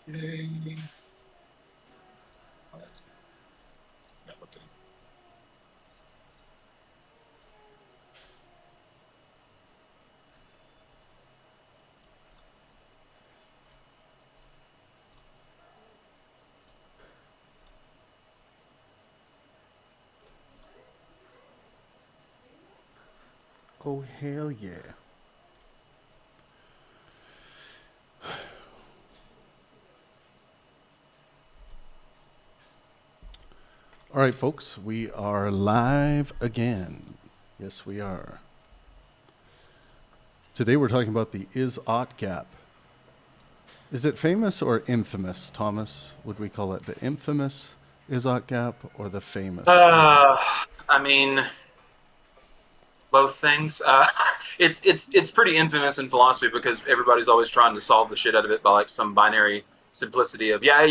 Okay. Oh, that's not okay. Oh, hell yeah. All right, folks, we are live again. Yes, we are. Today we're talking about the is-ought gap. Is it famous or infamous, Thomas? Would we call it the infamous is-ought gap or the famous is-ought Uh, gap? I mean, both things. It's pretty infamous in philosophy because everybody's always trying to solve the shit out of it by like some binary simplicity of yeah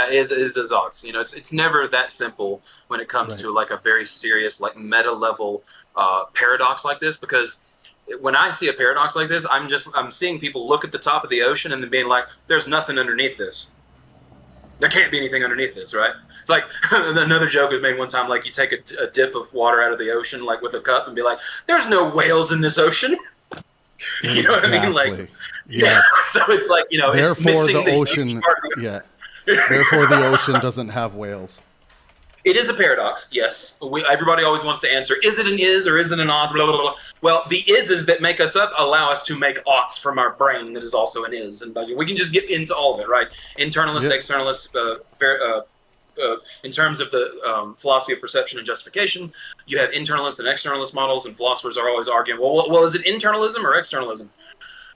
is odds. You know, it's never that simple when it comes Right. to like a very serious like meta level paradox like this because when I see a paradox like this, I'm seeing people look at the top of the ocean and then being like, "There's nothing underneath this. There can't be anything underneath this, right?" It's like another joke was made one time, like you take a dip of water out of the ocean, like with a cup, and be like, "There's no whales in this ocean." You know what I mean? Like, Exactly. yeah. Yes. So it's like it's Therefore, the missing the huge ocean, part. yeah. Therefore, the ocean doesn't have whales. It is a paradox, yes. Everybody always wants to answer: is it an is or is it an ought? Blah, blah, blah. Well, the ises that make us up allow us to make oughts from our brain that is also an is, and we can just get into all of it, right? Internalist, Yep. externalist, in terms of the philosophy of perception and justification, you have internalist and externalist models, and philosophers are always arguing, well, is it internalism or externalism?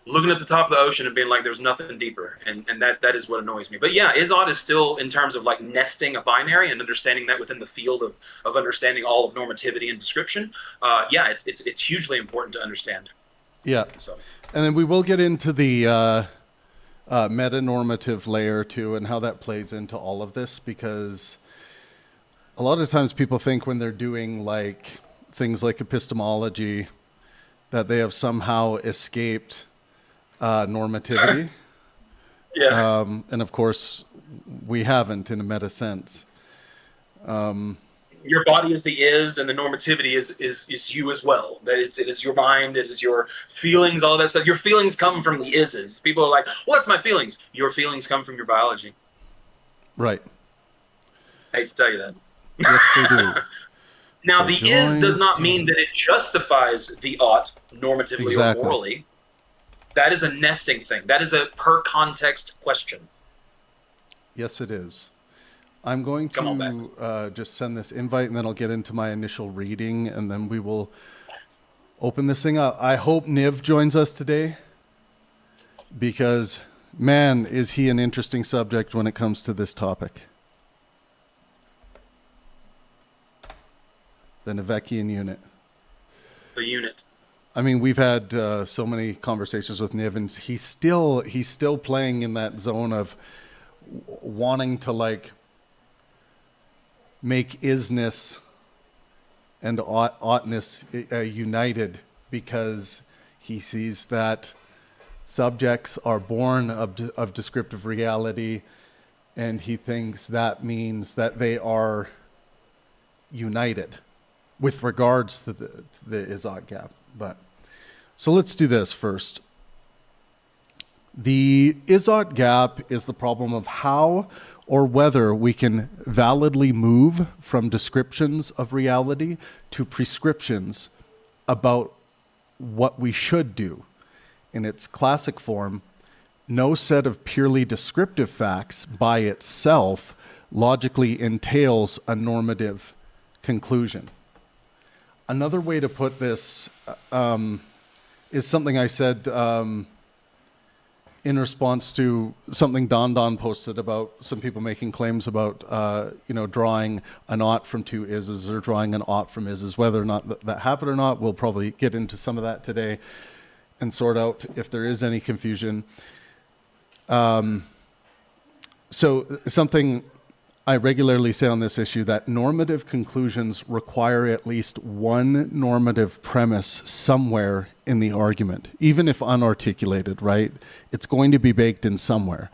Looking at the top of the ocean and being like, there's nothing deeper, and that is what annoys me. But yeah, is-ought is still in terms of like nesting a binary and understanding that within the field of understanding all of normativity and description. Yeah, it's hugely important to understand. Yeah. So And then we will get into the meta-normative layer too and how that plays into all of this, because a lot of times people think when they're doing like things like epistemology that they have somehow escaped normativity. yeah, And of course, we haven't in a meta sense. your body is the is, and the normativity is you as well. That it is your mind, it is your feelings, all that stuff. Your feelings come from the ises. People are like, "What's my feelings?" Your feelings come from your biology. Right. I hate to tell you that. Yes, they do. Now, So the is does join. not mean that it justifies the ought normatively or Exactly. morally. That is a nesting thing. That is a per context question. Yes, it is. I'm going Come on back. to just send this invite and then I'll get into my initial reading and then we will open this thing up. I hope Niv joins us today because, man, is he an interesting subject when it comes to this topic. The Navekian unit. The unit. I mean, we've had so many conversations with Niv, and he's still playing in that zone of wanting to like make isness and oughtness united, because he sees that subjects are born of descriptive reality, and he thinks that means that they are united with regards to the is-ought gap. But so let's do this first. The is-ought gap is the problem of how or whether we can validly move from descriptions of reality to prescriptions about what we should do. In its classic form, no set of purely descriptive facts by itself logically entails a normative conclusion. Another way to put this is something I said in response to something Don posted about some people making claims about drawing an ought from two ises or drawing an ought from ises. Whether or not that happened or not, we'll probably get into some of that today and sort out if there is any confusion. So something I regularly say on this issue, that normative conclusions require at least one normative premise somewhere in the argument, even if unarticulated, right? It's going to be baked in somewhere.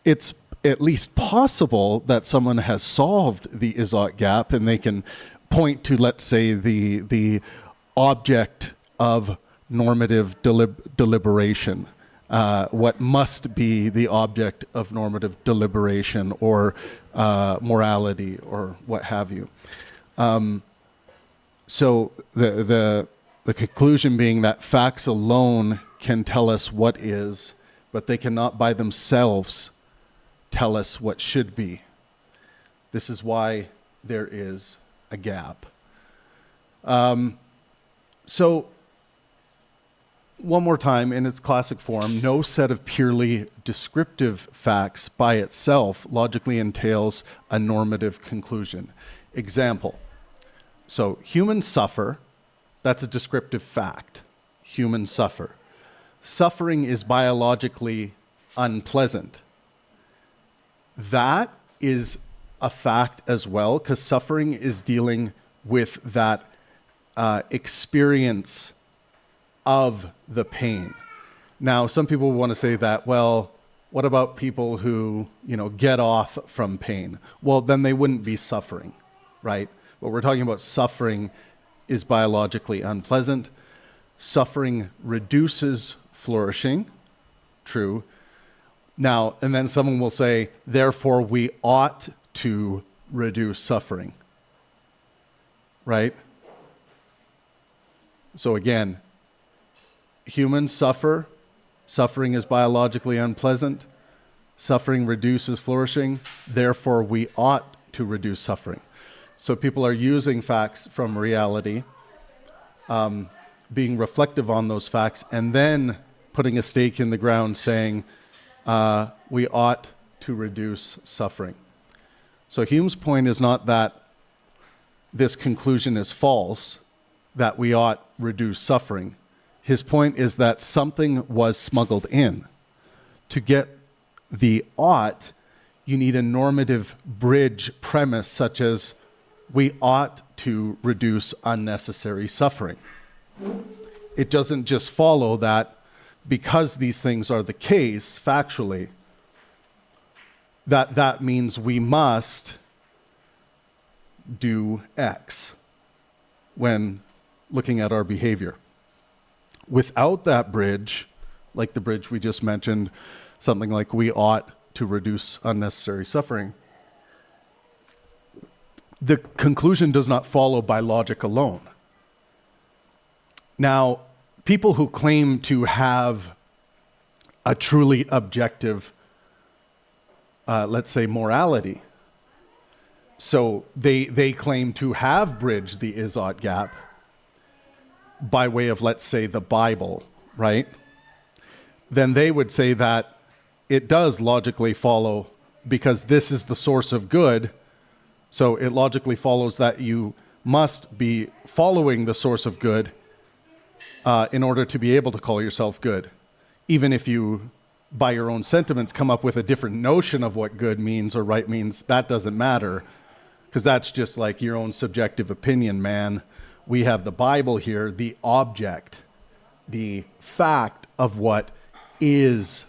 It's at least possible that someone has solved the Izot gap, and they can point to, let's say, the object of normative deliberation, what must be the object of normative deliberation, or morality, or what have you. So the conclusion being that facts alone can tell us what is, but they cannot by themselves tell us what should be. This is why there is a gap. So, one more time, in its classic form, no set of purely descriptive facts by itself logically entails a normative conclusion. Example. So, humans suffer. That's a descriptive fact. Humans suffer. Suffering is biologically unpleasant. That is a fact as well, because suffering is dealing with that experience of the pain. Now, some people want to say that, well, what about people who, get off from pain? Well, then they wouldn't be suffering, right? What we're talking about, suffering is biologically unpleasant. Suffering reduces flourishing. True. Now, and then someone will say, therefore, we ought to reduce suffering. Right? So again, humans suffer. Suffering is biologically unpleasant. Suffering reduces flourishing. Therefore, we ought to reduce suffering. So people are using facts from reality, being reflective on those facts, and then putting a stake in the ground saying, we ought to reduce suffering. So Hume's point is not that this conclusion is false, that we ought reduce suffering. His point is that something was smuggled in. To get the ought, you need a normative bridge premise such as we ought to reduce unnecessary suffering. It doesn't just follow that because these things are the case factually, that means we must do X when looking at our behavior. Without that bridge, like the bridge we just mentioned, something like we ought to reduce unnecessary suffering, the conclusion does not follow by logic alone. Now, people who claim to have a truly objective, let's say, morality, so they claim to have bridged the Izot gap by way of, let's say, the Bible, right? Then they would say that it does logically follow because this is the source of good, so it logically follows that you must be following the source of good in order to be able to call yourself good. Even if you, by your own sentiments, come up with a different notion of what good means or right means, that doesn't matter, because that's just like your own subjective opinion, man. We have the Bible here, the object, the fact of what is,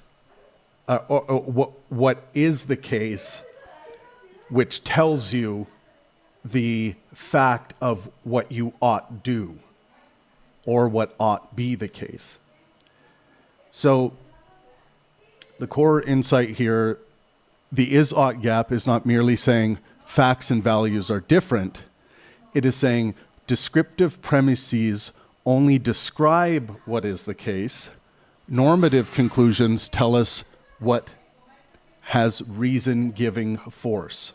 what is the case, which tells you the fact of what you ought do or what ought be the case. So the core insight here, the is-ought gap is not merely saying facts and values are different. It is saying descriptive premises only describe what is the case. Normative conclusions tell us what has reason-giving force.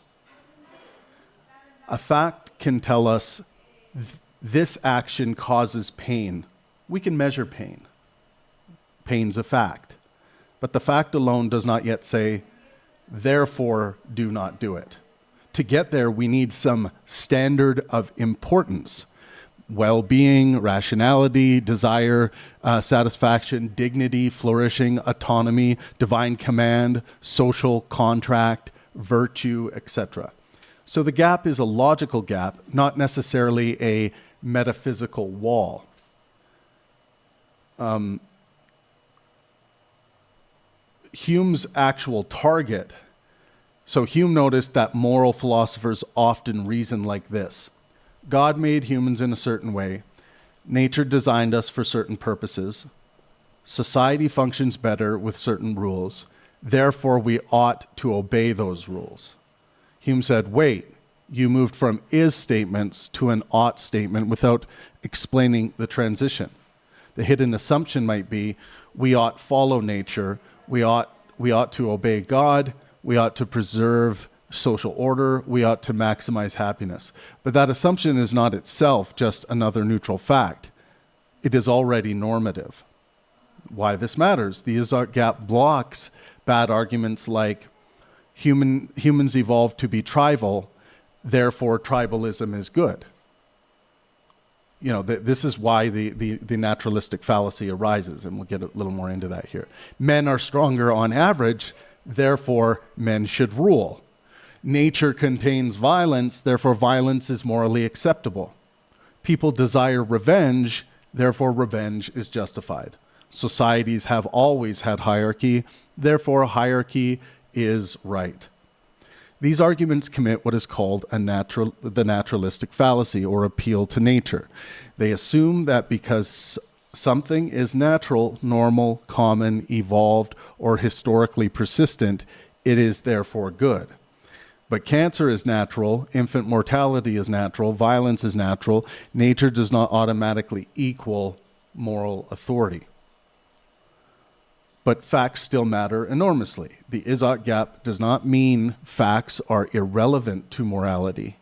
A fact can tell us this action causes pain. We can measure pain. Pain's a fact. But the fact alone does not yet say, therefore, do not do it. To get there, we need some standard of importance. Well-being, rationality, desire, satisfaction, dignity, flourishing, autonomy, divine command, social contract, virtue, etc. So the gap is a logical gap, not necessarily a metaphysical wall. Hume's actual target So Hume noticed that moral philosophers often reason like this. God made humans in a certain way. Nature designed us for certain purposes. Society functions better with certain rules. Therefore, we ought to obey those rules. Hume said, wait, you moved from is statements to an ought statement without explaining the transition. The hidden assumption might be, we ought follow nature, we ought to obey God, we ought to preserve social order, we ought to maximize happiness. But that assumption is not itself just another neutral fact. It is already normative. Why this matters? The Izzard gap blocks bad arguments like humans evolved to be tribal, therefore tribalism is good. You know, this is why the naturalistic fallacy arises, and we'll get a little more into that here. Men are stronger on average, therefore men should rule. Nature contains violence, therefore violence is morally acceptable. People desire revenge, therefore revenge is justified. Societies have always had hierarchy, therefore hierarchy is right. These arguments commit what is called the naturalistic fallacy, or appeal to nature. They assume that because something is natural, normal, common, evolved, or historically persistent, it is therefore good. But cancer is natural, infant mortality is natural, violence is natural. Nature does not automatically equal moral authority. But facts still matter enormously. The Izzard gap does not mean facts are irrelevant to morality.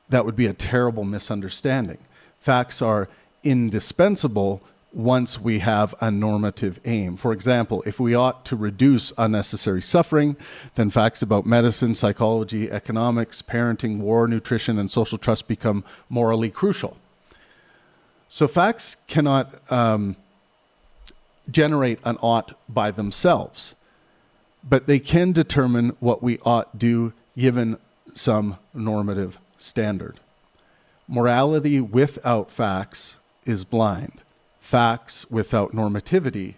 That would be a terrible misunderstanding. Facts are indispensable once we have a normative aim. For example, if we ought to reduce unnecessary suffering, then facts about medicine, psychology, economics, parenting, war, nutrition, and social trust become morally crucial. So facts cannot generate an ought by themselves, but they can determine what we ought do given some normative standard. Morality without facts is blind. Facts without normativity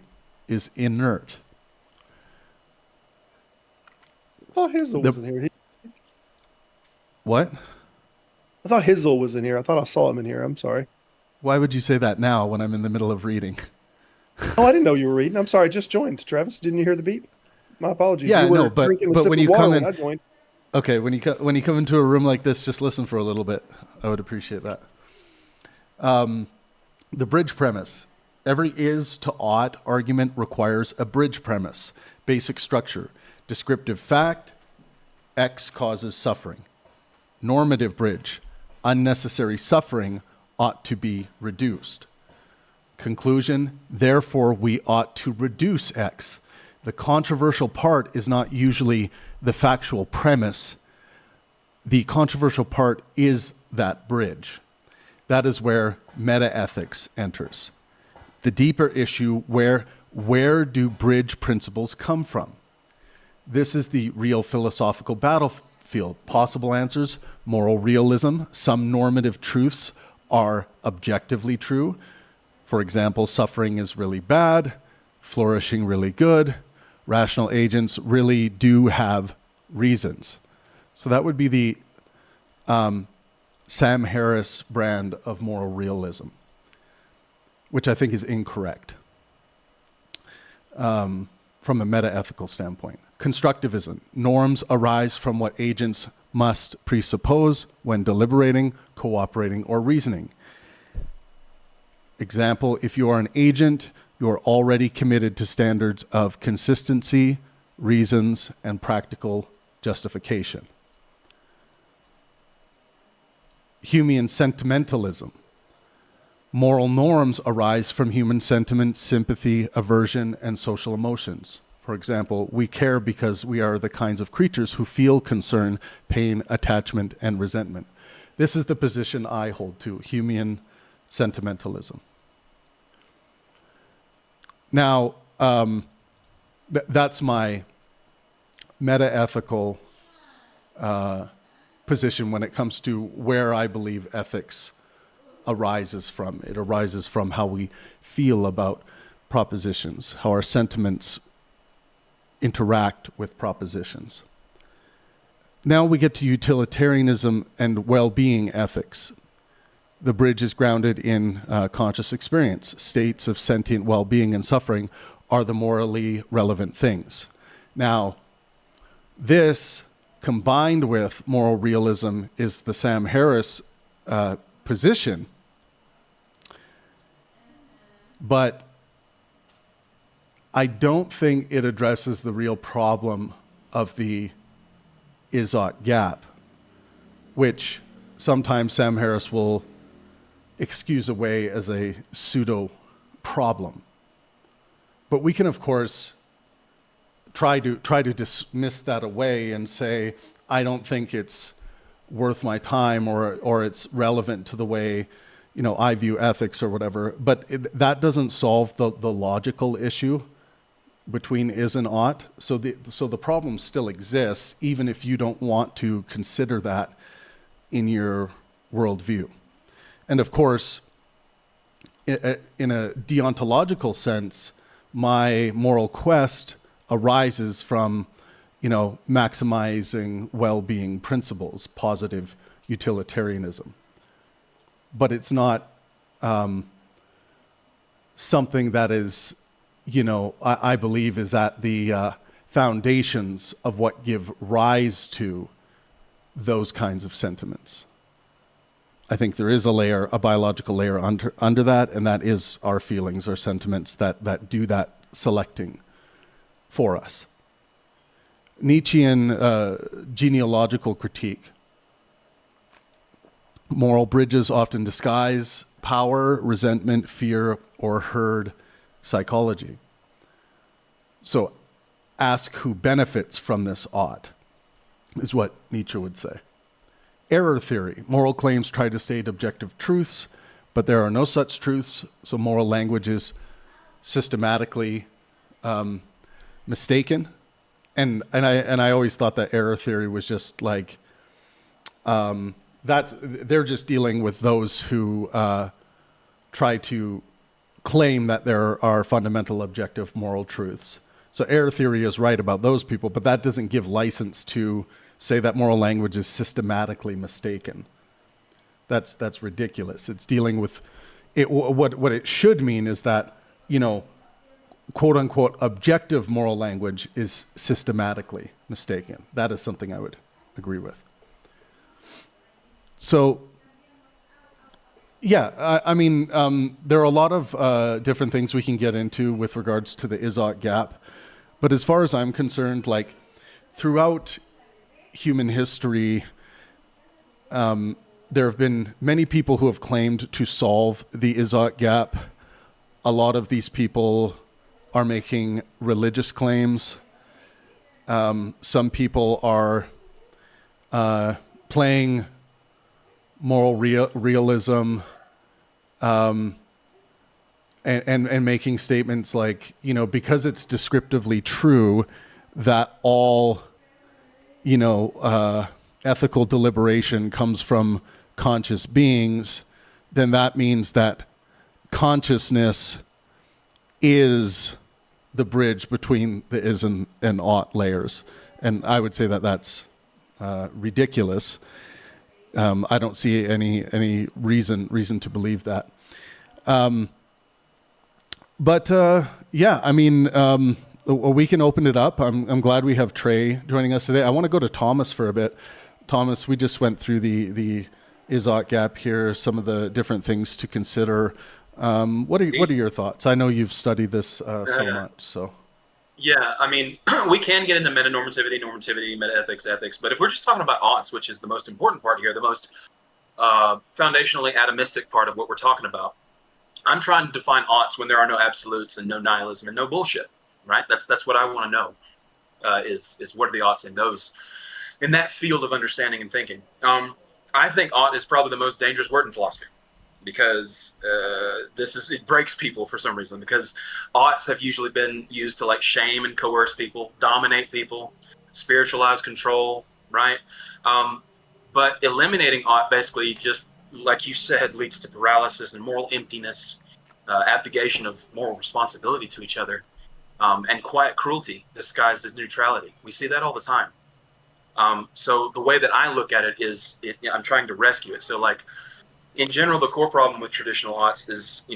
is inert. I thought Hizzle was in here. What? I thought Hizzle was in here. I thought I saw him in here. I'm sorry. Why would you say that now when I'm in the middle of reading? Oh, I didn't know you were reading. I'm sorry. I just joined. Travis, didn't you hear the beep? My apologies. Yeah, you were no, but when you come in, I joined. okay, when you come into a room like this, just listen for a little bit. I would appreciate that. The bridge premise. Every is to ought argument requires a bridge premise. Basic structure. Descriptive fact. X causes suffering. Normative bridge. Unnecessary suffering ought to be reduced. Conclusion. Therefore, we ought to reduce X. The controversial part is not usually the factual premise. The controversial part is that bridge. That is where metaethics enters. The deeper issue, where do bridge principles come from? This is the real philosophical battlefield. Possible answers: moral realism. Some normative truths are objectively true. For example, suffering is really bad, flourishing really good. Rational agents really do have reasons. So that would be the Sam Harris brand of moral realism, which I think is incorrect from a metaethical standpoint. Constructivism. Norms arise from what agents must presuppose when deliberating, cooperating, or reasoning. Example, if you are an agent, you are already committed to standards of consistency, reasons, and practical justification. Humean sentimentalism. Moral norms arise from human sentiment, sympathy, aversion, and social emotions. For example, we care because we are the kinds of creatures who feel concern, pain, attachment, and resentment. This is the position I hold to, Humean sentimentalism. Now, that's my metaethical position when it comes to where I believe ethics arises from. It arises from how we feel about propositions, how our sentiments interact with propositions. Now we get to utilitarianism and well-being ethics. The bridge is grounded in conscious experience. States of sentient well-being and suffering are the morally relevant things. Now, this, combined with moral realism, is the Sam Harris position. But I don't think it addresses the real problem of the is-ought gap, which sometimes Sam Harris will excuse away as a pseudo problem. But we can, of course, try to dismiss that away and say, I don't think it's worth my time, or it's relevant to the way, you know, I view ethics or whatever. But that doesn't solve the logical issue between is and ought. So the problem still exists, even if you don't want to consider that in your worldview. And of course, in a deontological sense, my moral quest arises from, you know, maximizing well-being principles, positive utilitarianism. But it's not something that is, you know, I believe is at the foundations of what give rise to those kinds of sentiments. I think there is a biological layer under that, and that is our feelings, our sentiments that do that selecting for us. Nietzschean genealogical critique. Moral bridges often disguise power, resentment, fear, or herd psychology. So ask who benefits from this ought, is what Nietzsche would say. Error theory. Moral claims try to state objective truths, but there are no such truths, so moral language is systematically mistaken. And I always thought that error theory was just like, they're just dealing with those who try to claim that there are fundamental objective moral truths. So error theory is right about those people, but that doesn't give license to say that moral language is systematically mistaken. That's ridiculous. It's dealing with it. What it should mean is that, you know, quote unquote objective moral language is systematically mistaken. That is something I would agree with. So, yeah, I mean, there are a lot of different things we can get into with regards to the is-ought gap. But as far as I'm concerned, like throughout human history, there have been many people who have claimed to solve the is-ought gap. A lot of these people are making religious claims. Some people are playing moral realism and making statements like, you know, because it's descriptively true that all, you know, ethical deliberation comes from conscious beings, then that means that consciousness is the bridge between the is and ought layers. And I would say that that's ridiculous. I don't see any reason to believe that. But yeah, I mean, we can open it up. I'm glad we have Trey joining us today. I want to go to Thomas for a bit. Thomas, we just went through the is-ought gap here, some of the different things to consider. What are your thoughts? I know you've studied this so much. So. Yeah, I mean, we can get into metanormativity, normativity, metaethics, ethics, but if we're just talking about oughts, which is the most important part here, the most foundationally atomistic part of what we're talking about, I'm trying to define oughts when there are no absolutes and no nihilism and no bullshit, right? That's what I want to know, is what are the oughts in that field of understanding and thinking. I think ought is probably the most dangerous word in philosophy, because it breaks people for some reason, because oughts have usually been used to like shame and coerce people, dominate people, spiritualize control, right? But eliminating ought basically just, like you said, leads to paralysis and moral emptiness, abdication of moral responsibility to each other, and quiet cruelty disguised as neutrality. We see that all the time. So the way that I look at it is, I'm trying to rescue it. So like in general, the core problem with traditional oughts is,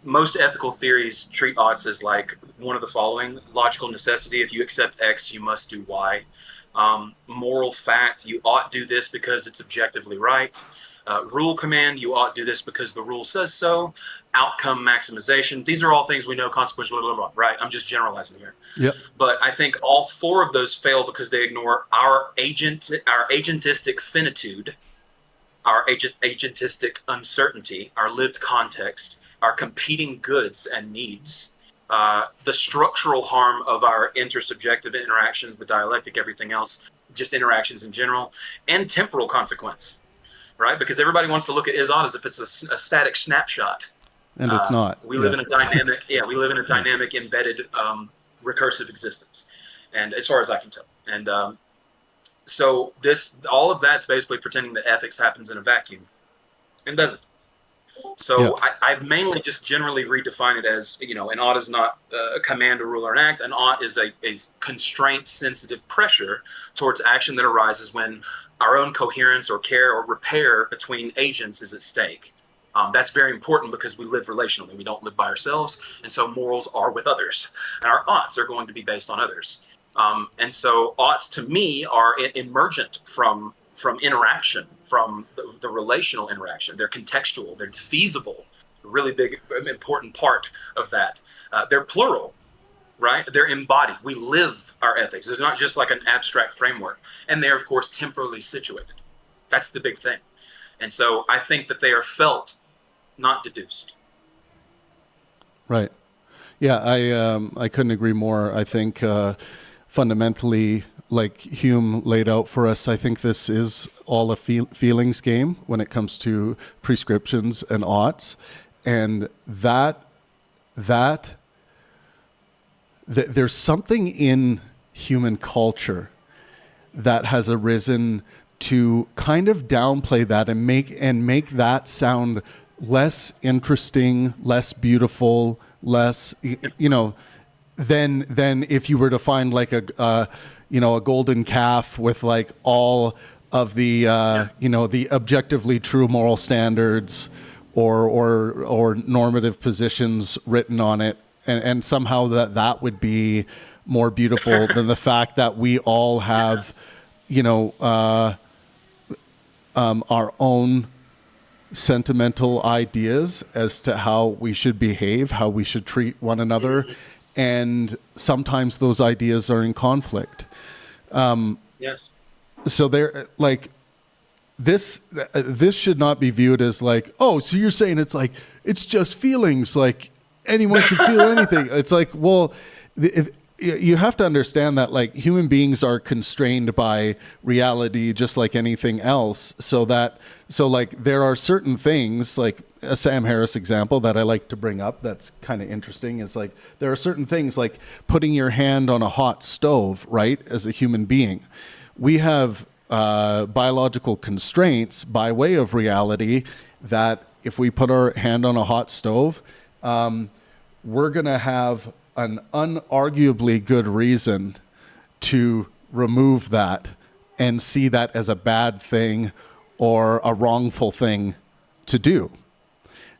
most ethical theories treat oughts as like one of the following: logical necessity. If you accept X, you must do Y. Moral fact: you ought do this because it's objectively right. Rule command: you ought do this because the rule says so. Outcome maximization: these are all things we know, consequential, blah, blah, blah, right? I'm just generalizing here. Yep. But I think all four of those fail because they ignore our agentistic finitude, our agentistic uncertainty, our lived context, our competing goods and needs, the structural harm of our intersubjective interactions, the dialectic, everything else, just interactions in general, and temporal consequence, right? Because everybody wants to look at is ought as if it's a static snapshot. And it's not. We live in a dynamic, we live in a dynamic, embedded, recursive existence, and as far as I can tell. And so all of that's basically pretending that ethics happens in a vacuum, and doesn't. So I've mainly just generally redefined it as, an ought is not a command, a rule, or an act. An ought is a constraint-sensitive pressure towards action that arises when our own coherence or care or repair between agents is at stake. That's very important because we live relationally. We don't live by ourselves, and so morals are with others. And our oughts are going to be based on others. And so oughts to me are emergent from interaction, from the relational interaction. They're contextual, they're feasible, a really big, important part of that. They're plural, right? They're embodied. We live our ethics. It's not just like an abstract framework. And they're, of course, temporally situated. That's the big thing. And so I think that they are felt, not deduced. Right. Yeah, I couldn't agree more. I think fundamentally, like Hume laid out for us, I think this is all a feelings game when it comes to prescriptions and oughts, and that there's something in human culture that has arisen to kind of downplay that and make that sound less interesting, less beautiful, less than if you were to find like a golden calf with like all of the the objectively true moral standards or normative positions written on it, and somehow that would be more beautiful than the fact that we all have our own sentimental ideas as to how we should behave, how we should treat one another, and sometimes those ideas are in conflict. Yes. So they're like, this should not be viewed as like, oh, so you're saying it's just feelings, like anyone can feel anything. It's like, well, you have to understand that like human beings are constrained by reality just like anything else. So like there are certain things, like a Sam Harris example that I like to bring up that's kind of interesting is like there are certain things like putting your hand on a hot stove, right? As a human being, we have biological constraints by way of reality that if we put our hand on a hot stove, we're going to have an unarguably good reason to remove that and see that as a bad thing or a wrongful thing to do.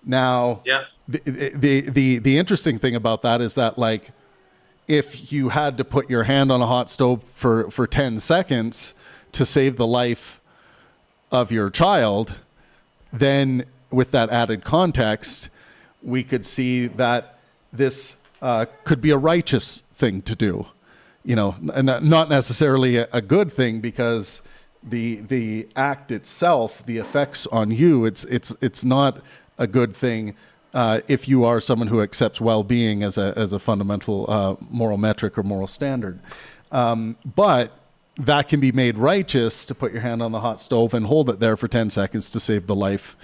Now, the interesting thing about that is that like if you had to put your hand on a hot stove for 10 seconds to save the life of your child, then with that added context, we could see that this could be a righteous thing to do, and not necessarily a good thing, because the act itself, the effects on you, it's not a good thing if you are someone who accepts well-being as a fundamental moral metric or moral standard. But that can be made righteous to put your hand on the hot stove and hold it there for 10 seconds to save the life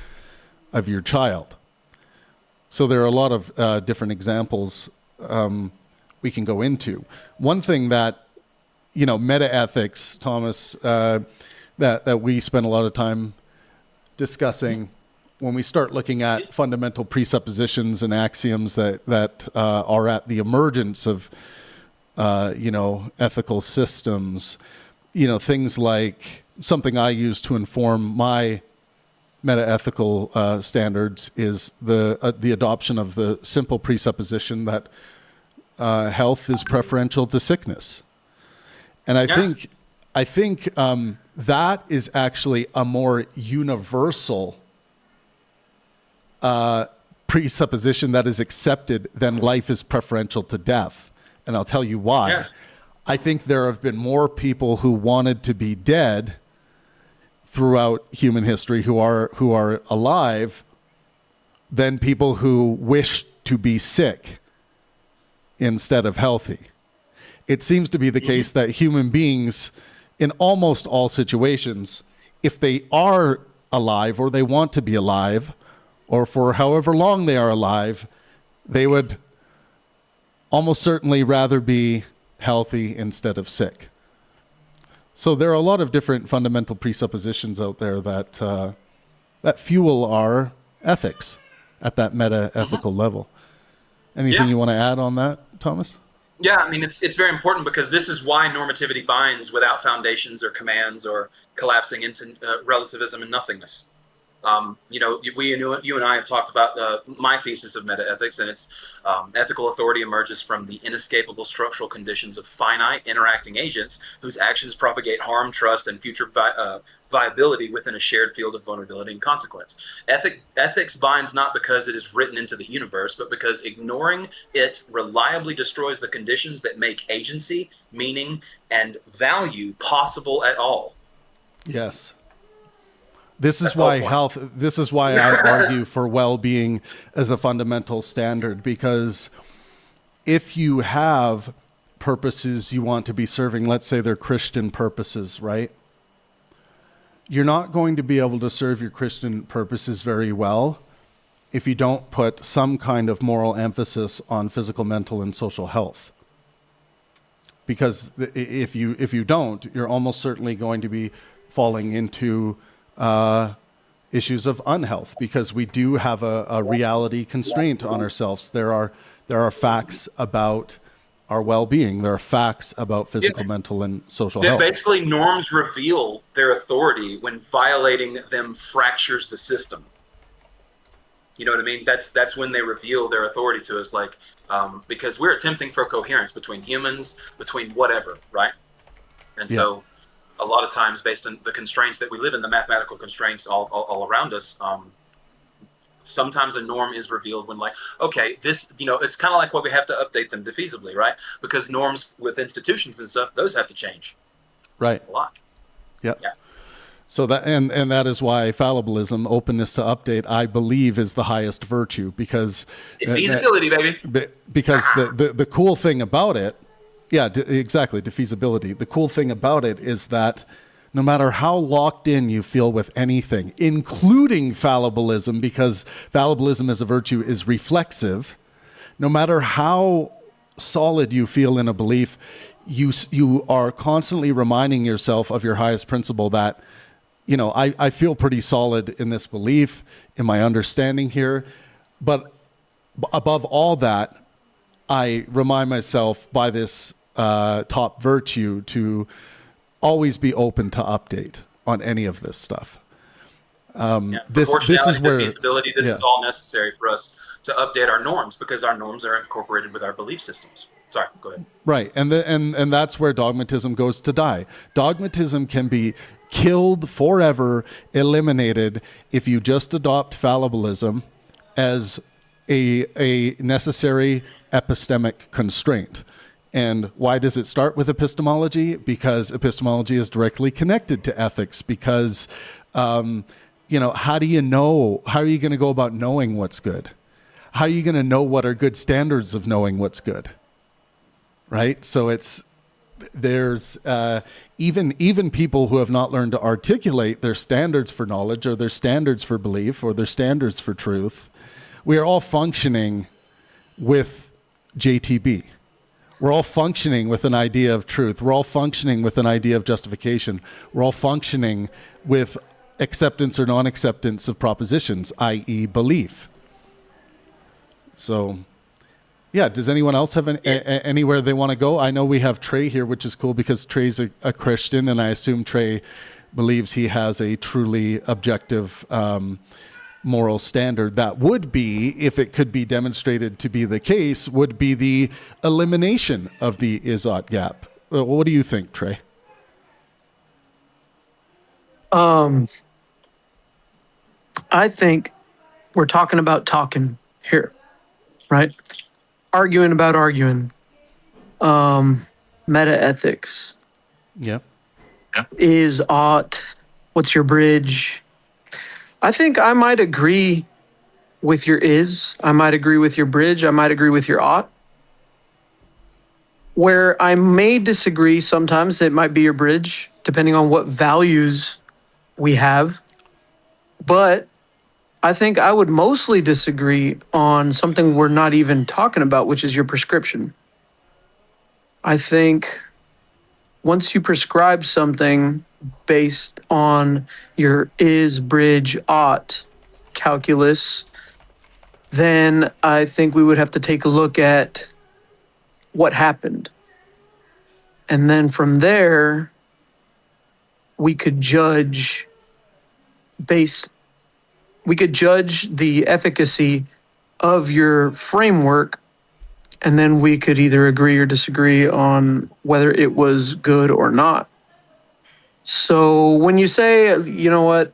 of your child. So there are a lot of different examples we can go into. One thing that, meta-ethics, Thomas, that we spend a lot of time discussing when we start looking at fundamental presuppositions and axioms that are at the emergence of, ethical systems, things like something I use to inform my metaethical standards is the adoption of the simple presupposition that health is preferential to sickness. And I think that is actually a more universal presupposition that is accepted than life is preferential to death. And I'll tell you why. Yes. I think there have been more people who wanted to be dead throughout human history who are alive than people who wish to be sick instead of healthy. It seems to be the case that human beings, in almost all situations, if they are alive or they want to be alive, or for however long they are alive, they would almost certainly rather be healthy instead of sick. So there are a lot of different fundamental presuppositions out there that fuel our ethics at that meta-ethical level. Anything you want to add on that, Thomas? Yeah, I mean, it's very important because this is why normativity binds without foundations or commands or collapsing into relativism and nothingness. You and I have talked about my thesis of metaethics, and it's ethical authority emerges from the inescapable structural conditions of finite interacting agents whose actions propagate harm, trust, and future viability within a shared field of vulnerability and consequence. Ethics binds not because it is written into the universe, but because ignoring it reliably destroys the conditions that make agency, meaning, and value possible at all. Yes. This is why I argue for well-being as a fundamental standard, because if you have purposes you want to be serving, let's say they're Christian purposes, right? You're not going to be able to serve your Christian purposes very well if you don't put some kind of moral emphasis on physical, mental, and social health. Because if you don't, you're almost certainly going to be falling into issues of unhealth, because we do have a reality constraint on ourselves. There are facts about our well-being. There are facts about physical, mental, and social health. Basically, norms reveal their authority when violating them fractures the system. You know what I mean? That's when they reveal their authority to us, like because we're attempting for coherence between humans, between whatever, right? And so a lot of times, based on the constraints that we live in, the mathematical constraints all around us, sometimes a norm is revealed when, like, okay, this, it's kind of like what we have to update them defeasibly, right? Because norms with institutions and stuff, those have to change. Right. A lot. Yep. Yeah. So that and that is why fallibilism, openness to update, I believe is the highest virtue, because defeasibility, baby. Because the cool thing about it, exactly, defeasibility. The cool thing about it is that no matter how locked in you feel with anything, including fallibilism, because fallibilism as a virtue is reflexive, no matter how solid you feel in a belief, you are constantly reminding yourself of your highest principle that, I feel pretty solid in this belief, in my understanding here, but above all that, I remind myself by this top virtue to always be open to update on any of this stuff. This is where defeasibility. This is all necessary for us to update our norms, because our norms are incorporated with our belief systems. Sorry, go ahead. Right, and that's where dogmatism goes to die. Dogmatism can be killed forever, eliminated, if you just adopt fallibilism as a necessary epistemic constraint. And why does it start with epistemology? Because epistemology is directly connected to ethics. Because, how do you know? How are you going to go about knowing what's good? How are you going to know what are good standards of knowing what's good? Right? So there's even people who have not learned to articulate their standards for knowledge, or their standards for belief, or their standards for truth. We are all functioning with JTB. We're all functioning with an idea of truth. We're all functioning with an idea of justification. We're all functioning with acceptance or non-acceptance of propositions, i.e. belief. So, Yeah. Does anyone else have anywhere they want to go? I know we have Trey here, which is cool because Trey's a Christian, and I assume Trey believes he has a truly objective moral standard that would be, if it could be demonstrated to be the case, would be the elimination of the is-ought gap. What do you think, Trey? I think we're talking about talking here, right? Arguing about arguing. Meta ethics Yeah. is ought. What's your bridge? I think I might agree with your is. I might agree with your bridge. I might agree with your ought. Where I may disagree sometimes, it might be your bridge, depending on what values we have. But I think I would mostly disagree on something we're not even talking about, which is your prescription. I think once you prescribe something based on your is, bridge, ought calculus, then I think we would have to take a look at what happened. And then from there, we could judge the efficacy of your framework, and then we could either agree or disagree on whether it was good or not. So when you say, you know what,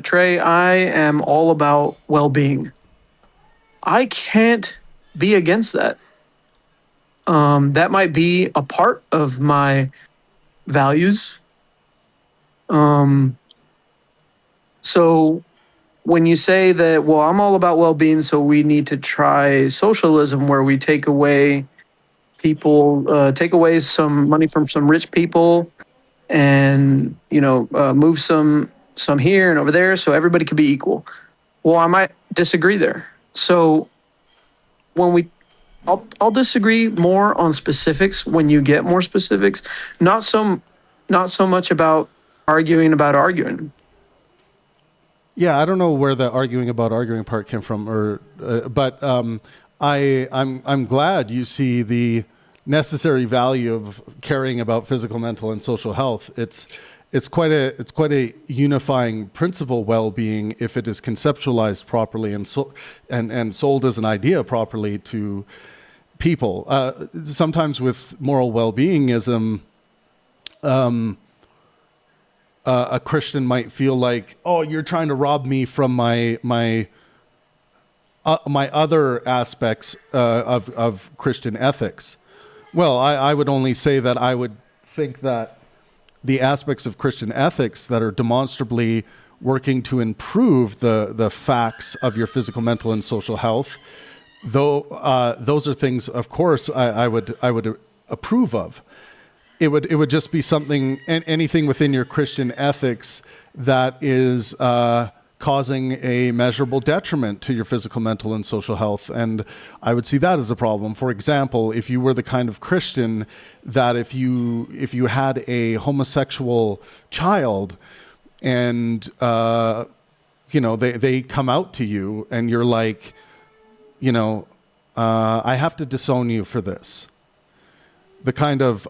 Trey, I am all about well-being, I can't be against that. That might be a part of my values. So when you say that, well, I'm all about well-being, so we need to try socialism where we take away some money from some rich people and, move some here and over there so everybody could be equal. Well, I might disagree there. So I'll disagree more on specifics when you get more specifics, not so much about arguing about arguing. Yeah, I don't know where the arguing about arguing part came from, but I'm glad you see the necessary value of caring about physical, mental, and social health. It's quite a unifying principle, well-being, if it is conceptualized properly and sold as an idea properly to people. Sometimes with moral well-beingism, a Christian might feel like, oh, you're trying to rob me from my other aspects of Christian ethics. Well, I would only say that I would think that the aspects of Christian ethics that are demonstrably working to improve the facts of your physical, mental, and social health, though those are things, of course, I would approve of. It would just be anything within your Christian ethics that is causing a measurable detriment to your physical, mental, and social health. And I would see that as a problem. For example, if you were the kind of Christian that if you had a homosexual child and they come out to you and you're like, I have to disown you for this. The kind of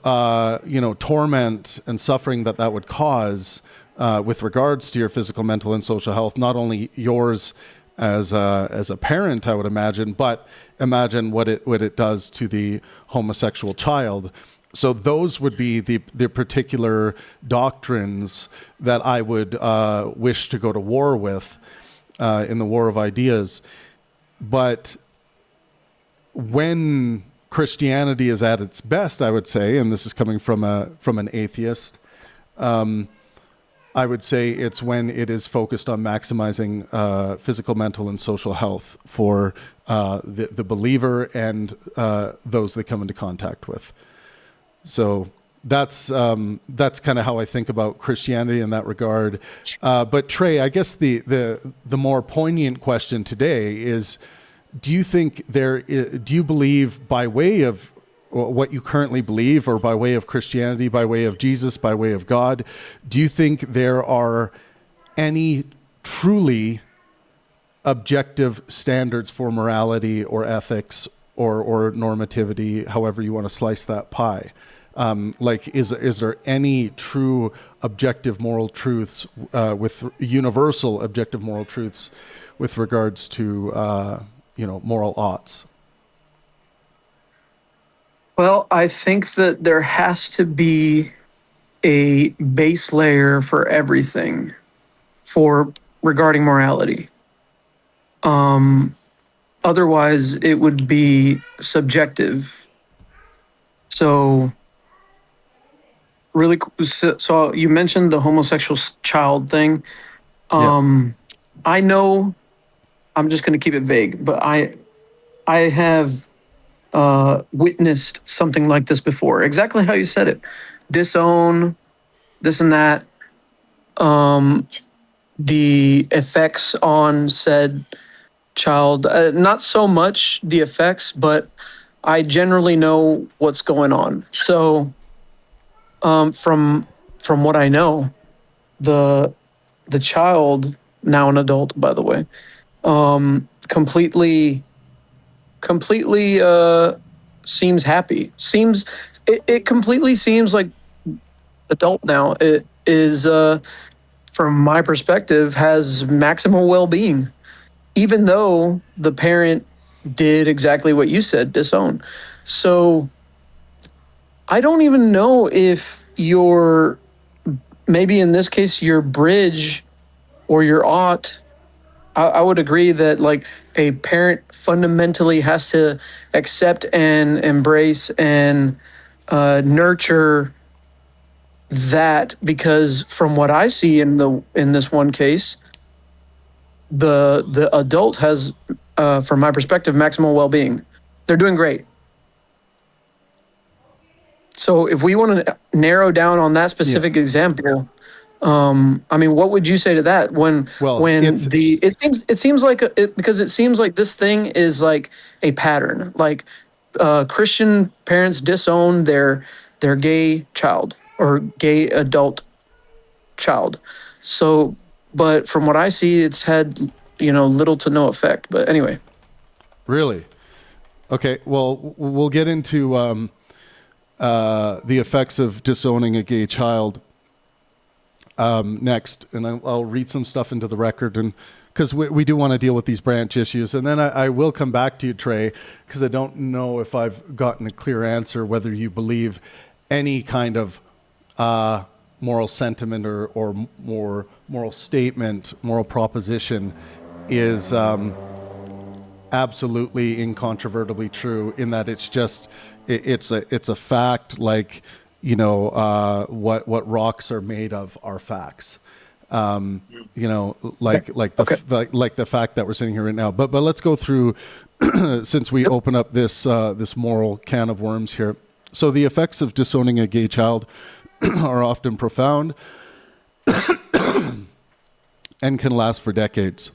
torment and suffering that would cause with regards to your physical, mental, and social health, not only yours as a parent, I would imagine, but imagine what it does to the homosexual child. So those would be the particular doctrines that I would wish to go to war with in the war of ideas. But when Christianity is at its best, I would say, and this is coming from an atheist, I would say it's when it is focused on maximizing physical, mental, and social health for the believer and those they come into contact with. So that's kind of how I think about Christianity in that regard. But Trey, I guess the more poignant question today is, do you believe, by way of what you currently believe, or by way of Christianity, by way of Jesus, by way of God, do you think there are any truly objective standards for morality or ethics or normativity, however you want to slice that pie. Like, is there any true objective moral truths with universal objective moral truths with regards to moral oughts? Well, I think that there has to be a base layer for everything for regarding morality. Otherwise, it would be subjective. So, so you mentioned the homosexual child thing. I know. I'm just going to keep it vague, but I have witnessed something like this before. Exactly how you said it. Disown, this and that. The effects on said child, not so much the effects, but I generally know what's going on. So, from what I know, the child, now an adult, by the way, completely seems happy. It completely seems like adult now. It is, from my perspective, has maximal well-being, even though the parent did exactly what you said, disown. So I don't even know if maybe in this case, your bridge or your ought. I would agree that like a parent fundamentally has to accept and embrace and nurture that, because from what I see in this one case, the adult has, from my perspective, maximal well-being. They're doing great. So if we want to narrow down on that specific example, I mean, what would you say to that? It seems like because it seems like this thing is like a pattern. Like Christian parents disown their gay child or gay adult child. So, but from what I see, it's had little to no effect. But anyway, Really? Okay. Well, we'll get into the effects of disowning a gay child next, and I'll read some stuff into the record, and because we do want to deal with these branch issues, and then I will come back to you, Trey, because I don't know if I've gotten a clear answer whether you believe any kind of moral sentiment or more moral statement, moral proposition is absolutely incontrovertibly true, in that it's just it's a fact, like what rocks are made of are facts. Like the fact that we're sitting here right now. But let's go through since we open up this moral can of worms here. So the effects of disowning a gay child are often profound and can last for decades.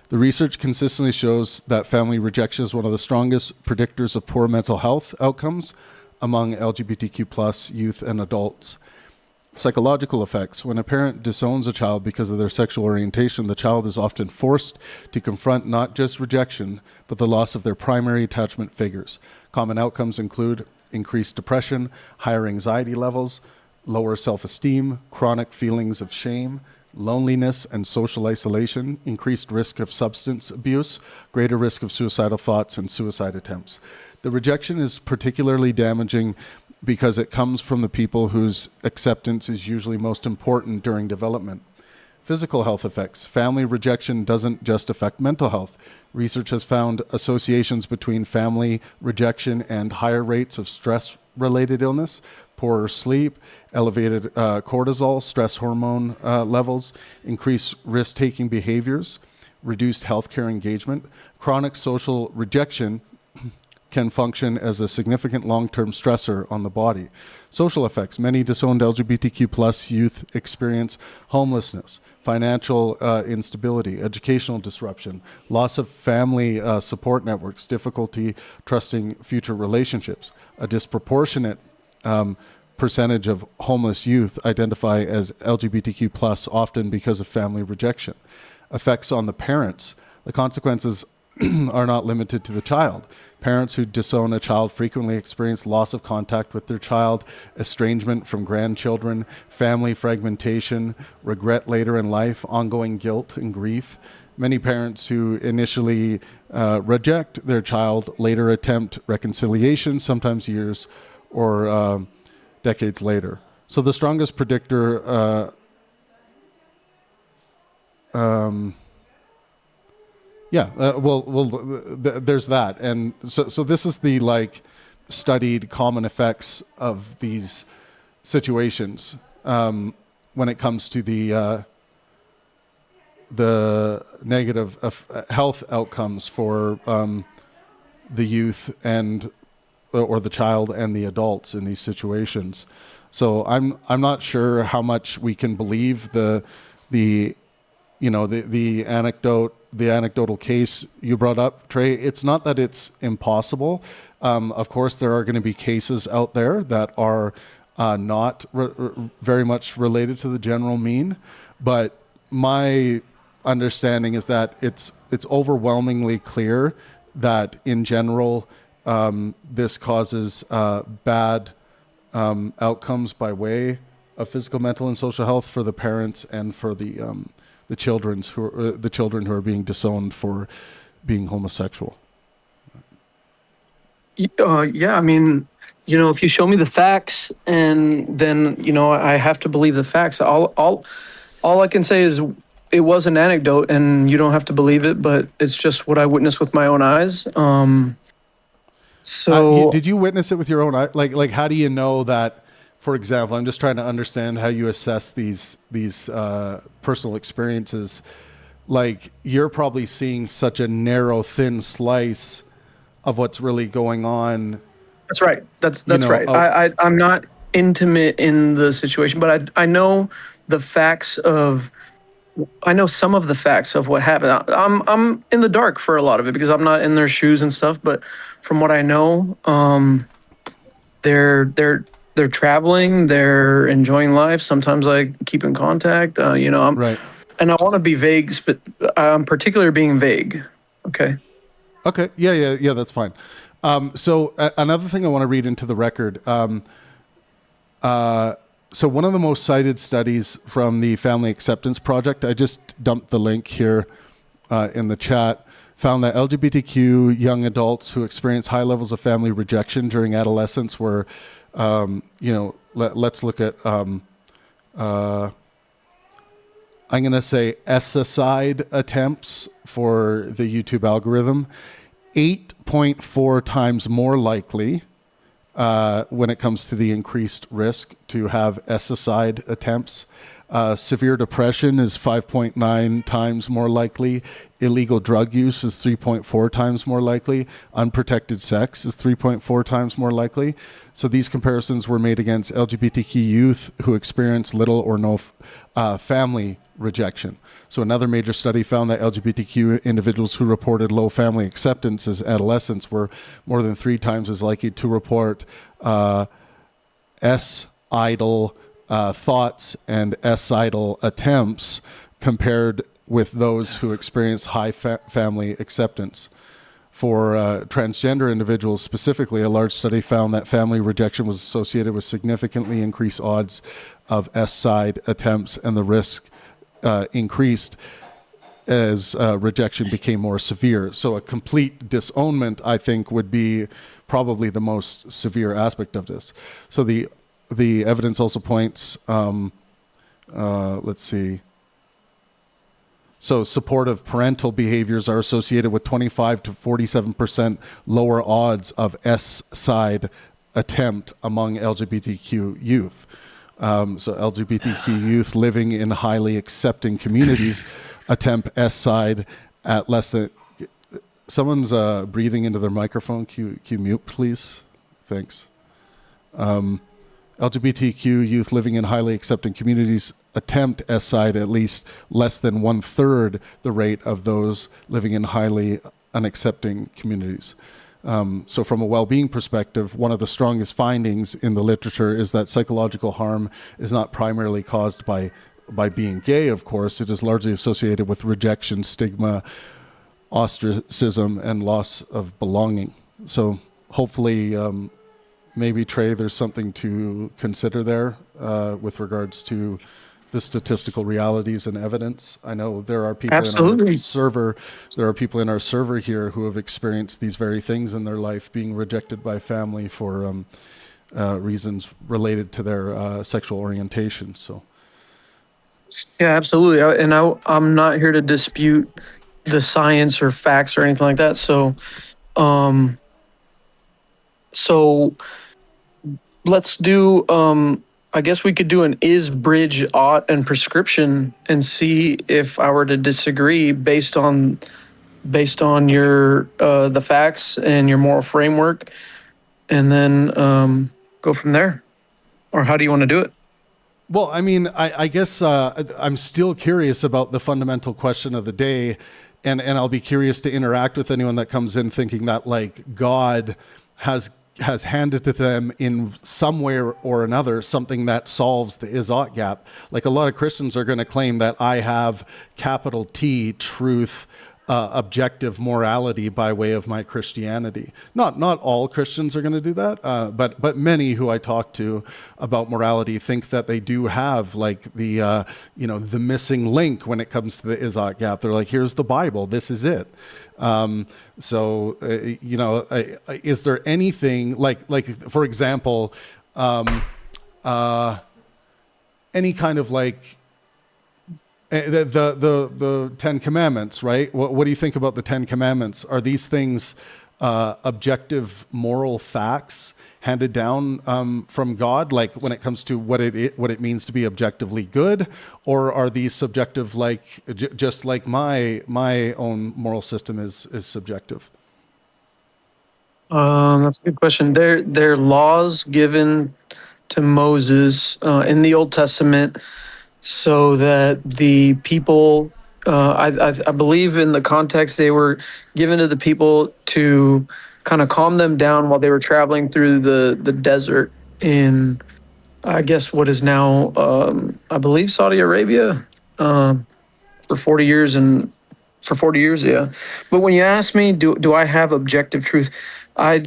The research consistently shows that family rejection is one of the strongest predictors of poor mental health outcomes among LGBTQ+ youth and adults. Psychological effects. When a parent disowns a child because of their sexual orientation, the child is often forced to confront not just rejection, but the loss of their primary attachment figures. Common outcomes include increased depression, higher anxiety levels, lower self-esteem, chronic feelings of shame, loneliness and social isolation, increased risk of substance abuse, greater risk of suicidal thoughts and suicide attempts. The rejection is particularly damaging because it comes from the people whose acceptance is usually most important during development. Physical health effects. Family rejection doesn't just affect mental health. Research has found associations between family rejection and higher rates of stress-related illness, poorer sleep, elevated cortisol, stress hormone levels, increased risk-taking behaviors, reduced healthcare engagement. Chronic social rejection can function as a significant long-term stressor on the body. Social effects. Many disowned LGBTQ+ youth experience homelessness, financial instability, educational disruption, loss of family support networks, difficulty trusting future relationships. A disproportionate percentage of homeless youth identify as LGBTQ+, often because of family rejection. Effects on the parents. The consequences are not limited to the child. Parents who disown a child frequently experience loss of contact with their child, estrangement from grandchildren, family fragmentation, regret later in life, ongoing guilt and grief. Many parents who initially reject their child later attempt reconciliation, sometimes years or decades later. So the strongest predictor there's that, and so this is the like studied common effects of these situations when it comes to the negative health outcomes for the youth and or the child and the adults in these situations. So I'm not sure how much we can believe the anecdotal case you brought up, Trey. It's not that it's impossible. Of course, there are going to be cases out there that are not very much related to the general mean, but my understanding is that it's overwhelmingly clear that in general this causes bad outcomes by way of physical, mental, and social health for the parents and for the children who are being disowned for being homosexual. Yeah, I mean, if you show me the facts, and then I have to believe the facts. All I can say is it was an anecdote, and you don't have to believe it, but it's just what I witnessed with my own eyes. Did you witness it with your own eye? Like, how do you know that? For example, I'm just trying to understand how you assess these personal experiences. Like, you're probably seeing such a narrow, thin slice of what's really going on. That's right. That's right. I'm not intimate in the situation, but I know the facts of. I know some of the facts of what happened. I'm in the dark for a lot of it because I'm not in their shoes and stuff. But from what I know, they're traveling, they're enjoying life. Sometimes I keep in contact. I'm right, and I want to be vague, but I'm particularly being vague. Okay. Okay. Yeah. That's fine. So another thing I want to read into the record. So one of the most cited studies from the Family Acceptance Project, I just dumped the link here in the chat, found that LGBTQ young adults who experience high levels of family rejection during adolescence were, let's look at, I'm going to say S-side attempts for the YouTube algorithm, 8.4 times more likely when it comes to the increased risk to have S-side attempts. Severe depression is 5.9 times more likely. Illegal drug use is 3.4 times more likely. Unprotected sex is 3.4 times more likely. So these comparisons were made against LGBTQ youth who experience little or no family rejection. So another major study found that LGBTQ individuals who reported low family acceptance as adolescents were more than 3 times as likely to report S-idle thoughts and S-idle attempts compared with those who experience high family acceptance. For transgender individuals specifically, a large study found that family rejection was associated with significantly increased odds of S-side attempts, and the risk increased as rejection became more severe. So a complete disownment, I think, would be probably the most severe aspect of this. So the evidence also points, let's see. So supportive parental behaviors are associated with 25 to 47% lower odds of S-side attempt among LGBTQ youth. So LGBTQ youth living in highly accepting communities attempt S-side at less than... Someone's breathing into their microphone. Can you mute, please? Thanks. LGBTQ youth living in highly accepting communities attempt S-side at least less than 1/3 the rate of those living in highly unaccepting communities. So from a well-being perspective, one of the strongest findings in the literature is that psychological harm is not primarily caused by being gay, of course. It is largely associated with rejection, stigma, ostracism and loss of belonging. So hopefully, maybe Trey, there's something to consider there with regards to the statistical realities and evidence. I know there are people Absolutely. in our server. There are people in our server here who have experienced these very things in their life, being rejected by family for reasons related to their sexual orientation. So, Yeah, absolutely. I'm not here to dispute the science or facts or anything like that. Um, so let's do. I guess we could do an is, bridge, ought, and prescription, and see if I were to disagree based on your the facts and your moral framework, and then go from there. Or how do you want to do it? well, I mean, I guess I'm still curious about the fundamental question of the day, and I'll be curious to interact with anyone that comes in thinking that like God has handed to them in some way or another something that solves the is-ought gap. Like a lot of Christians are going to claim that I have capital T truth, objective morality by way of my Christianity. Not all Christians are going to do that, but many who I talk to about morality think that they do have like the the missing link when it comes to the is-ought gap. They're like, here's the Bible, this is it. Is there anything like for example, any kind of like the Ten Commandments, right? What do you think about the Ten Commandments? Are these things objective moral facts handed down from God, like when it comes to what it means to be objectively good, or are these subjective, like just like my own moral system is subjective? That's a good question. They're laws given to Moses in the Old Testament, so that the people, I believe in the context, they were given to the people to kind of calm them down while they were traveling through the desert in, I guess, what is now, I believe, Saudi Arabia, for 40 years and for 40 years, yeah. But when you ask me, do I have objective truth?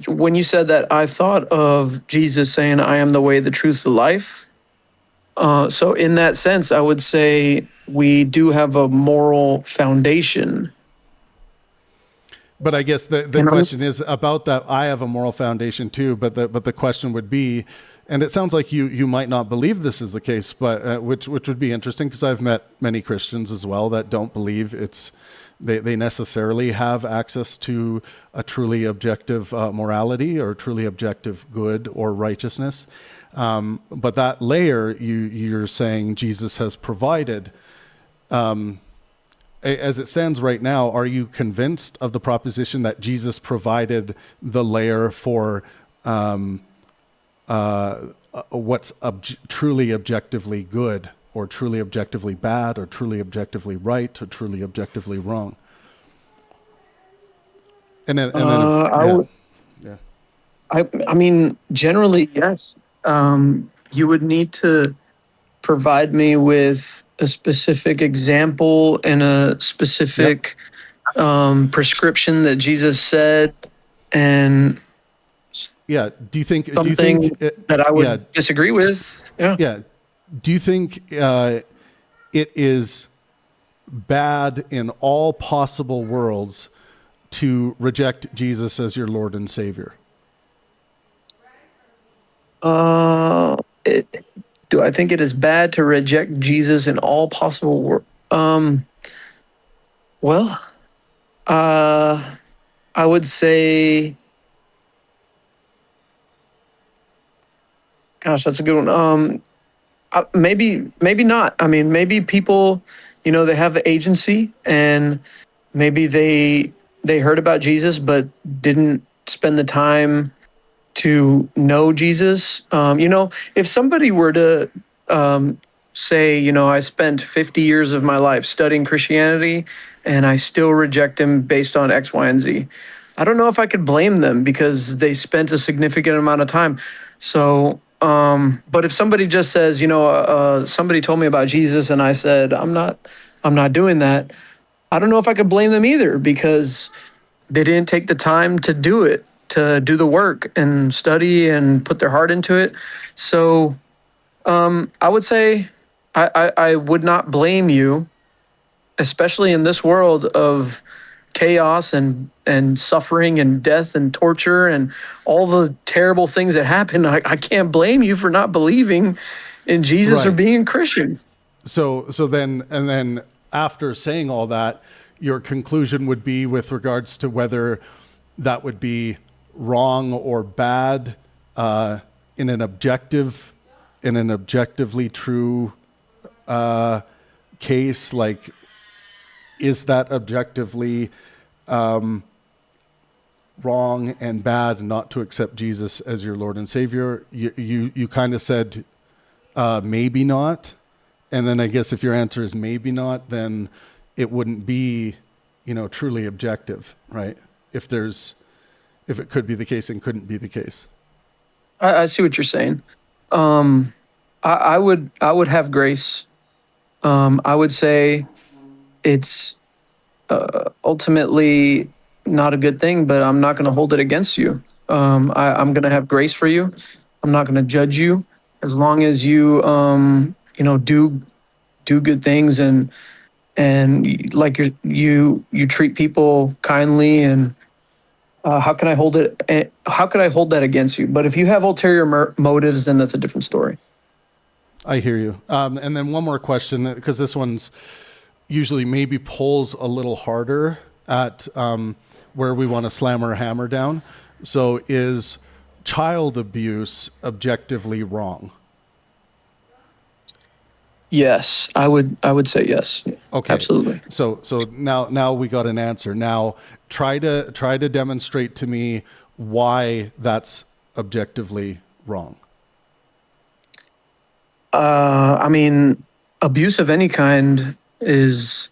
When you said that, I thought of Jesus saying, "I am the way, the truth, the life." So in that sense, I would say we do have a moral foundation. But I guess the And question is about that. I have a moral foundation too, but the question would be, and it sounds like you might not believe this is the case, but which would be interesting because I've met many Christians as well that don't believe they necessarily have access to a truly objective morality or truly objective good or righteousness. But that layer you're saying Jesus has provided. As it stands right now, are you convinced of the proposition that Jesus provided the layer for what's truly objectively good, or truly objectively bad, or truly objectively right, or truly objectively wrong? And then yeah. I mean, generally, yes. You would need to provide me with a specific example and a specific prescription that Jesus said, and Yeah. Do you think something that I would yeah, disagree with. Yeah. yeah. Do you think it is bad in all possible worlds to reject Jesus as your Lord and Savior? Do I think it is bad to reject Jesus in all possible well, I would say, gosh, that's a good one. Maybe not. I mean, maybe people, they have agency, and maybe they heard about Jesus but didn't spend the time to know Jesus. If somebody were to say, I spent 50 years of my life studying Christianity and I still reject him based on X, Y, and Z, I don't know if I could blame them because they spent a significant amount of time. So, but if somebody just says, somebody told me about Jesus and I said, I'm not doing that, I don't know if I could blame them either, because they didn't take the time to do it, to do the work and study and put their heart into it. So I would say I would not blame you, especially in this world of chaos and suffering and death and torture and all the terrible things that happen. I can't blame you for not believing in Jesus or Right. being Christian. So then after saying all that, your conclusion would be with regards to whether that would be wrong or bad in an objectively true case. Like, is that objectively wrong and bad not to accept Jesus as your Lord and Savior? You kind of said maybe not. And then I guess if your answer is maybe not, then it wouldn't be, truly objective, right? If it could be the case and couldn't be the case. I see what you're saying. I would have grace. I would say it's ultimately not a good thing, but I'm not going to hold it against you. I'm going to have grace for you. I'm not going to judge you, as long as you do good things, and like you treat people kindly. And how can I hold it? How could I hold that against you? But if you have ulterior motives, then that's a different story. I hear you. And then one more question, because this one's usually maybe pulls a little harder at where we want to slam our hammer down. So, is child abuse objectively wrong? Yes, I would say yes. Okay. Absolutely. So now we got an answer. Now try to demonstrate to me why that's objectively wrong. I mean, abuse of any kind is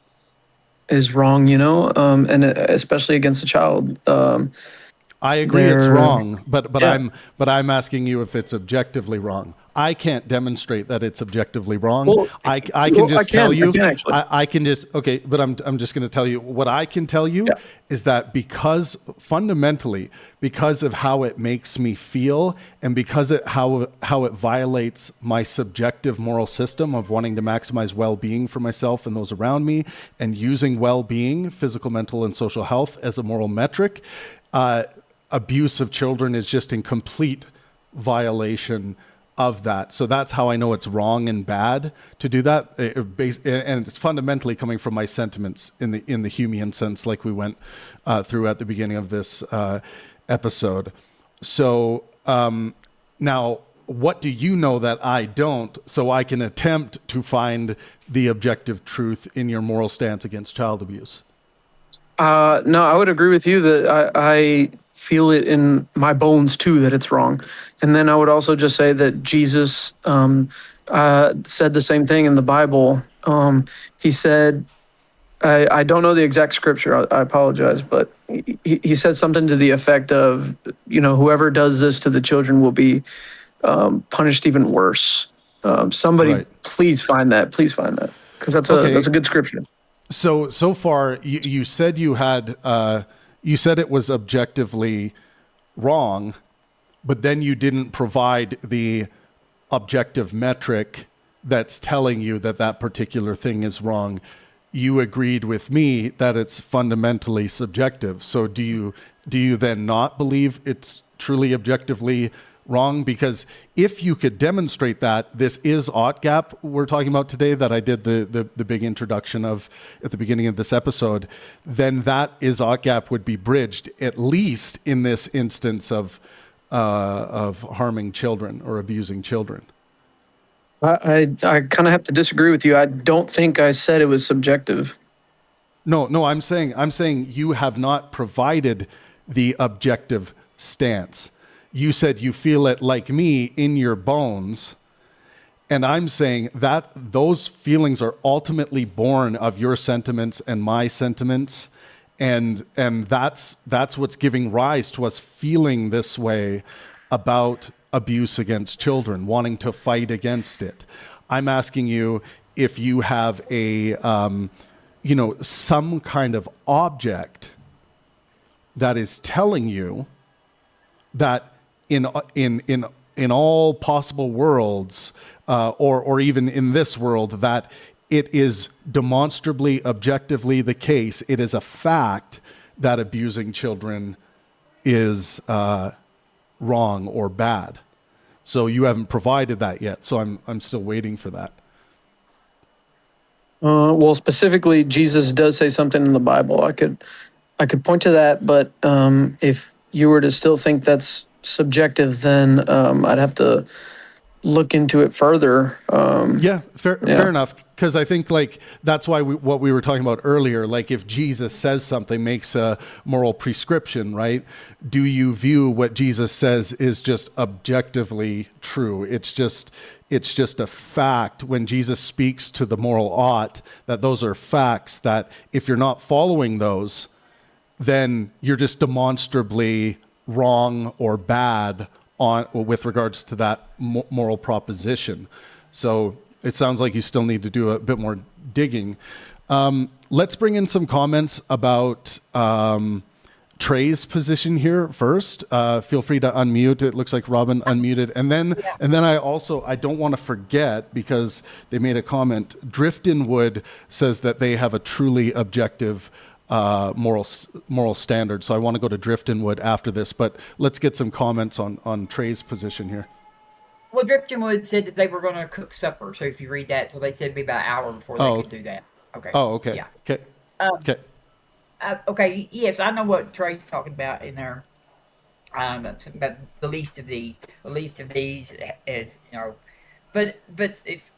wrong, and especially against a child. I agree it's There- wrong, but Yeah. I'm asking you if it's objectively wrong. I can't demonstrate that it's objectively wrong. Well, I can well, just I can- tell I you. can actually. I can just okay, but I'm just going to tell you what I can tell you Yeah. is that because fundamentally because of how it makes me feel and because how it violates my subjective moral system of wanting to maximize well-being for myself and those around me and using well-being, physical, mental, and social health as a moral metric. Abuse of children is just in complete violation of that. So that's how I know it's wrong and bad to do that. And it's fundamentally coming from my sentiments in the Humean sense, like we went through at the beginning of this episode. So now, what do you know that I don't, so I can attempt to find the objective truth in your moral stance against child abuse? No, I would agree with you that I feel it in my bones too that it's wrong. And then I would also just say that Jesus said the same thing in the Bible. He said, I don't know the exact scripture, I apologize, but he said something to the effect of, whoever does this to the children will be punished even worse. Somebody, Right. please find that, because that's Okay. a good scripture. So far, you said you said it was objectively wrong, but then you didn't provide the objective metric that's telling you that particular thing is wrong. You agreed with me that it's fundamentally subjective. So do you then not believe it's truly objectively wrong? Because if you could demonstrate that this is OTGAP we're talking about today, that I did the big introduction of at the beginning of this episode, then that is OTGAP would be bridged, at least in this instance of harming children or abusing children. I kind of have to disagree with you. I don't think I said it was subjective. No, I'm saying you have not provided the objective stance. You said you feel it like me in your bones. And I'm saying that those feelings are ultimately born of your sentiments and my sentiments. And that's what's giving rise to us feeling this way about abuse against children, wanting to fight against it. I'm asking you if you have some kind of object that is telling you that in all possible worlds, or even in this world, that it is demonstrably, objectively the case. It is a fact that abusing children is wrong or bad. So you haven't provided that yet. So I'm still waiting for that. Well, specifically, Jesus does say something in the Bible. I could point to that, but if you were to still think that's subjective, then I'd have to look into it further. Fair enough. Because I think that's why what we were talking about earlier, if Jesus says something, makes a moral prescription, right? Do you view what Jesus says is just objectively true? It's just a fact when Jesus speaks to the moral ought, that those are facts, that if you're not following those, then you're just demonstrably wrong or bad with regards to that moral proposition. So it sounds like you still need to do a bit more digging. Let's bring in some comments about Trey's position here first. Feel free to unmute. It looks like Robin unmuted. And then I don't want to forget, because they made a comment, Driftonwood says that they have a truly objective moral standard. So I want to go to Driftonwood after this, but let's get some comments on Trey's position here. Well, Driftonwood said that they were going to cook supper. So if you read that, so they said it'd be about an hour before they could do that. Okay. Oh, okay. Yeah. Okay. Okay. Okay. Yes, I know what Trey's talking about in there. About the least of these. The least of these is, but if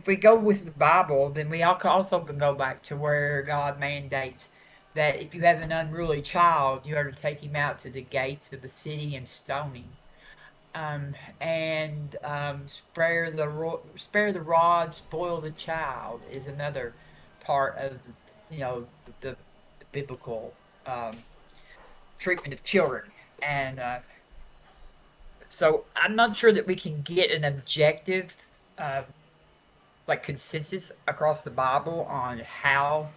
we go with the Bible, then we also can go back to where God mandates that if you have an unruly child, you are to take him out to the gates of the city and stone him. Spare the rod, spoil the child is another part of the biblical treatment of children. And so I'm not sure that we can get an objective consensus across the Bible on how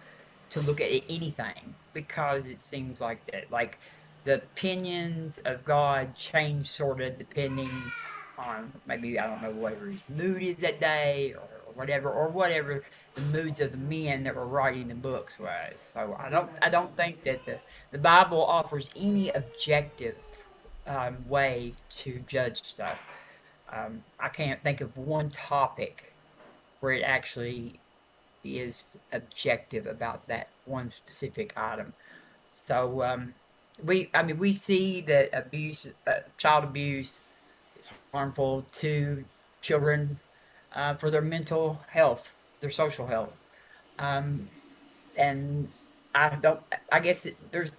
to look at anything, because it seems like that the opinions of God change sort of depending on maybe, I don't know, whatever his mood is that day, or whatever the moods of the men that were writing the books was. So I don't think that the Bible offers any objective way to judge stuff. I can't think of one topic where it actually is objective about that one specific item. So we see that child abuse is harmful to children for their mental health, their social health, and I guess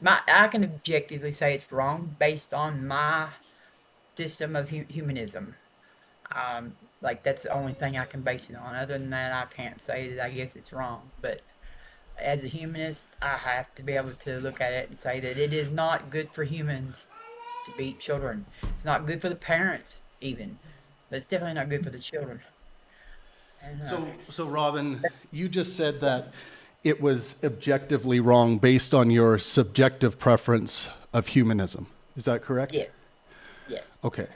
I can objectively say it's wrong based on my system of humanism. That's the only thing I can base it on. Other than that, I can't say that I guess it's wrong. But as a humanist, I have to be able to look at it and say that it is not good for humans to beat children. It's not good for the parents even, but it's definitely not good for the children. And, So Robin, you just said that it was objectively wrong based on your subjective preference of humanism. Is that correct? Yes. Yes. Okay.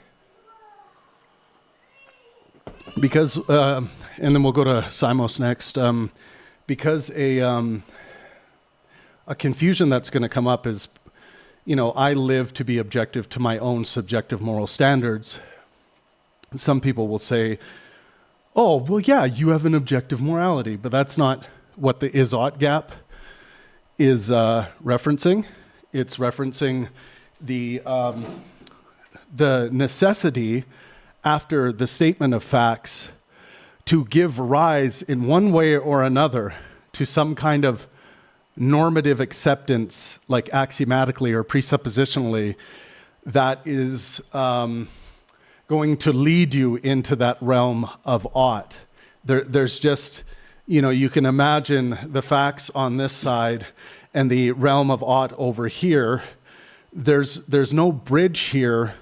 Because, and then we'll go to Simos next. Because a confusion that's going to come up is, I live to be objective to my own subjective moral standards. Some people will say, oh, well, yeah, you have an objective morality, but that's not what the is-ought gap is referencing. It's referencing the necessity after the statement of facts to give rise in one way or another to some kind of normative acceptance, like axiomatically or presuppositionally, that is going to lead you into that realm of ought. There's just, you can imagine the facts on this side and the realm of ought over here. There's no bridge here.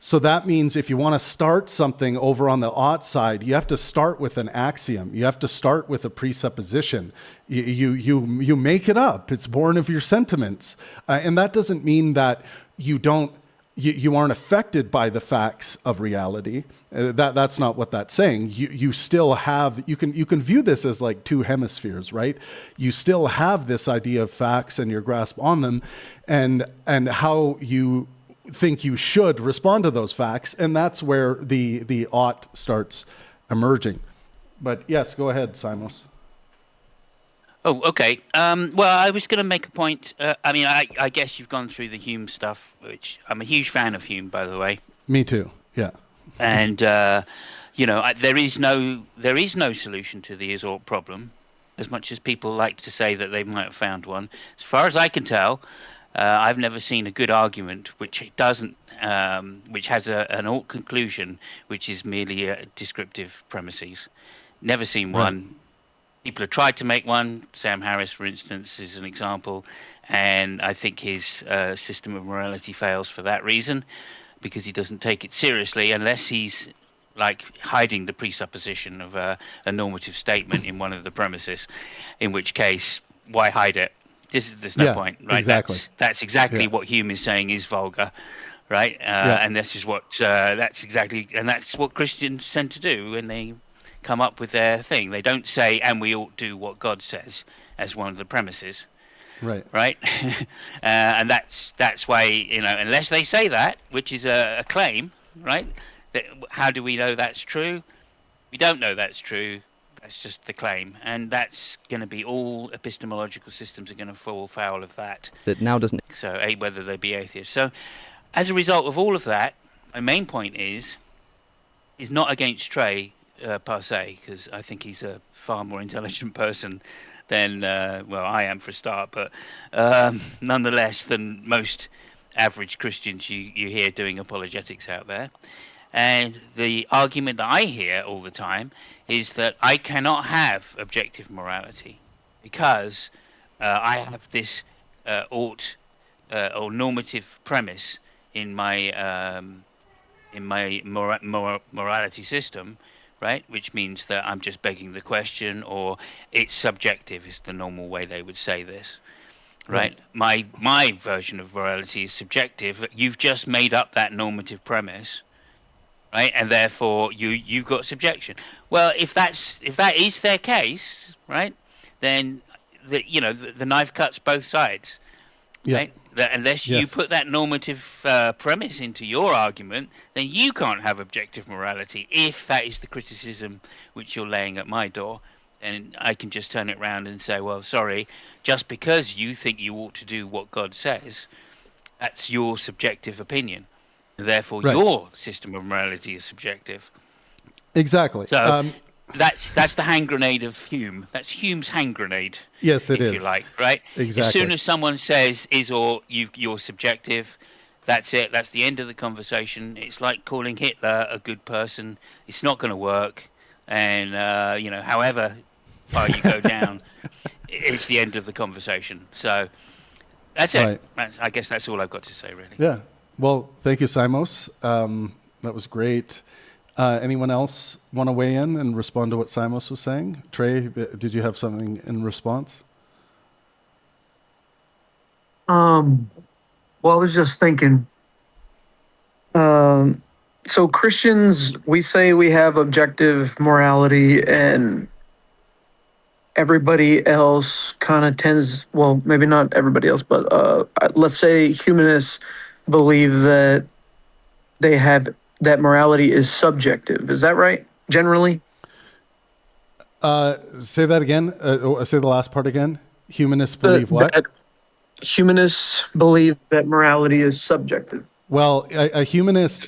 So that means if you want to start something over on the ought side, you have to start with an axiom. You have to start with a presupposition. You make it up. It's born of your sentiments. And that doesn't mean that you aren't affected by the facts of reality. That's not what that's saying. You still have, you can view this as like two hemispheres, right? You still have this idea of facts and your grasp on them, and how you think you should respond to those facts, and that's where the ought starts emerging. But yes, go ahead, Simos. Oh, okay. Well, I was going to make a point. I guess you've gone through the Hume stuff, which I'm a huge fan of Hume, by the way. Me too. Yeah. And there is no solution to the is-ought problem, as much as people like to say that they might have found one. As far as I can tell, I've never seen a good argument which doesn't, which has an ought conclusion, which is merely descriptive premises. Never seen one. People have tried to make one. Sam Harris, for instance, is an example, and I think his system of morality fails for that reason, because he doesn't take it seriously unless he's like hiding the presupposition of a normative statement in one of the premises, in which case, why hide it? There's no point, right? Exactly. That's exactly what Hume is saying is vulgar, right? And this is what that's what Christians tend to do when they come up with their thing. They don't say, and we ought do what God says as one of the premises, right? And that's why, unless they say that, which is a claim, right? How do we know that's true? We don't know that's true. That's just the claim, and that's going to be all epistemological systems are going to fall foul of that. That now doesn't. So, whether they be atheists. So, as a result of all of that, my main point is not against Trey per se, because I think he's a far more intelligent person than I am for a start, but nonetheless than most average Christians you hear doing apologetics out there. And the argument that I hear all the time is that I cannot have objective morality because I have this ought or normative premise in my morality system, right? Which means that I'm just begging the question, or it's subjective is the normal way they would say this, right? My version of morality is subjective. You've just made up that normative premise. Right, and therefore you've got subjection. Well, if that is their case, right, then the knife cuts both sides. Yeah. Right? That unless you put that normative premise into your argument, then you can't have objective morality. If that is the criticism which you're laying at my door, and I can just turn it around and say, well, sorry, just because you think you ought to do what God says, that's your subjective opinion. Therefore, your system of morality is subjective. Exactly. So that's the hand grenade of Hume. That's Hume's hand grenade. Yes, it is. If you like, right? Exactly. As soon as someone says you're subjective, that's it. That's the end of the conversation. It's like calling Hitler a good person. It's not going to work. And however far you go down, it's the end of the conversation. So that's it. Right. I guess that's all I've got to say, really. Yeah. Well, thank you, Simos. That was great. Anyone else want to weigh in and respond to what Simos was saying? Trey, did you have something in response? Well, I was just thinking. So Christians, we say we have objective morality, and everybody else kind of tends, well, maybe not everybody else, but let's say humanists believe that they have that morality is subjective. Is that right? Generally? Say that again. Say the last part again. Humanists believe what? Humanists believe that morality is subjective. Well, a humanist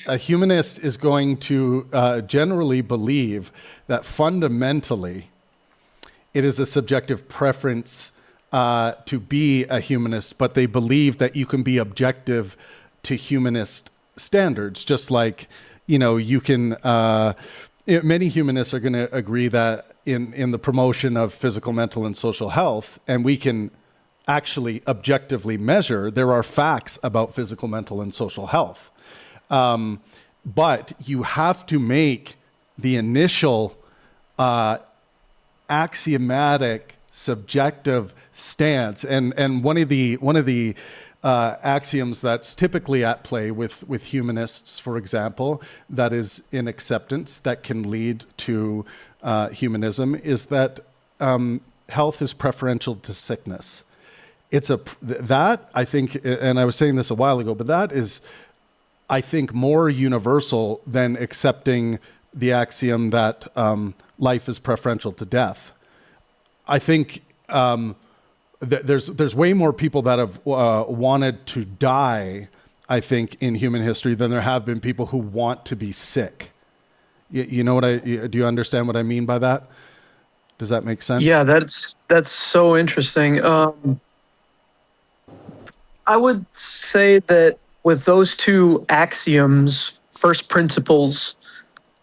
is going to generally believe that fundamentally it is a subjective preference to be a humanist, but they believe that you can be objective to humanist standards, just like, you can, many humanists are going to agree that in the promotion of physical, mental, and social health, and we can actually objectively measure, there are facts about physical, mental, and social health. but you have to make the initial axiomatic subjective stance, and one of the axioms that's typically at play with humanists, for example, that is in acceptance that can lead to humanism, is that health is preferential to sickness. It's that, I think, and I was saying this a while ago, but that is, I think, more universal than accepting the axiom that life is preferential to death. I think there's way more people that have wanted to die, I think, in human history than there have been people who want to be sick. You know what do you understand what I mean by that? Does that make sense? Yeah, that's so interesting. I would say that with those two axioms, first principles,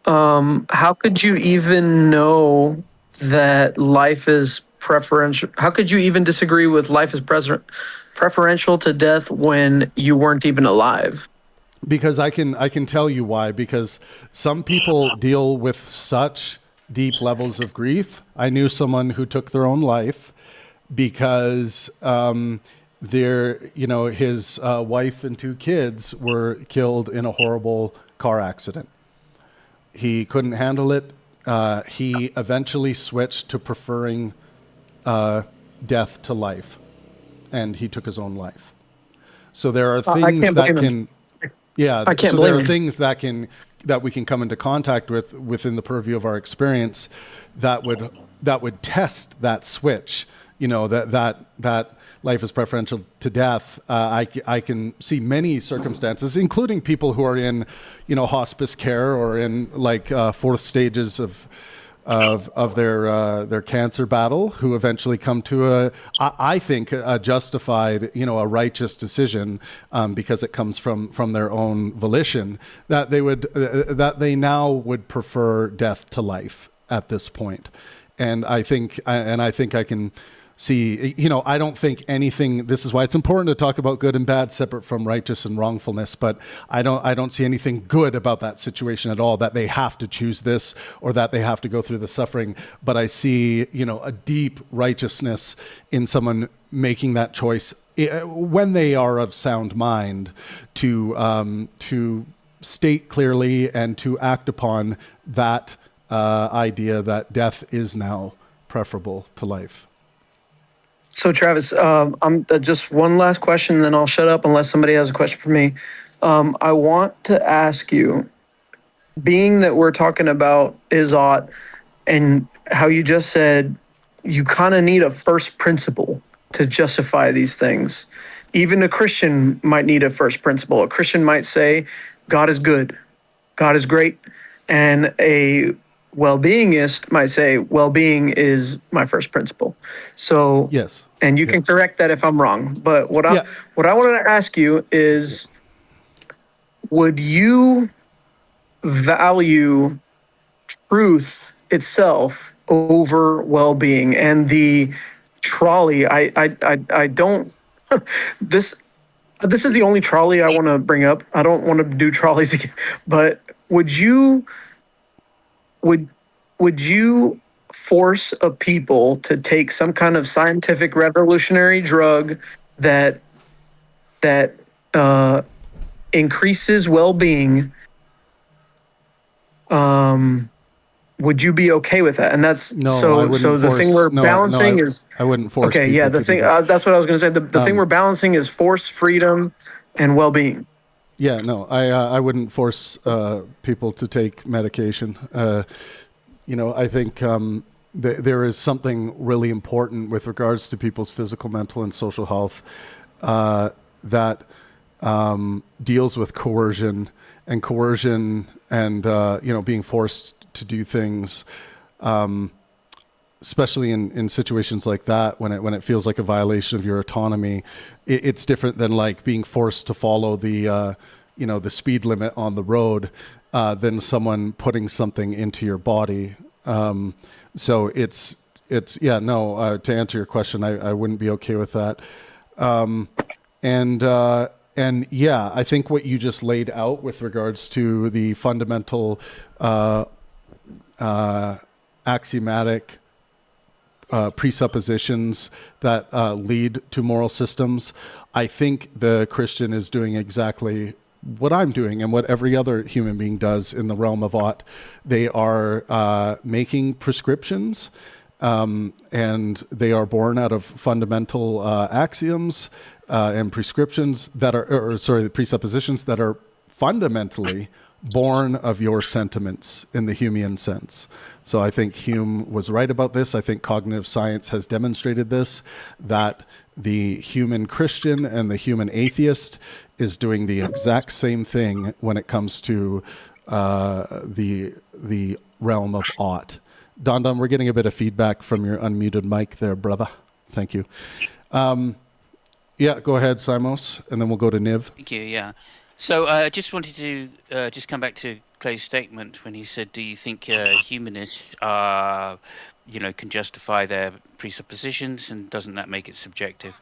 how could you even know that life is preferential? How could you even disagree with life is preferential to death when you weren't even alive? Because I can tell you why. Because some people deal with such deep levels of grief. I knew someone who took their own life because his wife and two kids were killed in a horrible car accident. He couldn't handle it. He eventually switched to preferring death to life, and he took his own life. So there are things that can, yeah. I can't so blame there are him. things that we can come into contact with within the purview of our experience that would test that switch. You know, that life is preferential to death. I can see many circumstances, including people who are in, hospice care or in fourth stages of their cancer battle, who eventually come to I think a justified, a righteous decision because it comes from their own volition, that they now would prefer death to life at this point. And I think I can see, I don't think anything, this is why it's important to talk about good and bad separate from righteous and wrongfulness, but I don't see anything good about that situation at all, that they have to choose this or that they have to go through the suffering. But I see, a deep righteousness in someone making that choice when they are of sound mind to state clearly and to act upon that idea that death is now preferable to life. So Travis, I'm just one last question, and then I'll shut up unless somebody has a question for me. I want to ask you, being that we're talking about Izot and how you just said you kind of need a first principle to justify these things. Even a Christian might need a first principle. A Christian might say, God is good, God is great, and a well-beingist might say, well-being is my first principle. So Yes. And you can correct that if I'm wrong. But what I wanted to ask you is, would you value truth itself over well-being? And the trolley, I don't. This is the only trolley I want to bring up. I don't want to do trolleys again. But would you force a people to take some kind of scientific revolutionary drug that increases well-being? Would you be okay with that? And that's No, I so. wouldn't So the force- thing we're no, balancing no, is I wouldn't force. okay. Yeah, people the to thing. do that. That's what I was going to say. The thing we're balancing is force, freedom, and well-being. Yeah, no, I wouldn't force people to take medication. I think there is something really important with regards to people's physical, mental, and social health that deals with coercion and being forced to do things, especially in situations like that when it feels like a violation of your autonomy. It's different than like being forced to follow the speed limit on the road than someone putting something into your body. So to answer your question, I wouldn't be okay with that. And yeah, I think what you just laid out with regards to the fundamental axiomatic presuppositions that lead to moral systems, I think the Christian is doing exactly what I'm doing and what every other human being does in the realm of ought. They are making prescriptions, and they are born out of fundamental axioms and prescriptions that are, the presuppositions that are fundamentally born of your sentiments in the Humean sense. So I think Hume was right about this. I think cognitive science has demonstrated this, that the human Christian and the human atheist is doing the exact same thing when it comes to the realm of ought. Don, we're getting a bit of feedback from your unmuted mic there, brother. Thank you. Yeah, go ahead, Simos, and then we'll go to Niv. Thank you. Yeah. So I just wanted to just come back to Clay's statement when he said, "Do you think humanists are, can justify their presuppositions, and doesn't that make it subjective?"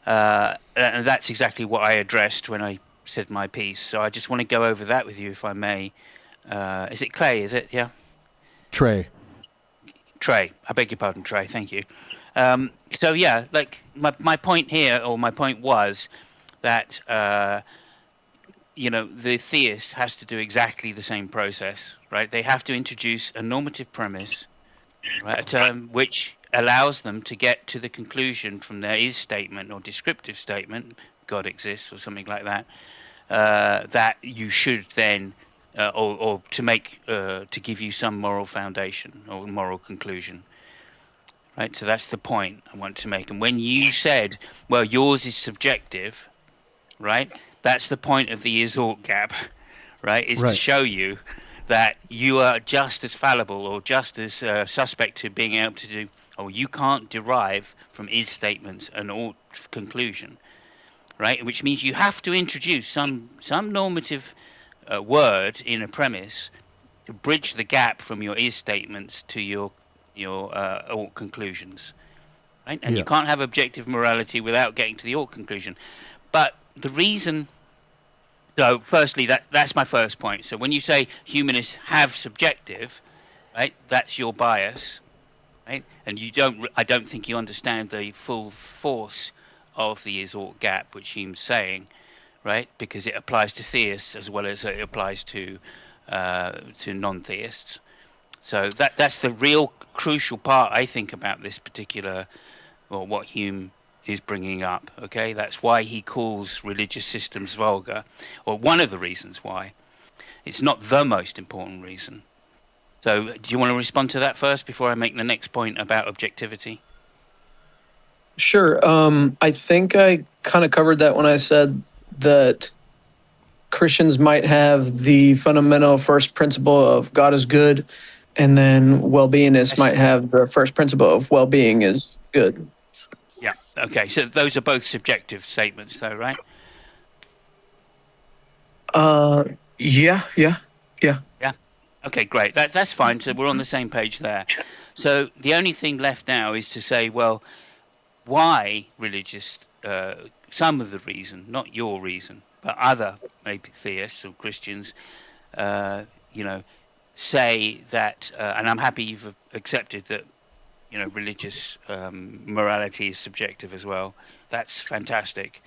And that's exactly what I addressed when I said my piece. So I just want to go over that with you, if I may. Is it Clay? Is it? Yeah. Trey. I beg your pardon, Trey. Thank you. So yeah, like my point here, or my point was that the theist has to do exactly the same process, right? They have to introduce a normative premise, right, a term which allows them to get to the conclusion from their is statement or descriptive statement, God exists or something like that, that you should then, or to make, to give you some moral foundation or moral conclusion. Right, so that's the point I want to make. And when you said, well, yours is subjective, right, that's the point of the is-ought gap, right, is to show you that you are just as fallible or just as suspect to being able to do, or you can't derive from is statements an ought conclusion, right, which means you have to introduce some normative word in a premise to bridge the gap from your is statements to your ought conclusions, right? And you can't have objective morality without getting to the ought conclusion. But the reason, so firstly, that's my first point. So when you say humanists have subjective, right, that's your bias, right? And I don't think you understand the full force of the is-ought gap, which Hume's saying, right? Because it applies to theists as well as it applies to non-theists. So that's the real crucial part, I think, about this particular, or what Hume is bringing up. Okay, that's why he calls religious systems vulgar, or one of the reasons why. It's not the most important reason. So, do you want to respond to that first before I make the next point about objectivity? Sure. I think I kind of covered that when I said that Christians might have the fundamental first principle of God is good, and then well-beingists might have the first principle of well-being is good. Yeah. Okay. So those are both subjective statements, though, right? Yeah. Okay, great. That's fine. So we're on the same page there. So the only thing left now is to say, well, why religious? Some of the reason, not your reason, but other maybe theists or Christians, say that, and I'm happy you've accepted that, religious morality is subjective as well. That's fantastic.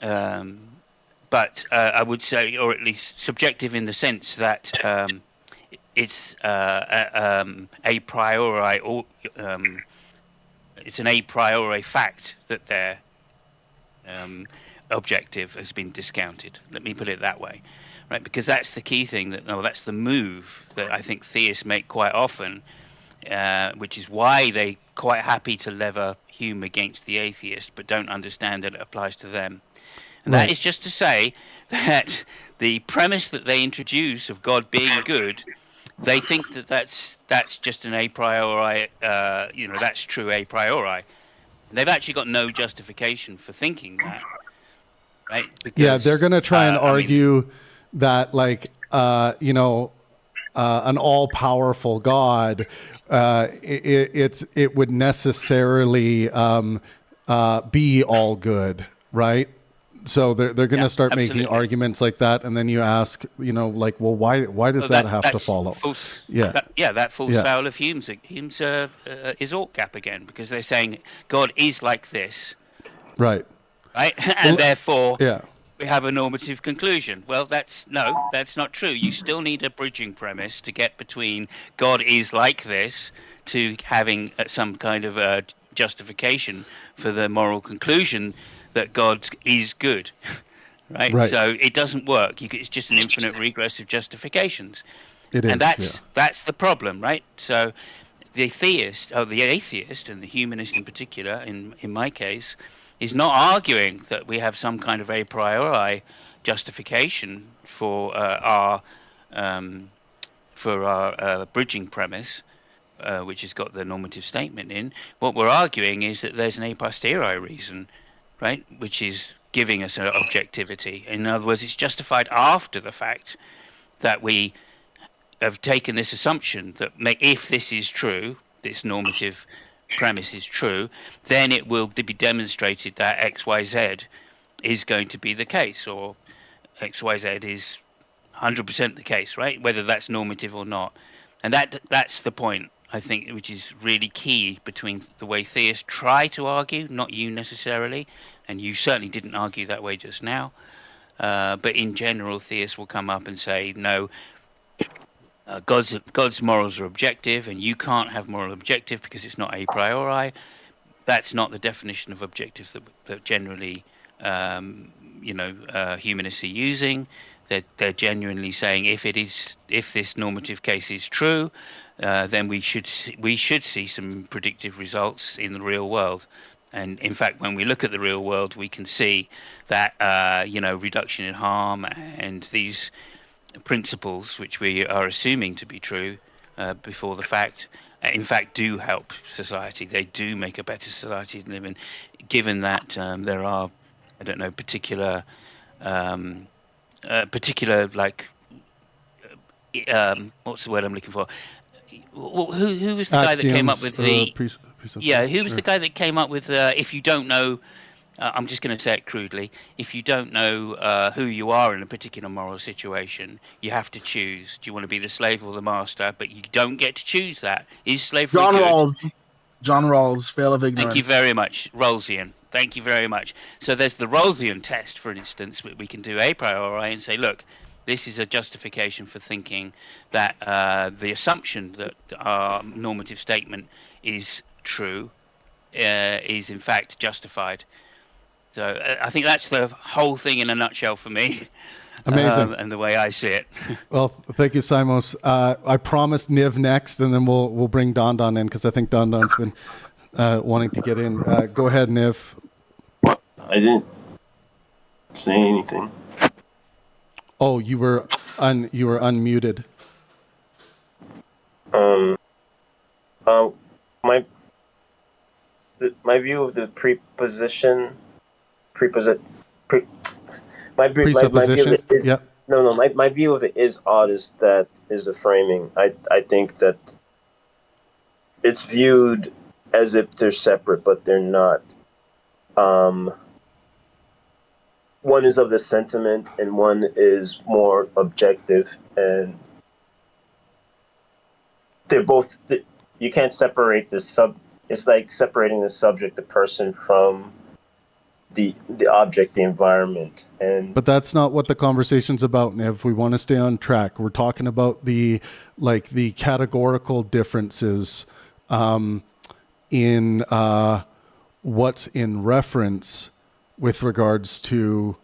But I would say, or at least subjective in the sense that it's a priori, or it's an a priori fact that their objective has been discounted. Let me put it that way. Right, because that's the key thing. That's the move that I think theists make quite often, which is why they're quite happy to lever Hume against the atheist, but don't understand that it applies to them. And that is just to say that the premise that they introduce of God being good, they think that's just an a priori. That's true a priori. And they've actually got no justification for thinking that. Right? Because, they're going to try and argue that, like, an all-powerful God, it would necessarily be all good, right? So they're going to Yeah, start making absolutely. arguments like that, and then you ask, like, well, why does Well, that have to that's follow? false. Yeah, That falls yeah, foul of Hume's is alt gap again, because they're saying God is like this, right. right? Well, And therefore yeah, we have a normative conclusion. Well, that's not true. You still need a bridging premise to get between God is like this to having some kind of justification for the moral conclusion that God is good. Right, right. so it doesn't work. It's just an infinite regress of justifications, It and is. Yeah, that's the problem, right? So the theist, or the atheist, and the humanist in particular, in my case, is not arguing that we have some kind of a priori justification um, for our bridging premise, which has got the normative statement in. What we're arguing is that there's an a posteriori reason, right, which is giving us an objectivity. In other words, it's justified after the fact that we have taken this assumption that if this is true, this normative premise is true, then it will be demonstrated that XYZ is going to be the case, or XYZ is 100% the case, right? Whether that's normative or not. And that's the point, I think, which is really key between the way theists try to argue, not you necessarily, and you certainly didn't argue that way just now. But in general, theists will come up and say, no, God's morals are objective, and you can't have moral objective because it's not a priori. That's not the definition of objective that generally, humanists are using. They're genuinely saying if this normative case is true, then we should see some predictive results in the real world. And in fact, when we look at the real world, we can see that reduction in harm and these principles, which we are assuming to be true before the fact, in fact do help society. They do make a better society to live in, given that there are, I don't know, particular like what's the word I'm looking for? Who was the guy that came up axioms, with the presuppositions. who was the guy that came up with if you don't know, I'm just going to say it crudely, if you don't know who you are in a particular moral situation, you have to choose. Do you want to be the slave or the master? But you don't get to choose that. Is slavery John good? Rawls. John Rawls, Veil of Ignorance. Thank you very much, Rawlsian. Thank you very much. So there's the Rawlsian test, for instance, we can do a priori and say, look, this is a justification for thinking that the assumption that our normative statement is true is in fact justified. So I think that's the whole thing in a nutshell for me. Amazing. And the way I see it. Well, thank you, Simos. I promised Niv next, and then we'll bring Don in because I think Don's been wanting to get in. Go ahead, Niv. I didn't say anything. Oh, you were unmuted. My view of the presupposition. My view of it is Yep. no. My view of it is odd. Is the framing? I think that it's viewed as if they're separate, but they're not. One is of the sentiment, and one is more objective, and they're both. You can't separate the sub. It's like separating the subject, the person, from the object, the environment. But that's not what the conversation's about, Niv. We want to stay on track. We're talking about the categorical differences in what's in reference with regards to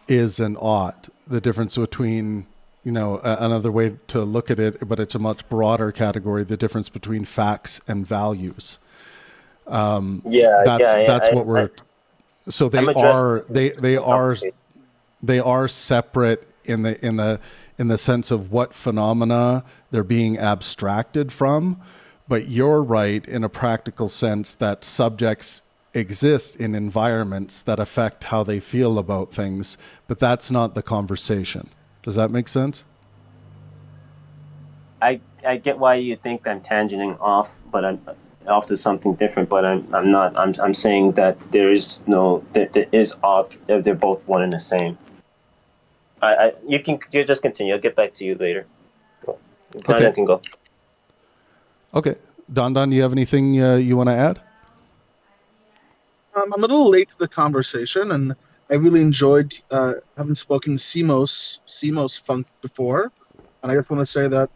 is and ought. The difference between, another way to look at it, but it's a much broader category, the difference between facts and values. That's what we're... So they are separate in the sense of what phenomena they're being abstracted from, but you're right in a practical sense that subjects exist in environments that affect how they feel about things, but that's not the conversation. Does that make sense? I get why you think I'm tangenting off, but off to something different, but I'm not. I'm saying that there is no there is off. They're both one and the same. You just continue. I'll get back to you later. Brandon can go. Okay. Don, you have anything you want to add? I'm a little late to the conversation, and I really enjoyed having spoken to Simos Funk before, and I just want to say that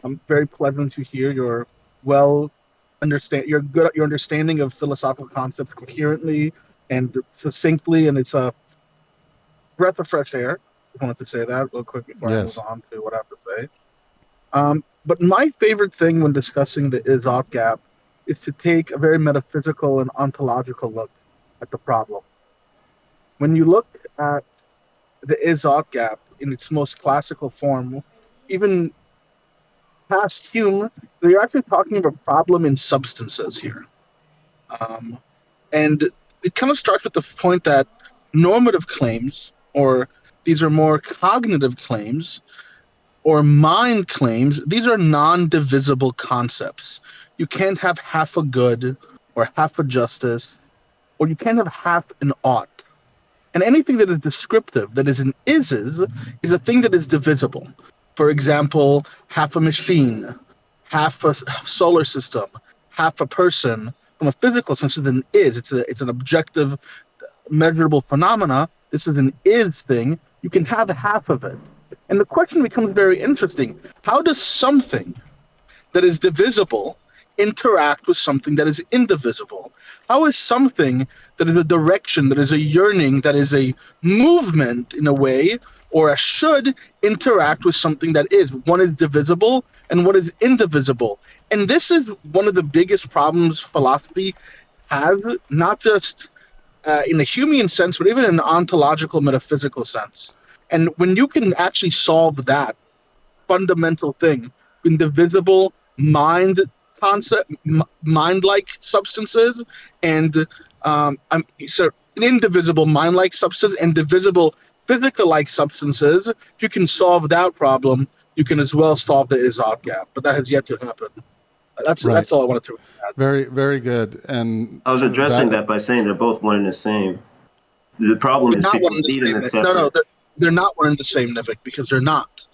I'm very pleasant to hear your your understanding of philosophical concepts coherently and succinctly, and it's a breath of fresh air. I wanted to say that real quick before I move Yes. on to what I have to say. But my favorite thing when discussing the is-ought gap is to take a very metaphysical and ontological look at the problem. When you look at the is-ought gap in its most classical form, even past Hume, you're actually talking of a problem in substances here. And it kind of starts with the point that normative claims, or these are more cognitive claims, or mind claims, these are non-divisible concepts. You can't have half a good or half a justice, or you can't have half an ought. And anything that is descriptive, that is an is a thing that is divisible. For example, half a machine, half a solar system, half a person. From a physical sense, it's an is. It's an objective, measurable phenomena. This is an is thing. You can have half of it. And the question becomes very interesting. How does something that is divisible interact with something that is indivisible? How is something that is a direction, that is a yearning, that is a movement in a way, or a should interact with something that is? One is divisible and one is indivisible. And this is one of the biggest problems philosophy has, not just in a Humean sense, but even in an ontological, metaphysical sense. And when you can actually solve that fundamental thing, indivisible mind concept, mind-like substances, and so an indivisible mind-like substance and divisible physical-like substances, if you can solve that problem, you can as well solve the is-ought gap. But that has yet to happen. That's all I wanted to add. Very, very good. And I was addressing that by saying they're both one and the same. The problem is Not one people and the see them same. as No, separate. they're not one and the same, Nivik, because they're not.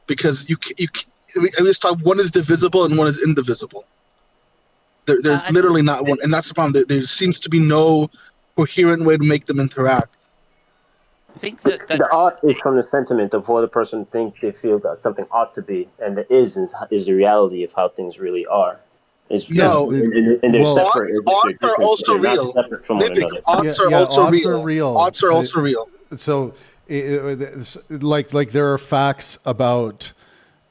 Because we just talk, one is divisible and one is indivisible. They're literally not one, and that's the problem. There seems to be no coherent way to make them interact. I think that The ought is from the sentiment of what a person thinks they feel that something ought to be, and the is the reality of how things really are. No, And they're well, separate. Odds are also they're not real. separate from one Nivik, another. odds are yeah, also odds real. are real. Odds are also real. So, like there are facts about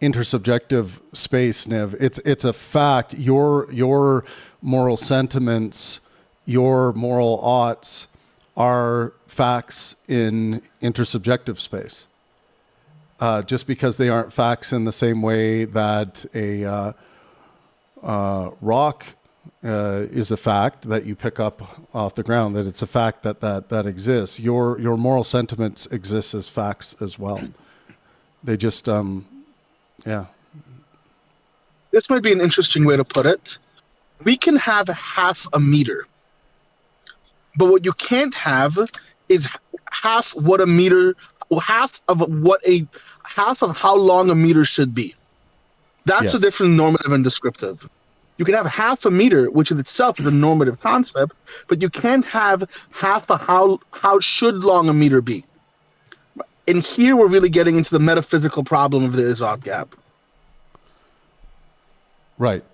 intersubjective space, Niv. It's a fact. Your moral sentiments, your moral oughts, are facts in intersubjective space. Just because they aren't facts in the same way that a rock is a fact that you pick up off the ground, that it's a fact that exists. Your moral sentiments exist as facts as well. They just, yeah. This might be an interesting way to put it. We can have half a meter, but what you can't have is half of how long a meter should be. That's a Yes. different normative and descriptive. You can have half a meter, which in itself is a normative concept, but you can't have half of how should long a meter be. And here we're really getting into the metaphysical problem of the is-ought gap. Right.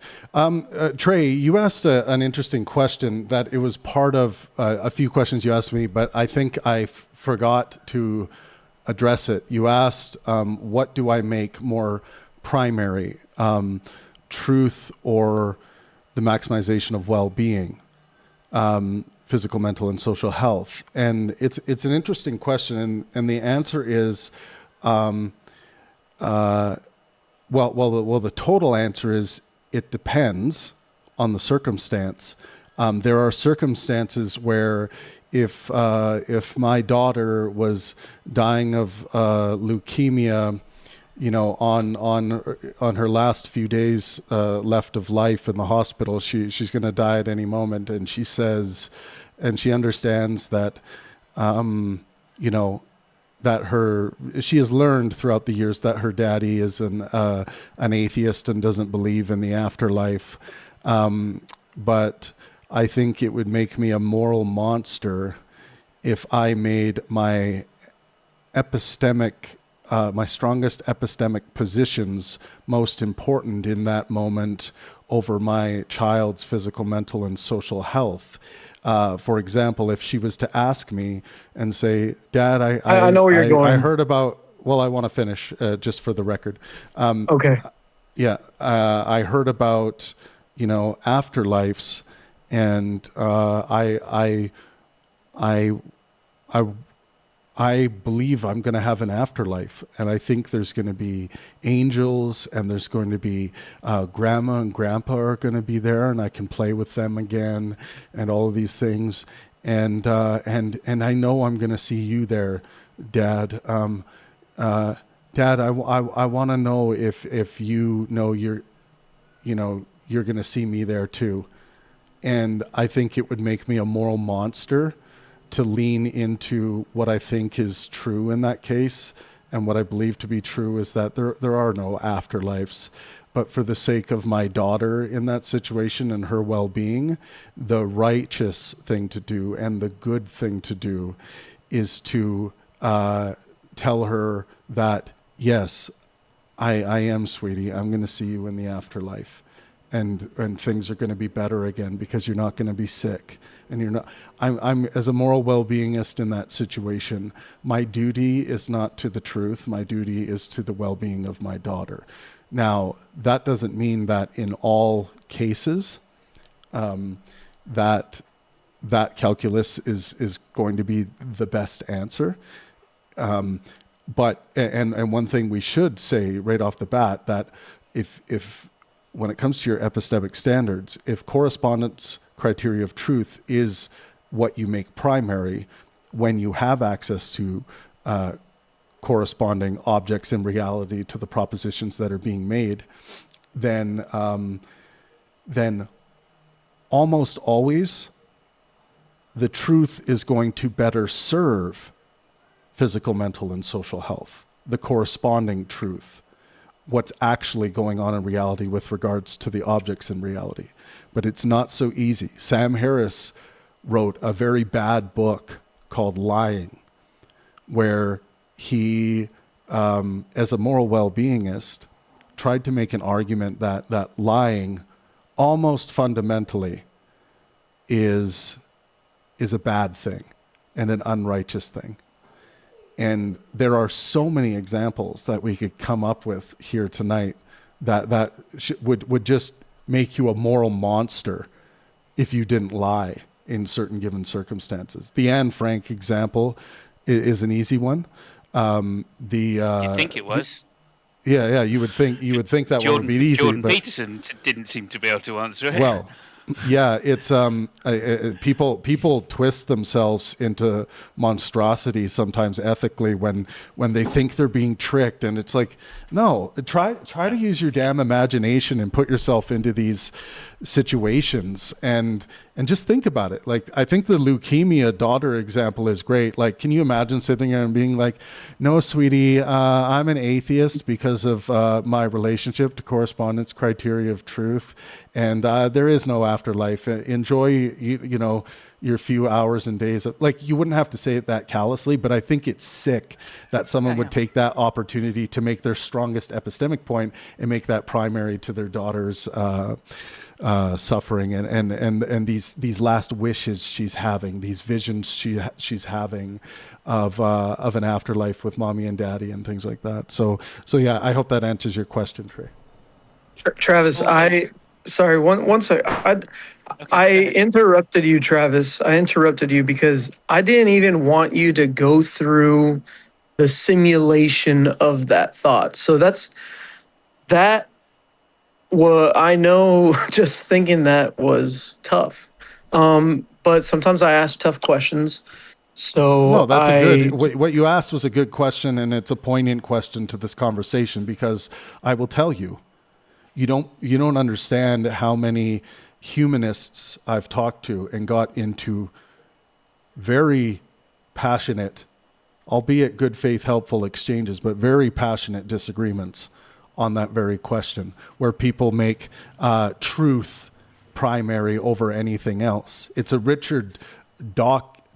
Trey, you asked an interesting question that it was part of a few questions you asked me, but I think I forgot to address it. You asked, what do I make more primary, truth or the maximization of well-being, physical, mental, and social health? And it's an interesting question, and the answer is, the total answer is it depends on the circumstance. There are circumstances where if my daughter was dying of leukemia on her last few days left of life in the hospital, she's going to die at any moment, and she says, and she understands that, that she has learned throughout the years that her daddy is an atheist and doesn't believe in the afterlife, but I think it would make me a moral monster if I made my my strongest epistemic positions most important in that moment over my child's physical, mental, and social health. For example, if she was to ask me and say, "Dad, I know where you're going. I heard about," well, I want to finish just for the record. Okay. Yeah, I heard about, afterlives, and I believe I'm going to have an afterlife, and I think there's going to be angels, and there's going to be grandma and grandpa are going to be there, and I can play with them again, and all of these things, and I know I'm going to see you there, Dad. Dad, I want to know if you know you're going to see me there too, and I think it would make me a moral monster to lean into what I think is true in that case. And what I believe to be true is that there are no afterlives. But for the sake of my daughter in that situation and her well-being, the righteous thing to do and the good thing to do is to tell her that, yes, I am, sweetie, I'm going to see you in the afterlife. And things are going to be better again because you're not going to be sick. And you're not, I'm as a moral well-beingist in that situation, my duty is not to the truth. My duty is to the well-being of my daughter. Now, that doesn't mean that in all cases, that calculus is going to be the best answer. But one thing we should say right off the bat, that if when it comes to your epistemic standards, if correspondence criteria of truth is what you make primary when you have access to corresponding objects in reality to the propositions that are being made, then almost always the truth is going to better serve physical, mental, and social health, the corresponding truth, what's actually going on in reality with regards to the objects in reality. But it's not so easy. Sam Harris wrote a very bad book called Lying, where he, as a moral well-beingist, tried to make an argument that lying almost fundamentally is a bad thing and an unrighteous thing. And there are so many examples that we could come up with here tonight that would just make you a moral monster if you didn't lie in certain given circumstances. The Anne Frank example is an easy one. You'd think it was. Yeah, you would think that one would be easy. Jordan but Peterson didn't seem to be able to answer it. Well, yeah, it's people twist themselves into monstrosity sometimes ethically when they think they're being tricked, and it's like, no, try to use your damn imagination and put yourself into these situations and just think about it. Like, I think the leukemia daughter example is great. Like, can you imagine sitting there and being like, no, sweetie, I'm an atheist because of my relationship to correspondence criteria of truth, and there is no afterlife. Enjoy, your few hours and days of, like, you wouldn't have to say it that callously, but I think it's sick that someone would take that opportunity to make their strongest epistemic point and make that primary to their daughter's suffering and these last wishes she's having, these visions she's having of an afterlife with mommy and daddy and things like that. So yeah, I hope that answers your question, Trey. Travis, sorry, one second. I interrupted you, Travis. I interrupted you because I didn't even want you to go through the simulation of that thought. So that I know just thinking that was tough. But sometimes I ask tough questions. So No, that's a good. What you asked was a good question, and it's a poignant question to this conversation because I will tell you, you don't understand how many humanists I've talked to and got into very passionate, albeit good faith, helpful exchanges, but very passionate disagreements on that very question, where people make truth primary over anything else. It's a Richard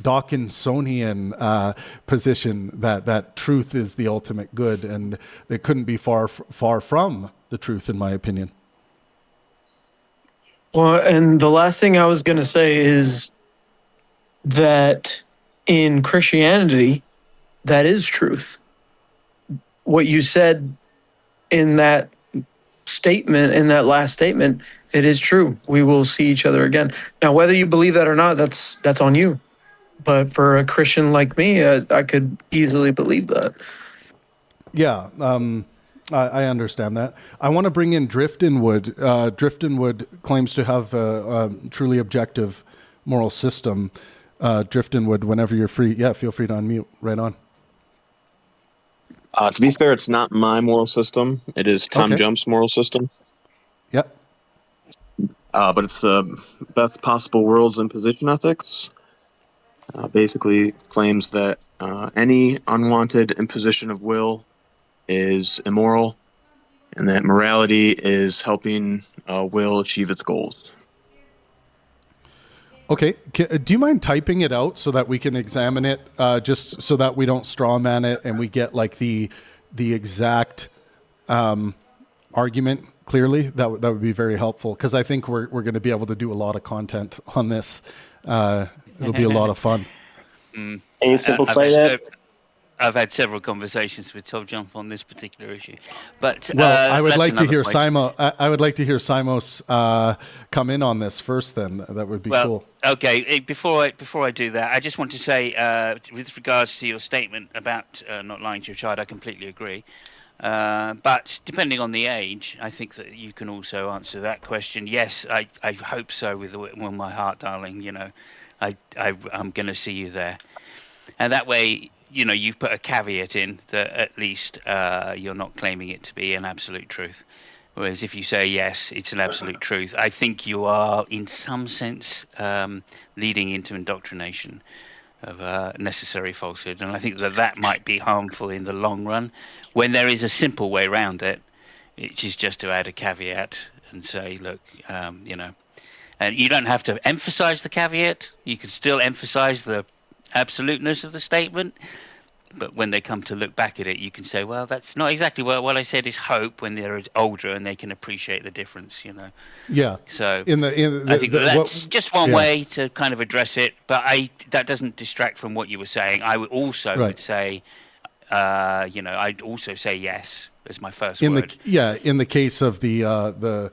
Dawkinsonian position that truth is the ultimate good, and it couldn't be far from the truth, in my opinion. Well, and the last thing I was going to say is that in Christianity, that is truth. What you said in that statement, in that last statement, it is true. We will see each other again. Now, whether you believe that or not, that's on you. But for a Christian like me, I could easily believe that. Yeah, I understand that. I want to bring in Driftonwood. Driftonwood claims to have a truly objective moral system. Driftonwood, whenever you're free, feel free to unmute. Right on. To be fair, it's not my moral system. It is Tom Jump's moral system. Yep. But it's the best possible worlds in position ethics. Basically claims that any unwanted imposition of will is immoral, and that morality is helping will achieve its goals. Okay. Do you mind typing it out so that we can examine it, just so that we don't straw man it and we get like the exact argument clearly? That would be very helpful, because I think we're going to be able to do a lot of content on this. It'll be a lot of fun. Can you simplify that? I've had several conversations with Tom Jump on this particular issue, but I would like to hear Simon. I would like to hear Simos come in on this first. Then that would be cool. Okay. Before I do that, I just want to say, with regards to your statement about not lying to your child, I completely agree. But depending on the age, I think that you can also answer that question. Yes, I hope so with all my heart, darling. You know, I'm going to see you there, and that way, you know, you've put a caveat in that at least you're not claiming it to be an absolute truth. Whereas if you say yes, it's an absolute truth, I think you are, in some sense, leading into indoctrination of necessary falsehood. And I think that might be harmful in the long run, when there is a simple way around it, which is just to add a caveat and say, look, you know, and you don't have to emphasize the caveat. You can still emphasize the absoluteness of the statement, but when they come to look back at it, you can say, well, that's not exactly what I said is hope, when they're older and they can appreciate the difference, you know. Yeah. So I think that's just one way to kind of address it, but that doesn't distract from what you were saying. I would also would say, you know, I'd also say yes as my first word. In the case of the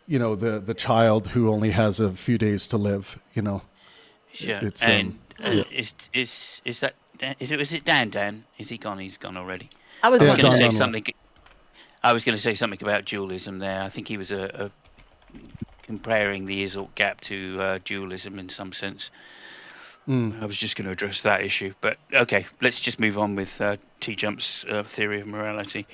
you know, the child who only has a few days to live, you know. Yeah. It's, is it Dan? Is he gone? He's gone already. I was going to say something. I was going to say something about dualism there. I think he was comparing the Isildt gap to dualism in some sense. I was just going to address that issue, but okay, let's just move on with T Jump's theory of morality.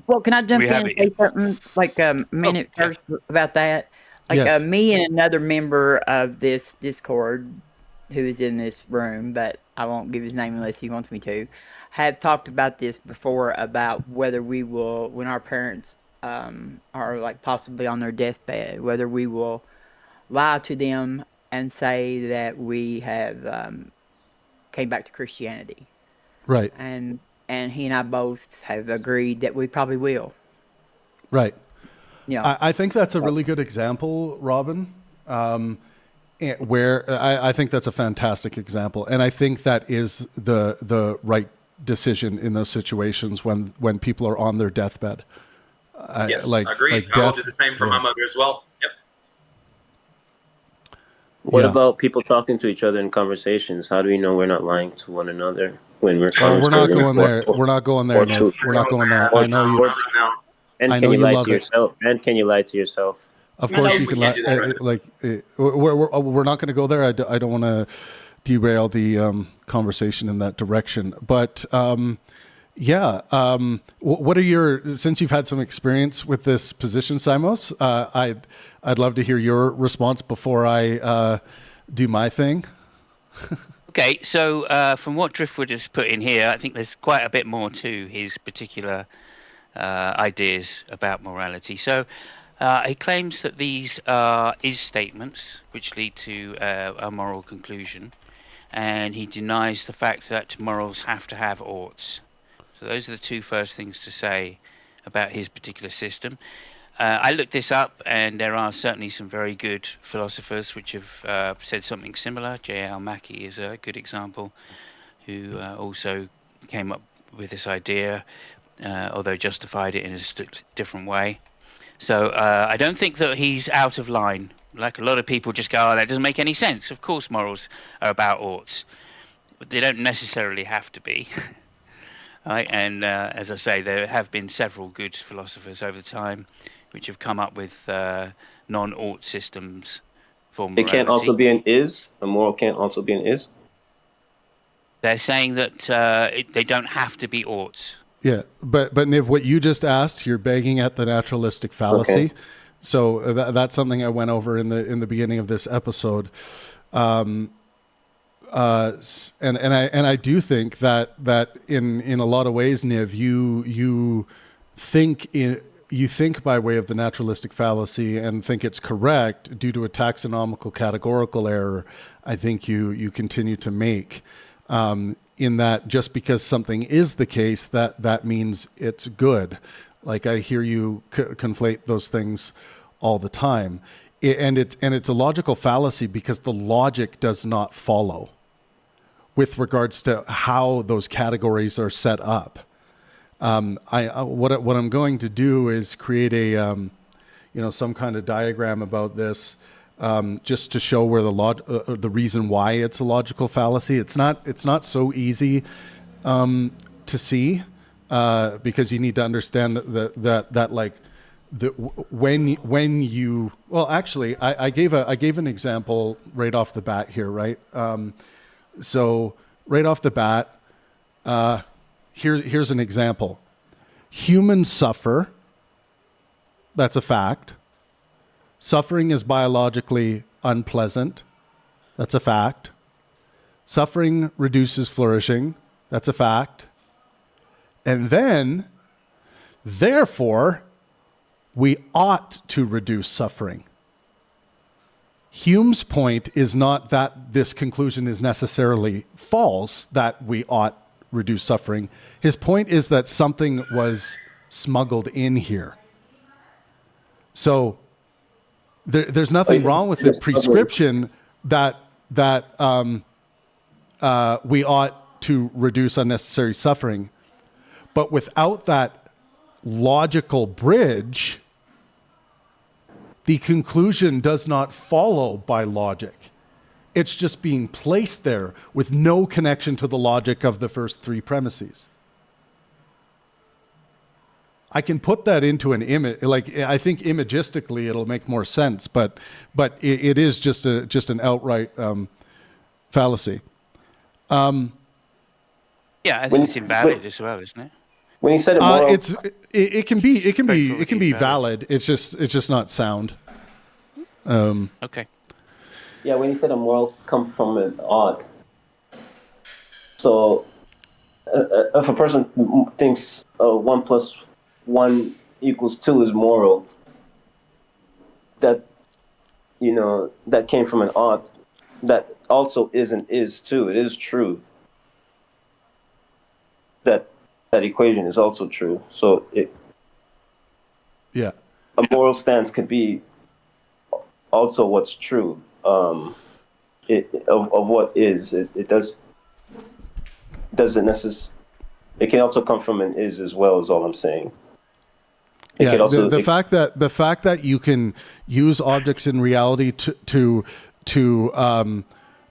Well, can I jump in and say something like a minute first about that? Like me and another member of this Discord, who is in this room, but I won't give his name unless he wants me to, have talked about this before, about whether we will, when our parents are like possibly on their deathbed, whether we will lie to them and say that we have came back to Christianity. Right. And he and I both have agreed that we probably will. Right. Yeah. I think that's a really good example, Robin. Where I think that's a fantastic example, and I think that is the right decision in those situations when people are on their deathbed. Yes, I agree. I will do the same for my mother as well. Yep. What about people talking to each other in conversations? How do we know we're not lying to one another when we're? Oh, we're not going there. We're not going there. We're not going there. I know you. And can you lie to yourself? And can you lie to yourself? Of course, you can lie. We're not going to go there. I don't want to derail the conversation in that direction. But what are your, since you've had some experience with this position, Simos, I'd love to hear your response before I do my thing. Okay, so from what Driftwood has put in here, I think there's quite a bit more to his particular ideas about morality. So he claims that these are is statements which lead to a moral conclusion, and he denies the fact that morals have to have oughts. So those are the two first things to say about his particular system. I looked this up, and there are certainly some very good philosophers which have said something similar. J.L. Mackie is a good example, who also came up with this idea, although justified it in a different way. So I don't think that he's out of line. Like a lot of people just go, oh, that doesn't make any sense. Of course morals are about oughts. But they don't necessarily have to be. Right? And as I say, there have been several good philosophers over time which have come up with non-ought systems for morality. It can't also be an is? A moral can't also be an is? They're saying that they don't have to be oughts. Yeah, but Niv, what you just asked, you're begging at the naturalistic fallacy. Okay. So that's something I went over in the beginning of this episode. And I do think that in a lot of ways, Niv, you think by way of the naturalistic fallacy and think it's correct due to a taxonomical categorical error. I think you continue to make in that just because something is the case, that means it's good. Like I hear you conflate those things all the time, and it's a logical fallacy because the logic does not follow with regards to how those categories are set up. What I'm going to do is create a some kind of diagram about this, just to show where the reason why it's a logical fallacy. It's not so easy to see because you need to understand that like when you actually I gave an example right off the bat here, right? So right off the bat, here's an example. Humans suffer. That's a fact. Suffering is biologically unpleasant. That's a fact. Suffering reduces flourishing. That's a fact. And then, therefore, we ought to reduce suffering. Hume's point is not that this conclusion is necessarily false, that we ought reduce suffering. His point is that something was smuggled in here. So there's nothing wrong with the prescription that we ought to reduce unnecessary suffering. But without that logical bridge, the conclusion does not follow by logic. It's just being placed there with no connection to the logic of the first three premises. I can put that into an image, like I think imagistically it'll make more sense, but it is just an outright fallacy. Yeah, I think it's invalid as well, isn't it? When you said a moral, it can be valid. It's just not sound. Okay. yeah, when you said a moral come from an ought. So, if a person thinks 1 + 1 = 2 is moral, that that came from an ought. That also is and is too. It is true. That equation is also true. So a moral stance could be also what's true. Of what is. It doesn't necessarily. It can also come from an is as well, is all I'm saying. The fact that you can use objects in reality to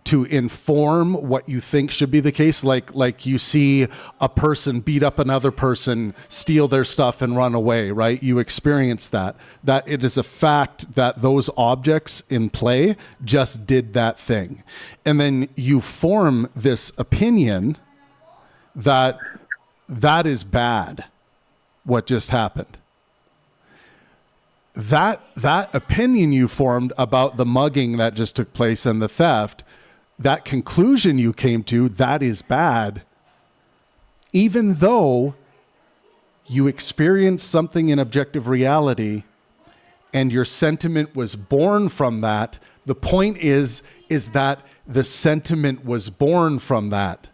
to inform what you think should be the case. Like you see a person beat up another person, steal their stuff and run away, right? You experience that it is a fact that those objects in play just did that thing. And then you form this opinion that is bad, what just happened. That opinion you formed about the mugging that just took place and the theft, that conclusion you came to, that is bad, even though you experienced something in objective reality and your sentiment was born from that. The point is that the sentiment was born from that.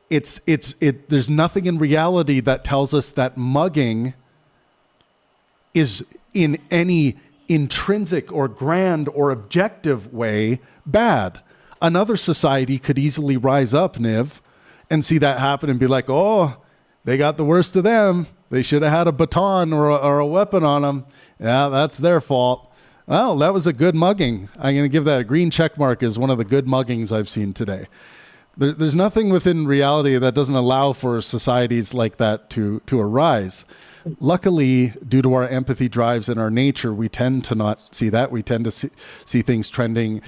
There's nothing in reality that tells us that mugging is in any intrinsic or grand or objective way bad. Another society could easily rise up, Niv, and see that happen and be like, oh, they got the worst of them. They should have had a baton or a weapon on them. Yeah, that's their fault. Well, that was a good mugging. I'm going to give that a green check mark as one of the good muggings I've seen today. There's nothing within reality that doesn't allow for societies like that to arise. Luckily, due to our empathy drives and our nature, we tend to not see that. We tend to see things trending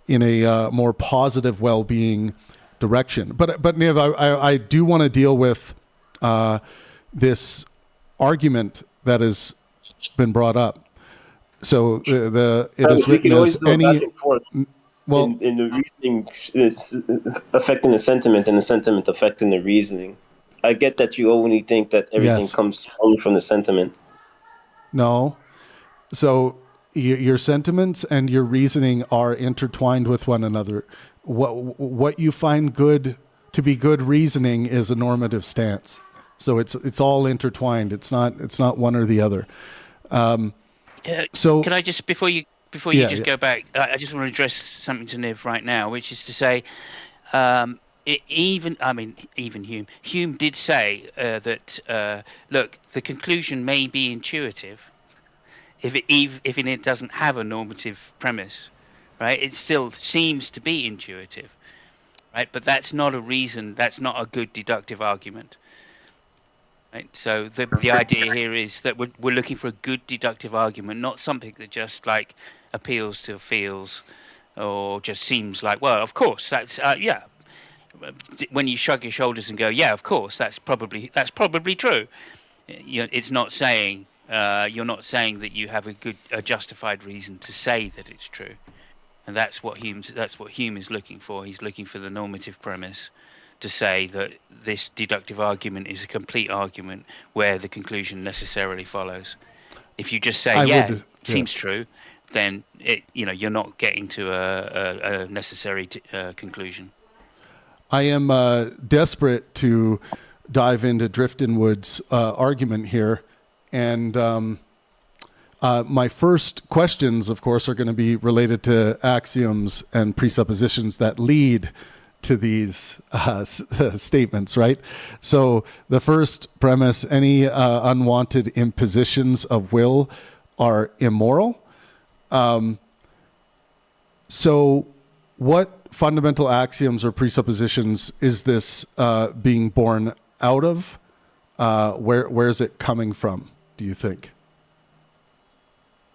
in a more positive well-being direction. But Niv, I do want to deal with this argument that has been brought up. So it is we written can always as go any. back and forth Well, in the reasoning affecting the sentiment and the sentiment affecting the reasoning. I get that you only think that everything Yes. comes only from the sentiment. No. So your sentiments and your reasoning are intertwined with one another. What you find good to be good reasoning is a normative stance. So it's all intertwined. It's not one or the other. So Can I just before you go back, I just want to address something to Niv right now, which is to say, even Hume did say that look, the conclusion may be intuitive if it doesn't have a normative premise, right? It still seems to be intuitive, right? But that's not a reason. That's not a good deductive argument. Right. So the idea here is that we're looking for a good deductive argument, not something that just like appeals to feels or just seems like, well, of course, that's yeah. When you shrug your shoulders and go, yeah, of course, that's probably true. It's not saying you're not saying that you have a justified reason to say that it's true, and that's what Hume is looking for. He's looking for the normative premise to say that this deductive argument is a complete argument where the conclusion necessarily follows. If you just say, it seems true, then you're not getting to a necessary conclusion. I am desperate to dive into Driftonwood's argument here. And my first questions, of course, are going to be related to axioms and presuppositions that lead to these statements, right? So the first premise, any unwanted impositions of will are immoral. So what fundamental axioms or presuppositions is this being born out of? Where is it coming from, do you think?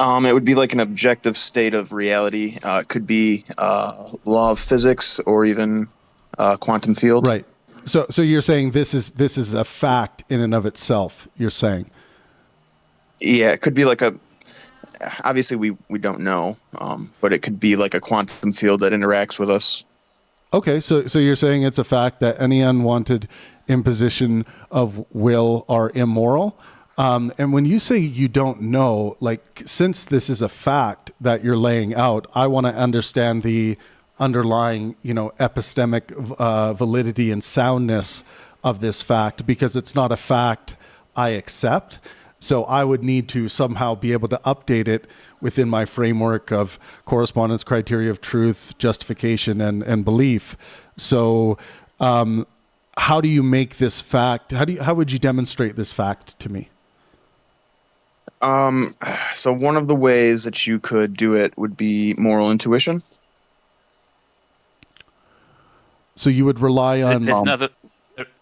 It would be like an objective state of reality. It could be law of physics or even quantum field. Right. So you're saying this is a fact in and of itself, you're saying? Yeah, it could be like obviously we don't know, but it could be like a quantum field that interacts with us. Okay, so you're saying it's a fact that any unwanted imposition of will are immoral. And when you say you don't know, like, since this is a fact that you're laying out, I want to understand the underlying, epistemic validity and soundness of this fact, because it's not a fact I accept. So I would need to somehow be able to update it within my framework of correspondence criteria of truth, justification, and belief. So how do you make this fact? How would you demonstrate this fact to me? So one of the ways that you could do it would be moral intuition. So you would rely on.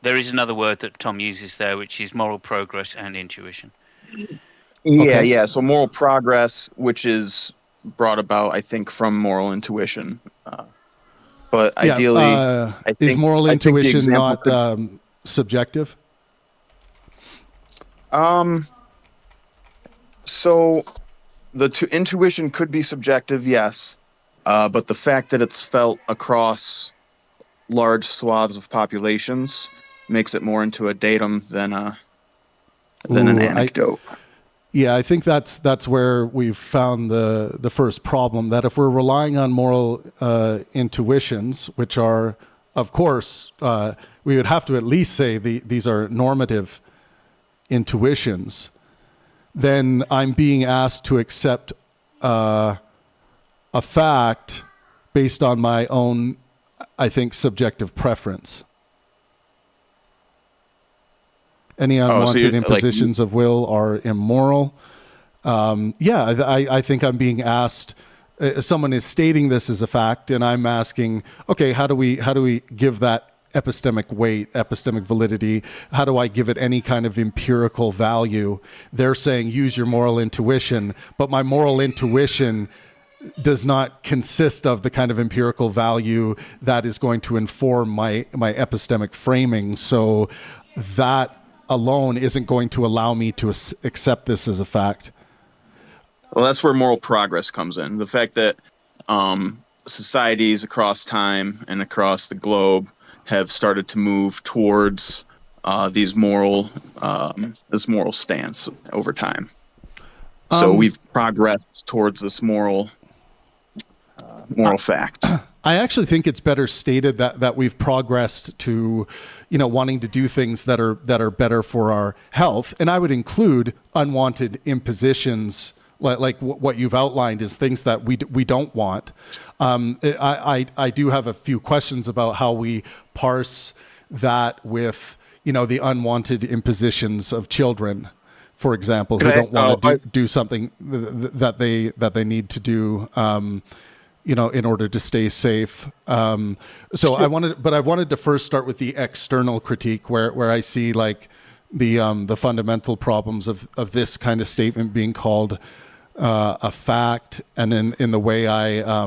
There is another word that Tom uses there, which is moral progress and intuition. Yeah, Okay. yeah. So moral progress, which is brought about, I think, from moral intuition. But ideally, is moral I think the intuition example not could, subjective? so intuition could be subjective, yes. But the fact that it's felt across large swaths of populations makes it more into a datum than an anecdote. I think that's where we've found the first problem, that if we're relying on moral intuitions, which are, of course, we would have to at least say these are normative intuitions, then I'm being asked to accept a fact based on my own, I think, subjective preference. Any unwanted impositions of will are immoral. I think I'm being asked. Someone is stating this as a fact, and I'm asking, okay, how do we give that epistemic weight, epistemic validity? How do I give it any kind of empirical value? They're saying use your moral intuition, but my moral intuition does not consist of the kind of empirical value that is going to inform my epistemic framing. So that alone isn't going to allow me to accept this as a fact. Well, that's where moral progress comes in. The fact that societies across time and across the globe have started to move towards this moral stance over time. So we've progressed towards this moral fact. I actually think it's better stated that we've progressed to, wanting to do things that are better for our health, and I would include unwanted impositions, like what you've outlined is things that we don't want. I do have a few questions about how we parse that with the unwanted impositions of children, for example, who don't want to do something that they need to do. In order to stay safe. Sure. I wanted to first start with the external critique, where I see like the fundamental problems of this kind of statement being called a fact, and in the way I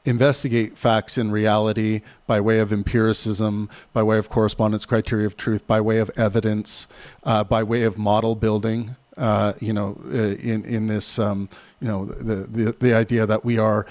investigate facts in reality by way of empiricism, by way of correspondence criteria of truth, by way of evidence, by way of model building. In this, the idea that we are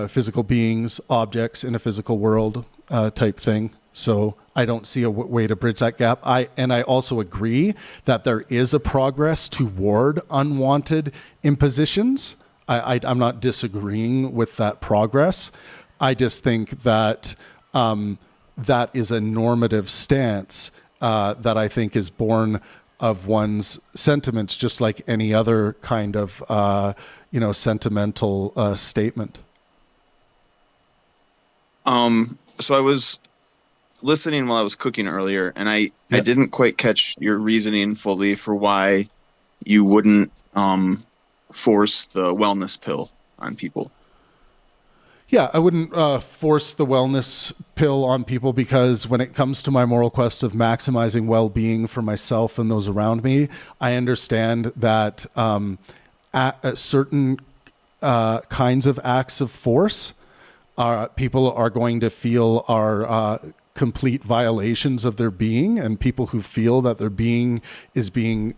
physical beings, objects in a physical world, type thing. So I don't see a way to bridge that gap. I also agree that there is a progress toward unwanted impositions. I'm not disagreeing with that progress. I just think that that is a normative stance that I think is born of one's sentiments, just like any other kind of sentimental statement. So I was listening while I was cooking earlier, and I didn't quite catch your reasoning fully for why you wouldn't force the wellness pill on people. Yeah, I wouldn't force the wellness pill on people, because when it comes to my moral quest of maximizing well-being for myself and those around me, I understand that at certain kinds of acts of force, people are going to feel are complete violations of their being, and people who feel that their being is being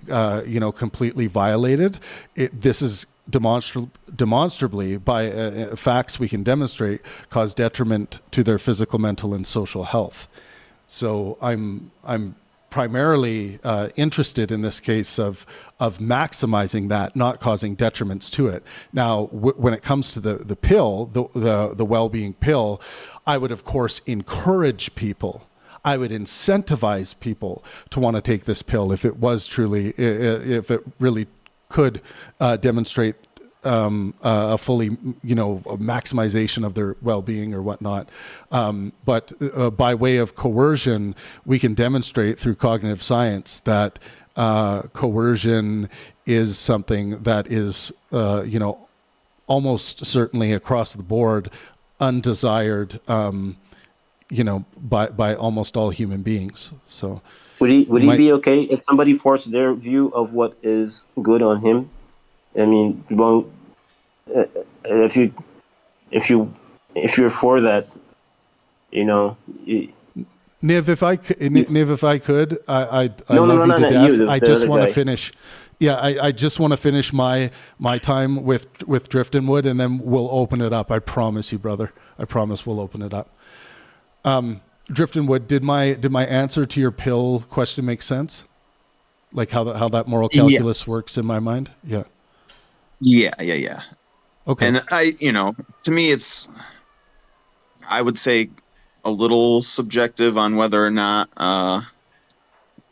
completely violated. This is demonstrably by facts we can demonstrate cause detriment to their physical, mental, and social health. So I'm primarily interested in this case of maximizing that, not causing detriments to it. Now, when it comes to the pill, the well-being pill, I would of course encourage people. I would incentivize people to want to take this pill if it really could demonstrate a fully, maximization of their well-being or whatnot. But by way of coercion, we can demonstrate through cognitive science that coercion is something that is, almost certainly across the board undesired by almost all human beings. So Would he might, be okay if somebody forced their view of what is good on him? I mean, well, uh, if you if you if you're for that, you know, you, Niv, if I could, I no, no, love no, you no, to not you, death. I the just other want to guy. finish. Yeah, I just want to finish my time with Drift and Wood, and then we'll open it up. I promise you, brother. I promise we'll open it up. Drift and Wood, did my answer to your pill question make sense? Like how that moral calculus Yes. works in my mind? Yeah. Yeah. Okay. And to me, I would say, a little subjective on whether or not a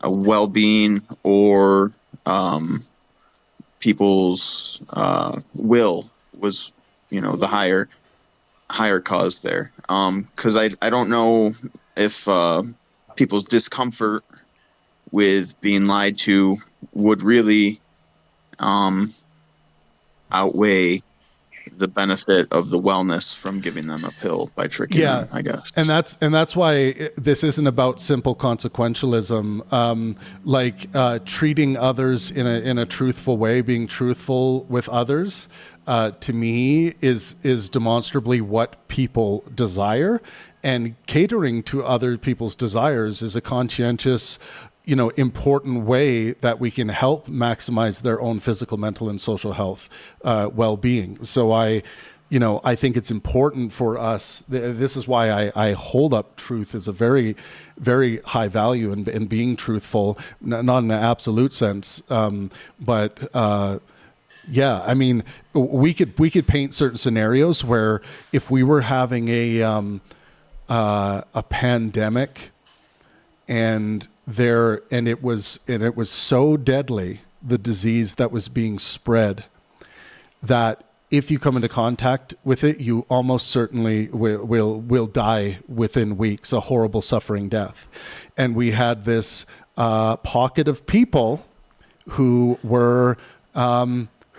well-being or people's will was, the higher cause there. Because I don't know if people's discomfort with being lied to would really outweigh the benefit of the wellness from giving them a pill by tricking them, I guess. And that's why this isn't about simple consequentialism. Treating others in a truthful way, being truthful with others, to me is demonstrably what people desire, and catering to other people's desires is a conscientious, important way that we can help maximize their own physical, mental, and social health, well-being. So I think it's important for us. This is why I hold up truth as a very, very high value in being truthful, not in an absolute sense, but yeah. I mean, we could paint certain scenarios where if we were having a pandemic, and it was so deadly, the disease that was being spread, that if you come into contact with it, you almost certainly will die within weeks, a horrible suffering death. And we had this pocket of people who were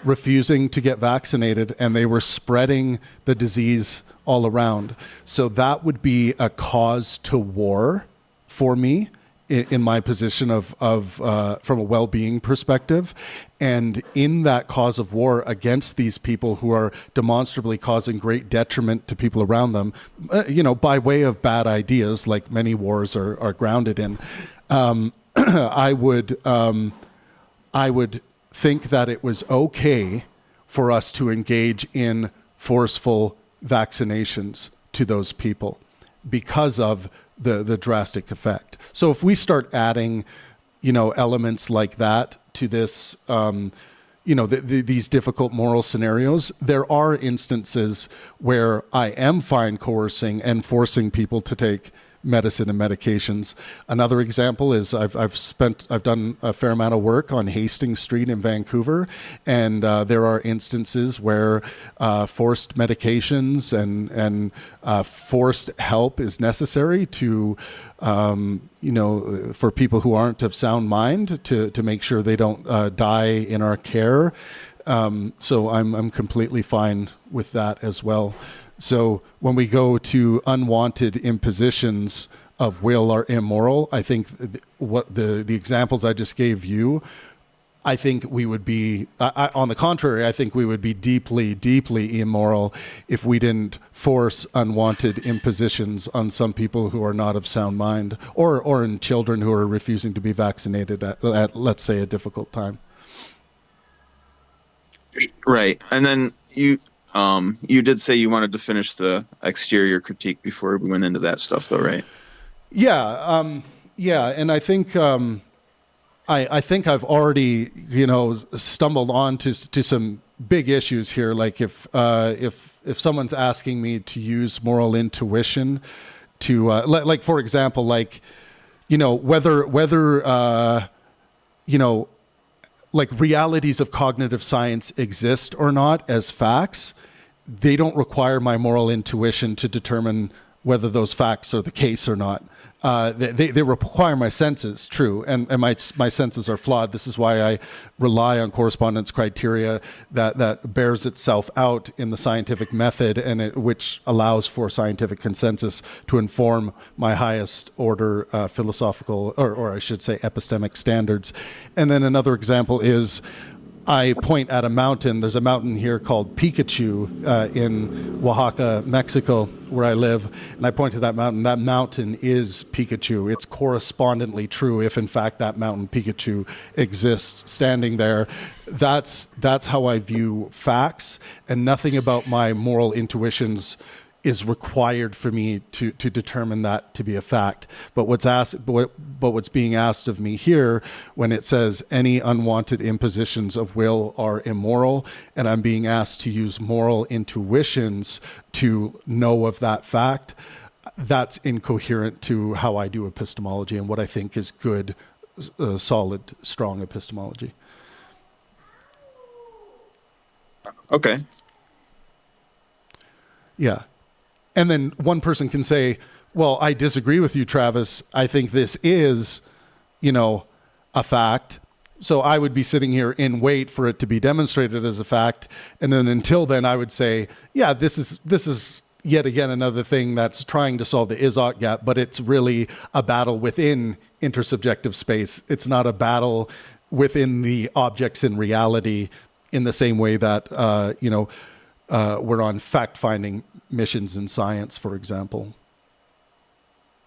refusing to get vaccinated, and they were spreading the disease all around. So that would be a cause to war for me, in my position of from a well-being perspective, and in that cause of war against these people who are demonstrably causing great detriment to people around them, by way of bad ideas, like many wars are grounded in. I would think that it was okay for us to engage in forceful vaccinations to those people because of the drastic effect. So if we start adding, elements like that to this, these difficult moral scenarios, there are instances where I am fine coercing and forcing people to take medicine and medications. Another example is I've done a fair amount of work on Hastings Street in Vancouver, and there are instances where forced medications and forced help is necessary to for people who aren't of sound mind, to make sure they don't die in our care. So I'm completely fine with that as well. So when we go to unwanted impositions of will are immoral, I think what the examples I just gave you, I think we would be, on the contrary, I think we would be deeply, deeply immoral if we didn't force unwanted impositions on some people who are not of sound mind, or in children who are refusing to be vaccinated at let's say, a difficult time. Right. And then you did say you wanted to finish the exterior critique before we went into that stuff, though, right? Yeah. And I think I think I've already stumbled on to some big issues here. Like if someone's asking me to use moral intuition to like, for example, like whether like realities of cognitive science exist or not as facts, they don't require my moral intuition to determine whether those facts are the case or not. They require my senses, true, and my senses are flawed. This is why I rely on correspondence criteria that bears itself out in the scientific method, and which allows for scientific consensus to inform my highest order philosophical, or I should say epistemic standards. And then another example is, I point at a mountain. There's a mountain here called Pikachu in Oaxaca, Mexico, where I live. And I point to that mountain. That mountain is Pikachu. It's correspondently true if, in fact, that mountain Pikachu exists standing there. That's how I view facts, and nothing about my moral intuitions is required for me to determine that to be a fact. But what's being asked of me here, when it says any unwanted impositions of will are immoral, and I'm being asked to use moral intuitions to know of that fact, that's incoherent to how I do epistemology and what I think is good, solid, strong epistemology. Okay. Yeah. And then one person can say, well, I disagree with you, Travis. I think this is, a fact. So I would be sitting here in wait for it to be demonstrated as a fact. And then until then, I would say, yeah, this is yet again another thing that's trying to solve the is-ought gap, but it's really a battle within intersubjective space. It's not a battle within the objects in reality in the same way that, we're on fact-finding missions in science, for example.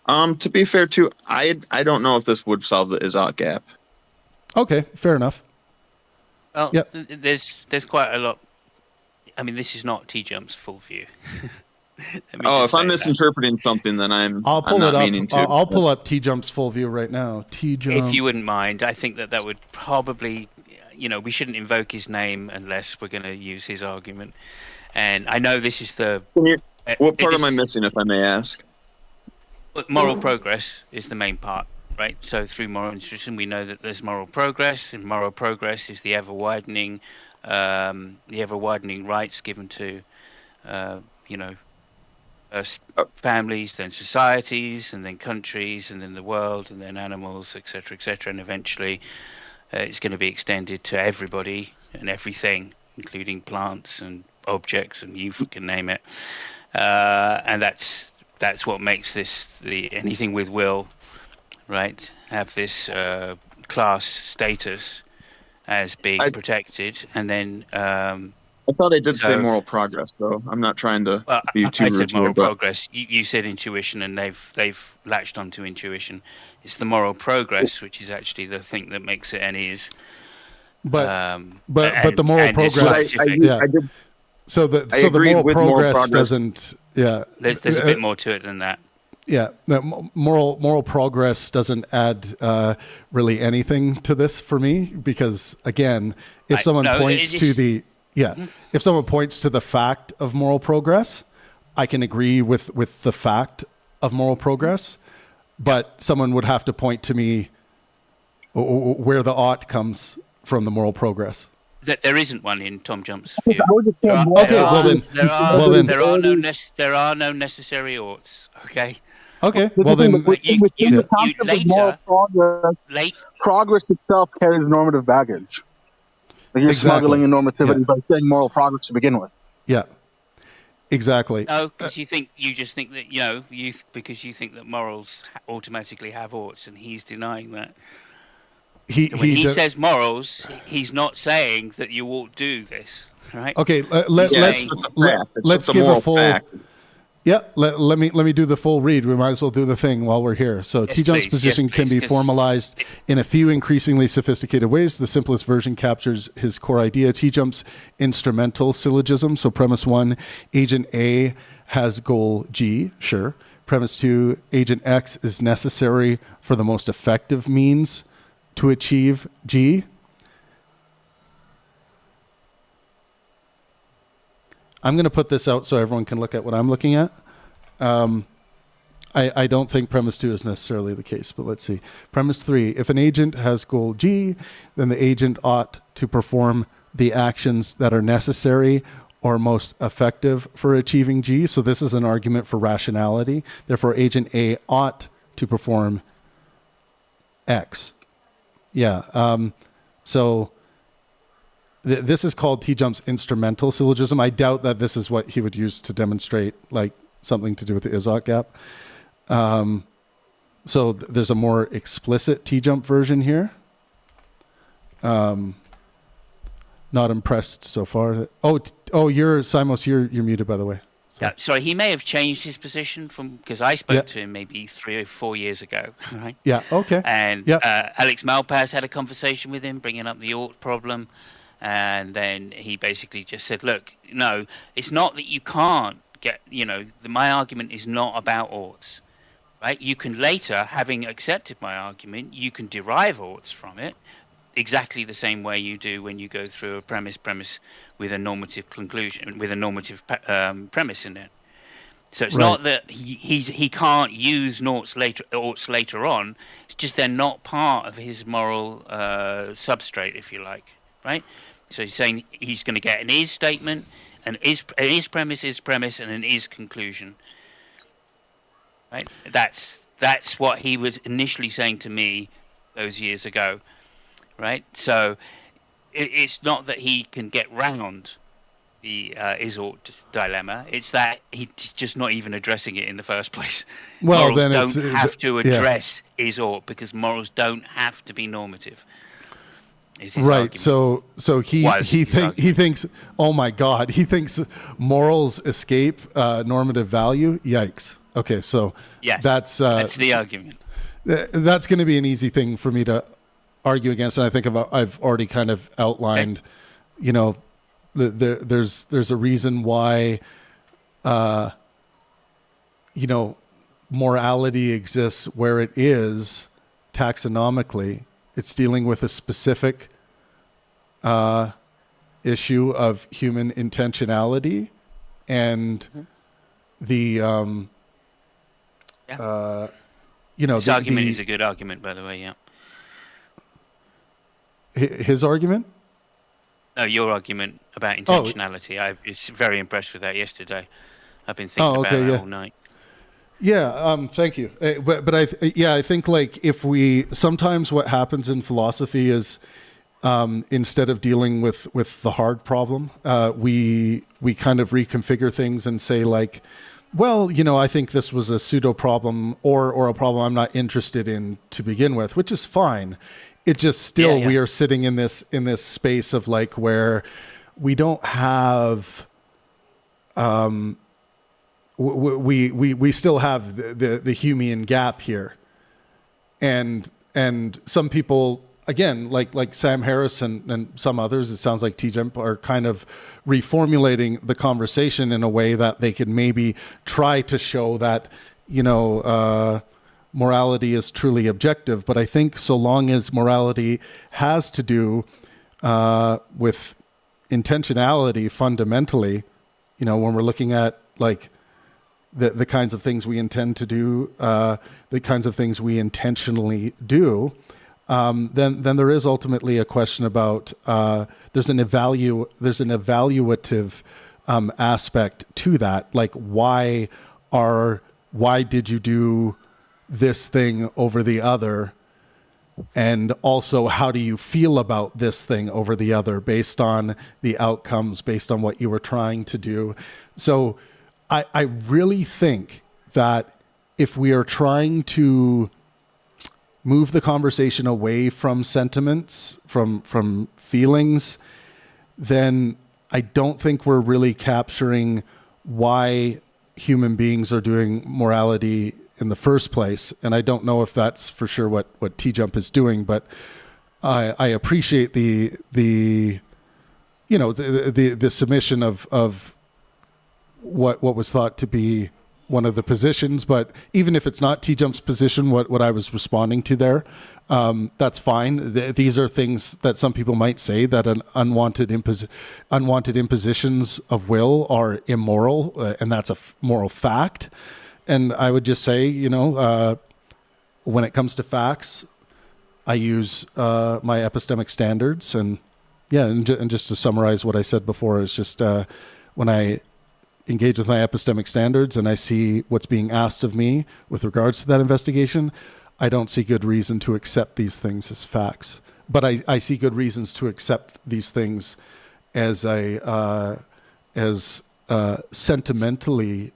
To be fair too, I don't know if this would solve the is-ought gap. Okay, fair enough. Well, Yep. there's quite a lot. I mean, this is not T-Jump's full view. If I'm misinterpreting something, then I'll pull I'm not it up. meaning to. I'll pull up T-Jump's full view right now. T-Jump. If you wouldn't mind, I think that would probably, we shouldn't invoke his name unless we're going to use his argument. And I know this is the... What part am I missing, if I may ask? Moral progress is the main part, right? So through moral intuition, we know that there's moral progress, and moral progress is the ever-widening rights given to, families, then societies, and then countries, and then the world, and then animals, etc., etc., and eventually it's going to be extended to everybody and everything, including plants and objects, and you can name it. And that's what makes this anything with will, right, have this class status as being protected. And then I thought I did say moral progress, though. I'm not trying to be too rude. I said moral progress. You said intuition, and they've latched onto intuition. It's the moral progress, which is actually the thing that makes it is. But the moral progress. I did. So the moral progress doesn't. Yeah. There's a bit more to it than that. Yeah, moral progress doesn't add really anything to this for me, because again, if someone points to the fact of moral progress, I can agree with the fact of moral progress, but someone would have to point to me where the ought comes from the moral progress. There isn't one in Tom Jump's view. There are no necessary oughts. Okay. Okay. Well then, within the concept of moral progress, progress itself carries normative baggage. Like you're smuggling in normativity by saying moral progress to begin with. Yeah. Exactly. No, because you just think that because you think that morals automatically have oughts, and he's denying that. When he says morals, he's not saying that you ought to do this, right? Okay, let's give a full fact. Yeah, let me do the full read. We might as well do the thing while we're here. So T-Jump's position can be formalized in a few increasingly sophisticated ways. The simplest version captures his core idea. T-Jump's instrumental syllogism. So premise 1, agent A has goal G, sure. Premise 2, agent X is necessary for the most effective means to achieve G. I'm going to put this out so everyone can look at what I'm looking at. I don't think premise 2 is necessarily the case, but let's see. Premise 3, if an agent has goal G, then the agent ought to perform the actions that are necessary or most effective for achieving G. So this is an argument for rationality. Therefore, agent A ought to perform X. Yeah. So this is called T-Jump's instrumental syllogism. I doubt that this is what he would use to demonstrate like something to do with the Izot gap. So there's a more explicit T-Jump version here. Not impressed so far. You're Simos. You're muted, by the way. So. Yeah, sorry, he may have changed his position because I spoke to him maybe 3 or 4 years ago, right? Yeah. Okay. And Alex Malpass had a conversation with him, bringing up the ought problem, and then he basically just said, "Look, no, it's not that you can't get. My argument is not about oughts, right? You can later, having accepted my argument, you can derive oughts from it." Exactly the same way you do when you go through a premise with a normative conclusion, with a normative premise in it. So it's not that he can't use oughts later on. It's just they're not part of his moral substrate, if you like, right? So he's saying he's going to get an is statement, an is premise, and an is conclusion, right? That's what he was initially saying to me those years ago. Right, so it's not that he can get round the is-ought dilemma; it's that he's just not even addressing it in the first place. Well, morals then don't have to address is-ought because morals don't have to be normative. Right. Argument. So he thinks. Oh my God, he thinks morals escape normative value. Yikes. Okay, so yes, that's the argument. That's going to be an easy thing for me to argue against, and I think I've already kind of outlined, there's a reason why, morality exists where it is taxonomically. It's dealing with a specific issue of human intentionality, and the His argument is a good argument, by the way. Yeah. His argument? No, your argument about intentionality. I was very impressed with that yesterday. I've been thinking about that all night. Yeah, thank you. But I think like sometimes what happens in philosophy is instead of dealing with the hard problem, we kind of reconfigure things and say like, well, I think this was a pseudo problem or a problem I'm not interested in to begin with, which is fine. It just still we are sitting in this space of like where we don't have we still have the Humean gap here, and some people again like Sam Harris and some others, it sounds like T-Jump are kind of reformulating the conversation in a way that they could maybe try to show that morality is truly objective. But I think so long as morality has to do with intentionality fundamentally, when we're looking at like the kinds of things we intend to do, the kinds of things we intentionally do, then there is ultimately a question about there's an evaluative aspect to that. Like why did you do this thing over the other, and also how do you feel about this thing over the other based on the outcomes, based on what you were trying to do. So I really think that if we are trying to move the conversation away from sentiments, from feelings, then I don't think we're really capturing why human beings are doing morality in the first place. And I don't know if that's for sure what T-Jump is doing, but I appreciate the submission of what was thought to be one of the positions. But even if it's not T-Jump's position, what I was responding to there, that's fine. These are things that some people might say that an unwanted impositions of will are immoral, and that's a moral fact. And I would just say, when it comes to facts, I use my epistemic standards. And just to summarize what I said before, is just when I engage with my epistemic standards and I see what's being asked of me with regards to that investigation, I don't see good reason to accept these things as facts. But I see good reasons to accept these things as sentimentally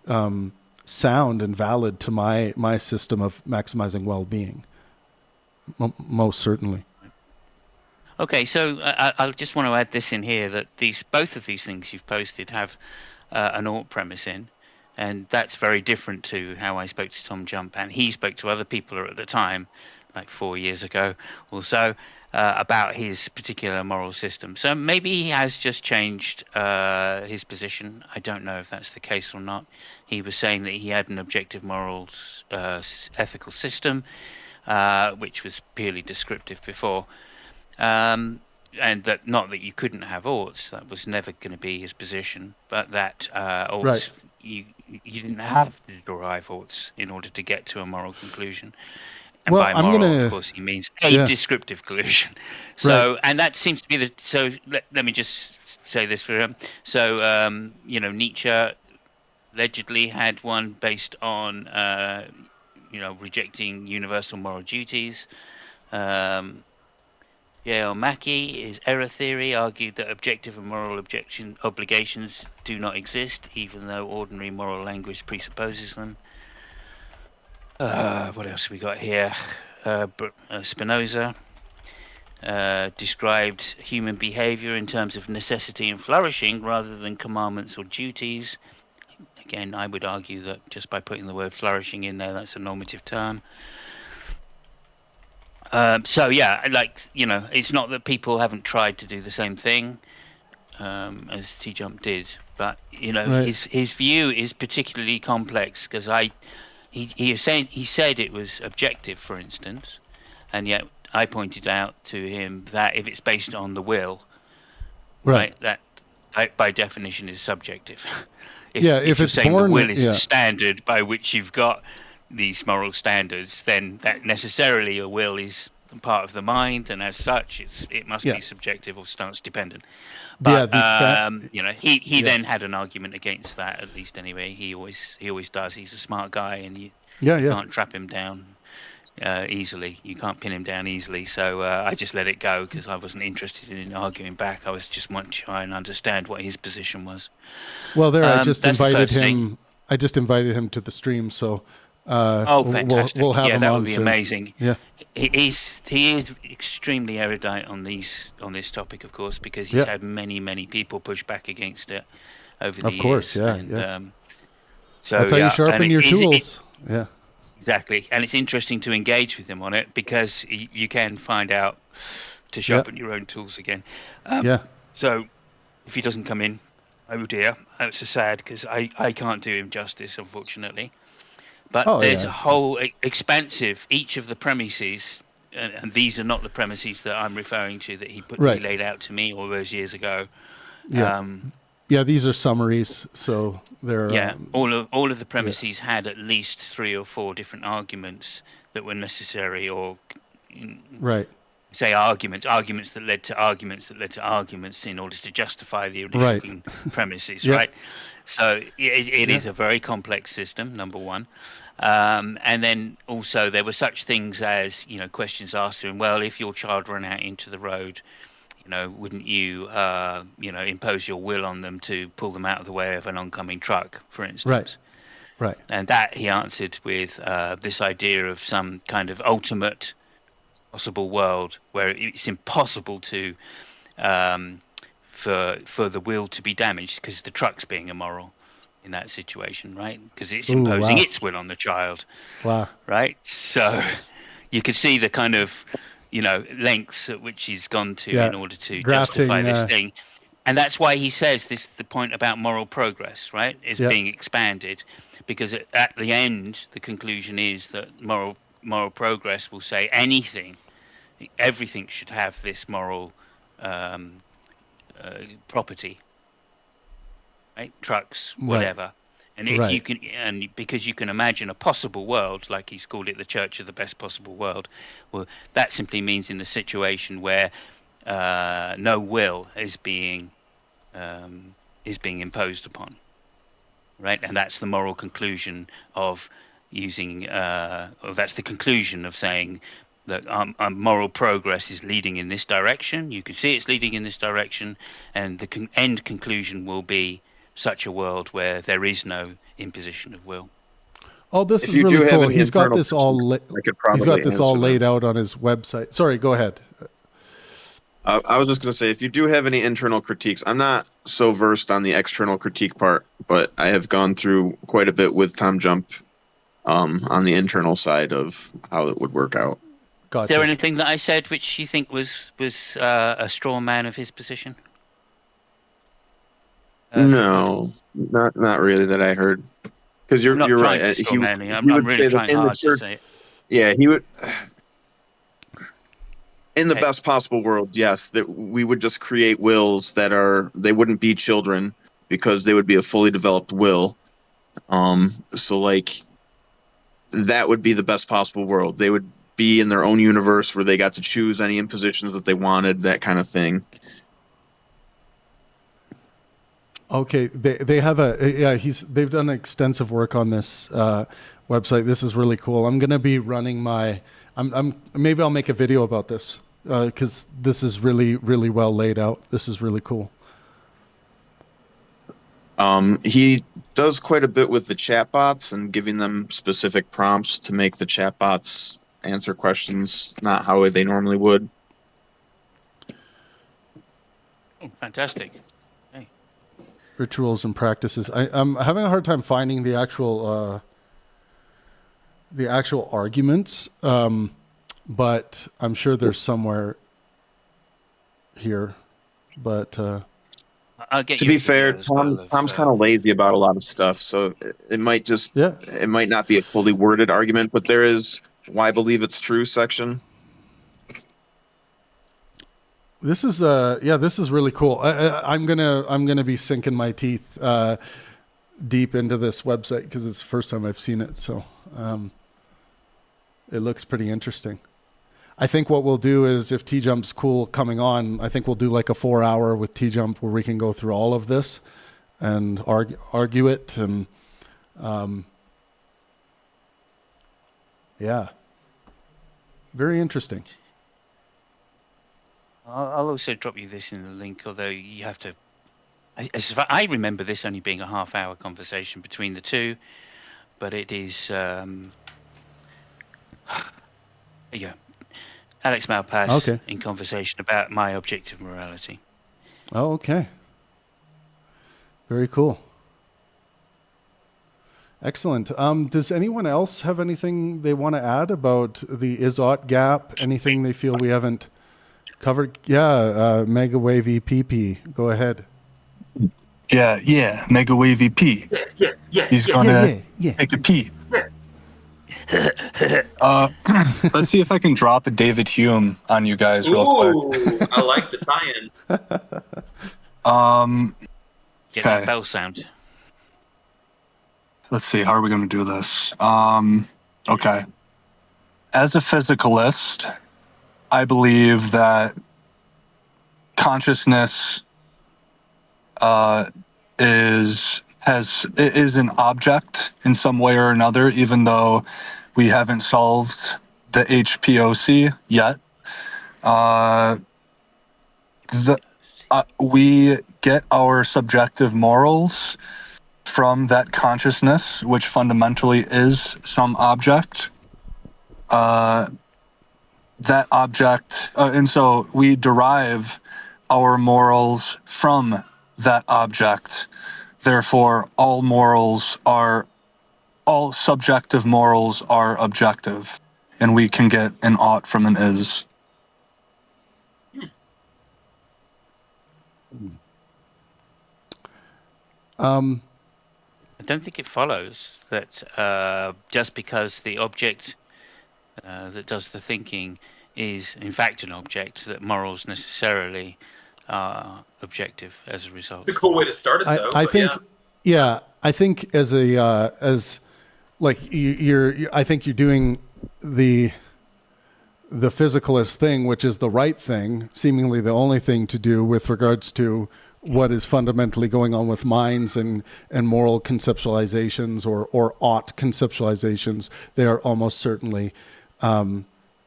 sound and valid to my system of maximizing well-being. Most certainly. Okay, so I just want to add this in here, that both of these things you've posted have an ought premise in, and that's very different to how I spoke to Tom Jump, and he spoke to other people at the time, like 4 years ago or so, about his particular moral system. So maybe he has just changed his position. I don't know if that's the case or not. He was saying that he had an objective morals ethical system, which was purely descriptive before. And that, not that you couldn't have oughts, that was never going to be his position, but that oughts, Right. you didn't have to derive oughts in order to get to a moral conclusion. And Well, by I'm moral, gonna- of course, he means a Yeah. descriptive conclusion. So, and that seems to be the. So let me just say this for him. So, Nietzsche allegedly had one based on, rejecting universal moral duties. J.L. Mackie, his error theory, argued that objective and moral obligations do not exist, even though ordinary moral language presupposes them. What else have we got here? Spinoza described human behavior in terms of necessity and flourishing rather than commandments or duties. Again, I would argue that just by putting the word flourishing in there, that's a normative term. It's not that people haven't tried to do the same thing as T Jump did, but his view is particularly complex because he said it was objective, for instance, and yet I pointed out to him that if it's based on the will, right, that by definition is subjective. If it's you're saying born, the will is the standard by which you've got these moral standards, then that necessarily a will is part of the mind, and as such it must be subjective or stance dependent. But he then had an argument against that, at least anyway. He always does. He's a smart guy, and you can't trap him down easily. You can't pin him down easily. So I just let it go because I wasn't interested in arguing back. I was just wanting to try and understand what his position was. Well, I just invited him. Thing. I just invited him to the stream, so fantastic! We'll have him that on would be soon. amazing. Yeah, he is extremely erudite on this topic, of course, because he's had many people push back against it over the years. Of course, So that's how you sharpen your tools. Exactly, and it's interesting to engage with him on it because you can find out to sharpen your own tools again. So if he doesn't come in, oh dear, that's so sad because I can't do him justice, unfortunately. But there's a whole expansive, each of the premises, and these are not the premises that I'm referring to that he laid out to me all those years ago. These are summaries, so they're all of the premises had at least 3 or 4 different arguments that were necessary, or say arguments that led to arguments that led to arguments in order to justify the initial premises, right? So it is a very complex system, number one. And then also there were such things as, questions asked to him, well, if your child ran out into the road, wouldn't you, impose your will on them to pull them out of the way of an oncoming truck, for instance? Right. And that he answered with this idea of some kind of ultimate possible world where it's impossible to for the will to be damaged because the truck's being immoral in that situation, right? Because it's imposing its will on the child. Wow. Right? So you could see the kind of lengths at which he's gone to in order to justify this thing. And that's why he says the point about moral progress, right, is being expanded, because at the end, the conclusion is that moral progress will say everything should have this moral property, right? Trucks, whatever. And if you can, and because you can imagine a possible world, like he's called it, the church of the best possible world, well, that simply means in the situation where no will is being is being imposed upon, right? And that's the moral conclusion of using, or that's the conclusion of saying that moral progress is leading in this direction. You can see it's leading in this direction, and the end conclusion will be such a world where there is no imposition of will. Oh, this If is you do really have cool. any He's got internal this all. critiques, I could He's probably got this all answer laid them. out on his website. Sorry, go ahead. I was just going to say, if you do have any internal critiques, I'm not so versed on the external critique part, but I have gone through quite a bit with Tom Jump on the internal side of how it would work out. Gotcha. Is there anything that I said which you think was a straw man of his position? No, not really that I heard. Because you're I'm not right. trying to straw man you. I'm would really say that trying in the hard to church, say it. yeah, he would. In the Okay. best possible world, yes, that we would just create wills they wouldn't be children because they would be a fully developed will. So like that would be the best possible world. They would be in their own universe where they got to choose any impositions that they wanted, that kind of thing. Okay, they have they've done extensive work on this website. This is really cool. I'm gonna be running maybe I'll make a video about this because this is really well laid out. This is really cool. He does quite a bit with the chatbots and giving them specific prompts to make the chatbots answer questions not how they normally would. Oh, fantastic. Rituals and practices. I'm having a hard time finding the actual arguments, but I'm sure there's somewhere here. But I'll get To you be a fair, video as well of, Tom's kind of lazy about a lot of stuff, so it might it might not be a fully worded argument, but there is why I believe it's true section. this is this is really cool. I'm gonna be sinking my teeth deep into this website because it's the first time I've seen it. So it looks pretty interesting. I think what we'll do is, if T-Jump's cool coming on, I think we'll do like a 4-hour with T-Jump where we can go through all of this and argue it. And yeah, very interesting. I'll also drop you this in the link, although you have to. I remember this only being a half-hour conversation between the two, but it is. There you go. Alex Malpass in conversation about my objective morality. Oh, okay. Very cool. Excellent. Does anyone else have anything they want to add about the is-ought gap? Anything they feel we haven't covered? Yeah, Mega Wave EPP. Go ahead. Yeah, Mega Wave EP. He's gonna take a pee. Let's see if I can drop a David Hume on you guys real quick. I like the tie-in. Get that bell sound. Let's see, how are we going to do this? Okay. As a physicalist, I believe that consciousness is an object in some way or another, even though we haven't solved the HPOC yet. We get our subjective morals from that consciousness, which fundamentally is some object. That object, and so we derive our morals from that object. Therefore, all subjective morals are objective, and we can get an ought from an is. I don't think it follows that just because the object that does the thinking is in fact an object, that morals necessarily are objective as a result. It's a cool way to start it, though. I think, I think as a I think you're doing the physicalist thing, which is the right thing, seemingly the only thing to do with regards to what is fundamentally going on with minds and moral conceptualizations or ought conceptualizations. They are almost certainly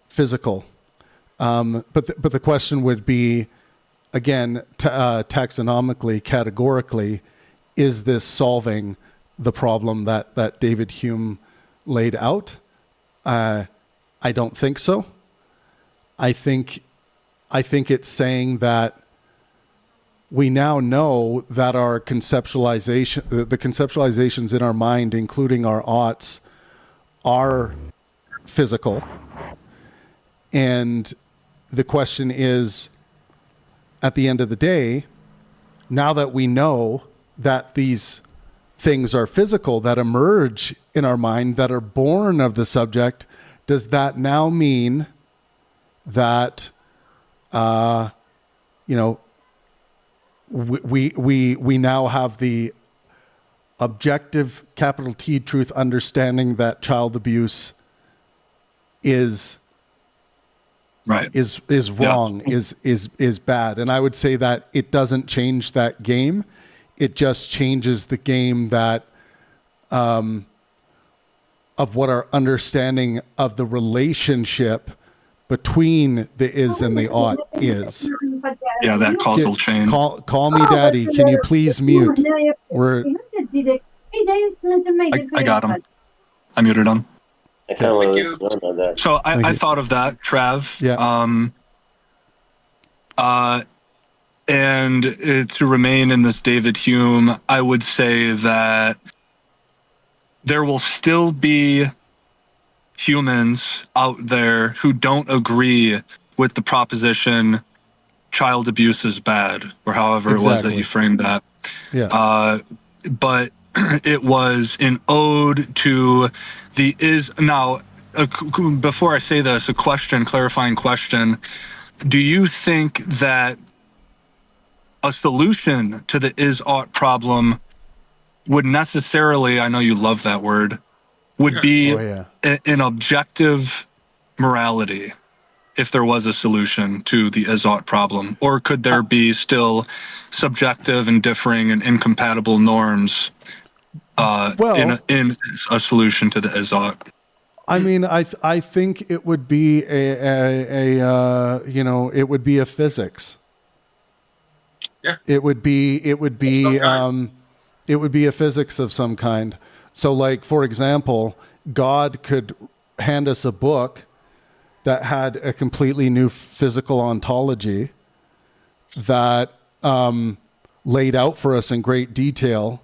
physical. But the question would be, again, taxonomically, categorically, is this solving the problem that David Hume laid out? I don't think so. I think it's saying that we now know that our conceptualization, the conceptualizations in our mind, including our oughts, are physical. And the question is, at the end of the day, now that we know that these things are physical, that emerge in our mind, that are born of the subject, does that now mean that, we now have the objective, capital T, truth understanding that child abuse is Right. is wrong, is bad. And I would say that it doesn't change that game. It just changes the game that of what our understanding of the relationship between the is and the ought is. Yeah, that causal chain. Call me daddy. Can you please mute? I got him. I muted him. I kind of want to learn about that. So I thought of that, Trav. Yeah. And to remain in this David Hume, I would say that there will still be humans out there who don't agree with the proposition child abuse is bad, or however it was that you framed that. Yeah. But it was an ode to the is. Now, before I say this, a question, clarifying question. Do you think that a solution to the is ought problem would necessarily, I know you love that word, would be an objective morality if there was a solution to the is ought problem? Or could there be still subjective and differing and incompatible norms in a solution to the is ought? I mean, I think it would be it would be a physics. Yeah. It would be a physics of some kind. So, like, for example, God could hand us a book that had a completely new physical ontology that laid out for us in great detail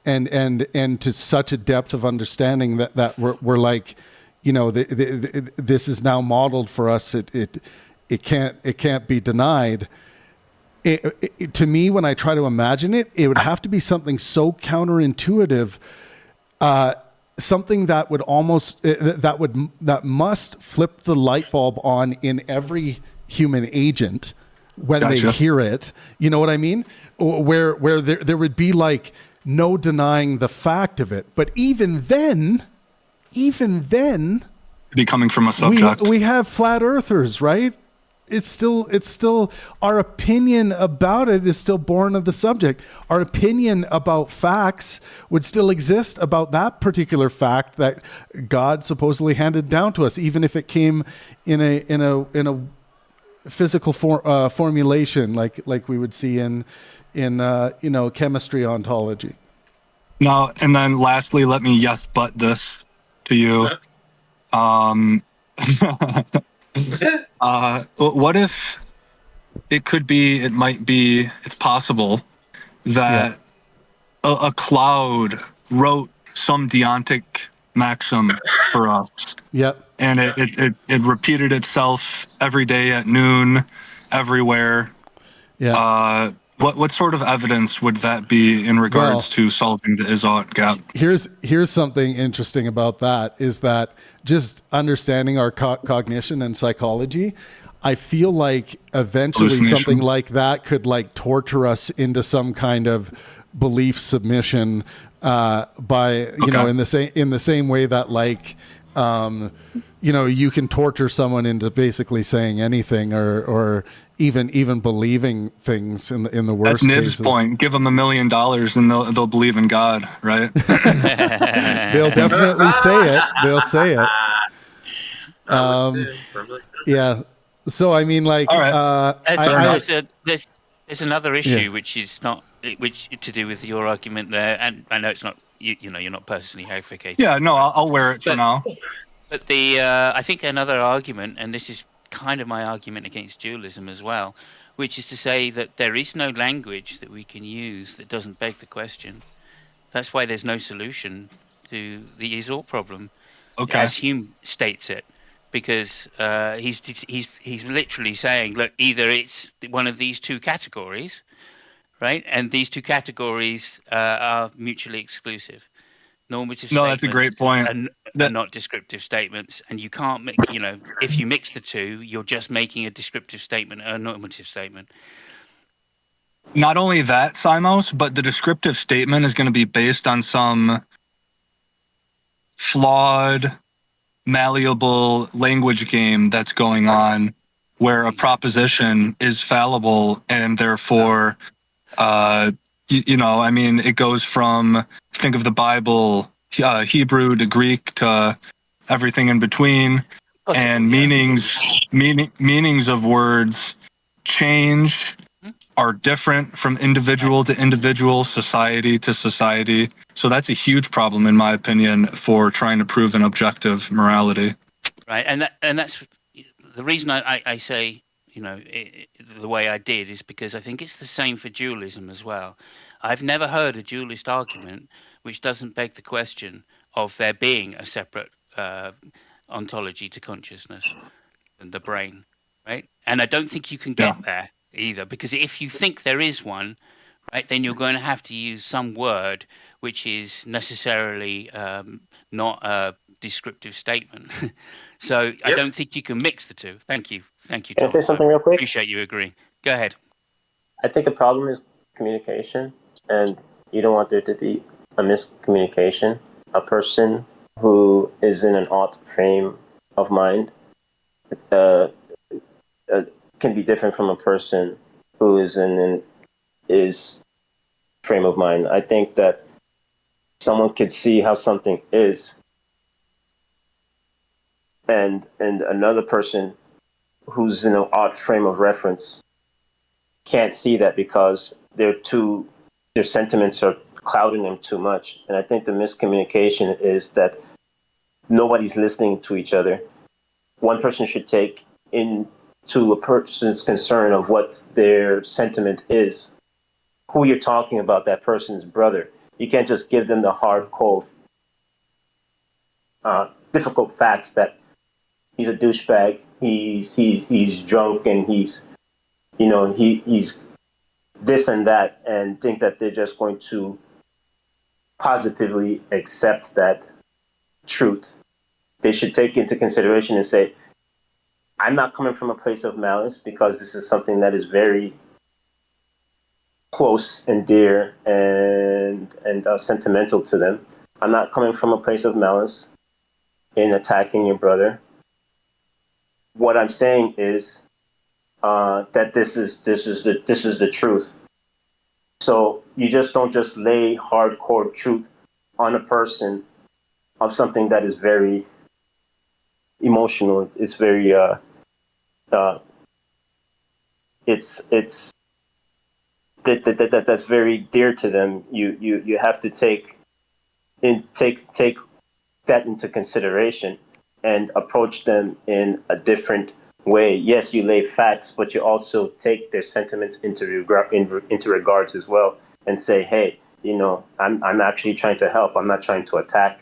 and to such a depth of understanding that we're like, this is now modeled for us. It can't be denied. To me, when I try to imagine it, it would have to be something so counterintuitive, something that would almost that must flip the light bulb on in every human agent when they hear it. You know what I mean? Where there would be like no denying the fact of it. But even then, be coming from a subject. We have flat earthers, right? It's still our opinion about it is still born of the subject. Our opinion about facts would still exist about that particular fact that God supposedly handed down to us, even if it came in a physical formulation, like we would see in chemistry ontology. Now, and then lastly, let me but this to you. What if it's possible that a cloud wrote some deontic maxim for us? Yep. And it repeated itself every day at noon, everywhere. Yeah. What sort of evidence would that be in regards to solving the is-ought gap? Here's something interesting about that is that just understanding our cognition and psychology, I feel like eventually something like that could like torture us into some kind of belief submission by in the same way that like you can torture someone into basically saying anything or even believing things in the That's worst Nib's cases. point. Give them $1 million and they'll believe in God, right? They'll definitely say it. They'll say it. I would too, for $1 million. Yeah. So I mean, like, All right. There's another issue Yeah. which is not which to do with your argument there, and I know it's not you're not personally advocating. Yeah, no, I'll wear it for now. But I think another argument, and this is kind of my argument against dualism as well, which is to say that there is no language that we can use that doesn't beg the question. That's why there's no solution to the is-ought problem, Okay. as Hume states it, because he's literally saying, look, either it's one of these two categories, right, and these two categories are mutually exclusive. Normative No, that's a great point. are not descriptive statements, and you can't make, if you mix the two, you're just making a descriptive statement, a normative statement. Not only that, Simos, but the descriptive statement is going to be based on some flawed, malleable language game that's going on where a proposition is fallible and therefore, it goes from, think of the Bible, Hebrew to Greek to everything in between, and meanings of words change, are different from individual to individual, society to society. So that's a huge problem, in my opinion, for trying to prove an objective morality. Right, and that's the reason I say, the way I did is because I think it's the same for dualism as well. I've never heard a dualist argument which doesn't beg the question of there being a separate ontology to consciousness and the brain, right? And I don't think you can get there either, because if you think there is one, right, then you're going to have to use some word which is necessarily not a descriptive statement. So I don't think you can mix the two. Thank you, Tom. Can I say something real quick? Appreciate you agreeing. Go ahead. I think the problem is communication, and you don't want there to be a miscommunication. A person who is in an ought frame of mind can be different from a person who is in an is frame of mind. I think that someone could see how something is, and another person who's in an odd frame of reference can't see that because their sentiments are clouding them too much. And I think the miscommunication is that nobody's listening to each other. One person should take into a person's concern of what their sentiment is, who you're talking about, that person's brother. You can't just give them the hard, cold, difficult facts that he's a douchebag, he's drunk, and he's this and that, and think that they're just going to positively accept that truth. They should take into consideration and say, I'm not coming from a place of malice because this is something that is very close and dear and sentimental to them. I'm not coming from a place of malice in attacking your brother. What I'm saying is that this is the truth. So you just don't just lay hardcore truth on a person of something that is very emotional. It's very that's very dear to them. You have to take that into consideration and approach them in a different way. Yes, you lay facts, but you also take their sentiments into regards as well, and say, hey, I'm actually trying to help. I'm not trying to attack.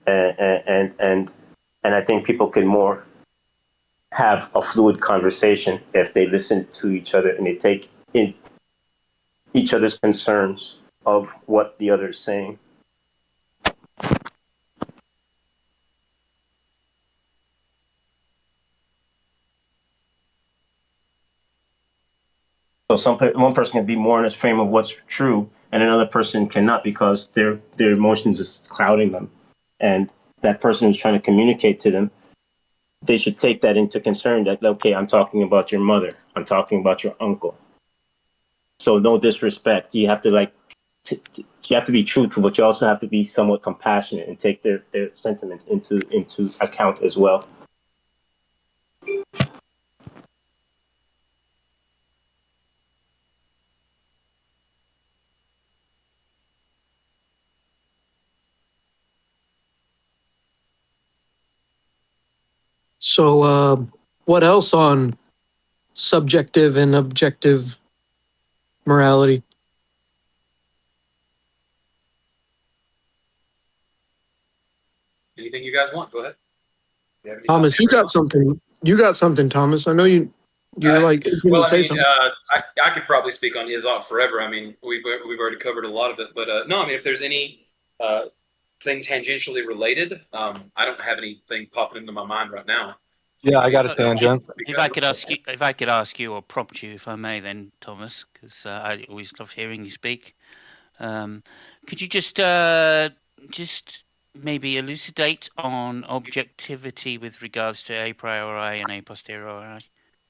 And I think people can more have a fluid conversation if they listen to each other and they take in each other's concerns of what the other is saying. So one person can be more in this frame of what's true, and another person cannot because their emotions is clouding them, and that person who's trying to communicate to them they should take that into concern that, okay, I'm talking about your mother, I'm talking about your uncle. So no disrespect. You have to you have to be truthful, but you also have to be somewhat compassionate and take their sentiment into account as well. So, what else on subjective and objective morality? Anything you guys want, go ahead. If you have any Thomas, topics you right got now. something. You got something, Thomas. I know you're like itching Well, to I say mean, something. I could probably speak on Izok forever. I mean, we've already covered a lot of it, but no, I mean, if there's any thing tangentially related, I don't have anything popping into my mind right now. Yeah, I Anybody got else a does? tangent. If I could ask you or prompt you, if I may, then Thomas, because I always love hearing you speak. Could you just maybe elucidate on objectivity with regards to a priori and a posteriori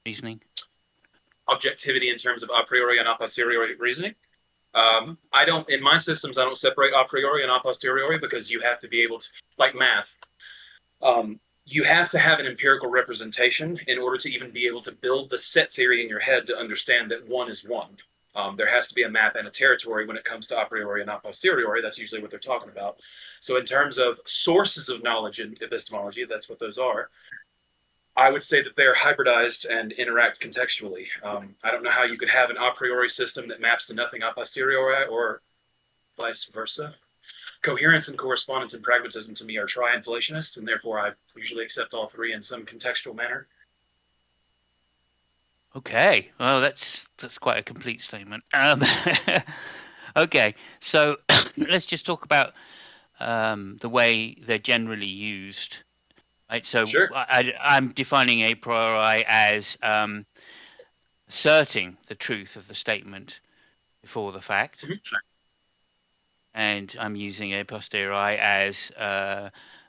reasoning? Objectivity in terms of a priori and a posteriori reasoning. I don't, in my systems, I don't separate a priori and a posteriori because you have to be able to, like math, you have to have an empirical representation in order to even be able to build the set theory in your head to understand that one is one. There has to be a map and a territory when it comes to a priori and a posteriori. That's usually what they're talking about. So in terms of sources of knowledge in epistemology, that's what those are. I would say that they're hybridized and interact contextually. I don't know how you could have an a priori system that maps to nothing a posteriori or vice versa. Coherence and correspondence and pragmatism to me are tri-inflationist, and therefore I usually accept all three in some contextual manner. Okay, well, that's quite a complete statement. Okay, so let's just talk about the way they're generally used. Right, so Sure. I'm defining a priori as asserting the truth of the statement before the fact, and I'm using a posteriori as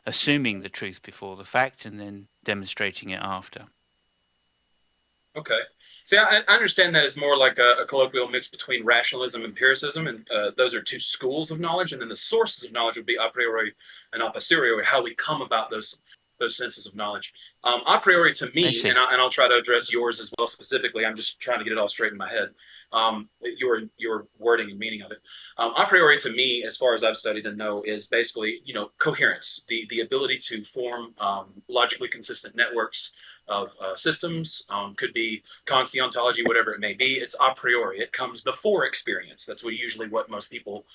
assuming the truth before the fact and then demonstrating it after. Okay. See, I understand that as more like a colloquial mix between rationalism and empiricism, and those are two schools of knowledge, and then the sources of knowledge would be a priori and a posteriori, how we come about those senses of knowledge. A priori to me, and I'll try to address yours as well specifically. I'm just trying to get it all straight in my head. Your wording and meaning of it. A priori to me, as far as I've studied and know, is basically coherence, the ability to form logically consistent networks of systems. Could be Kant's ontology, whatever it may be. It's a priori. It comes before experience. That's usually what most people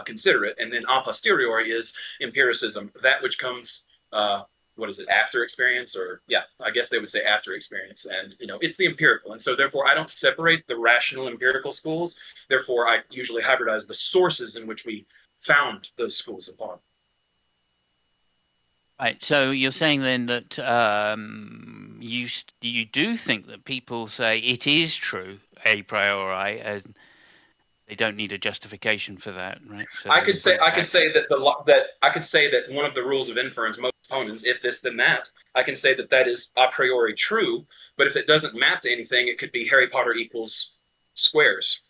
consider it. And then a posteriori is empiricism, that which comes what is it, after experience, or yeah, I guess they would say after experience. And it's the empirical. And so therefore I don't separate the rational empirical schools. Therefore I usually hybridize the sources in which we found those schools upon. Right, so you're saying then that you do think that people say it is true a priori, and they don't need a justification for that, right? So I could say that one of the rules of inference, most opponents, if this then that, I can say that is a priori true. But if it doesn't map to anything, it could be Harry Potter equals squares.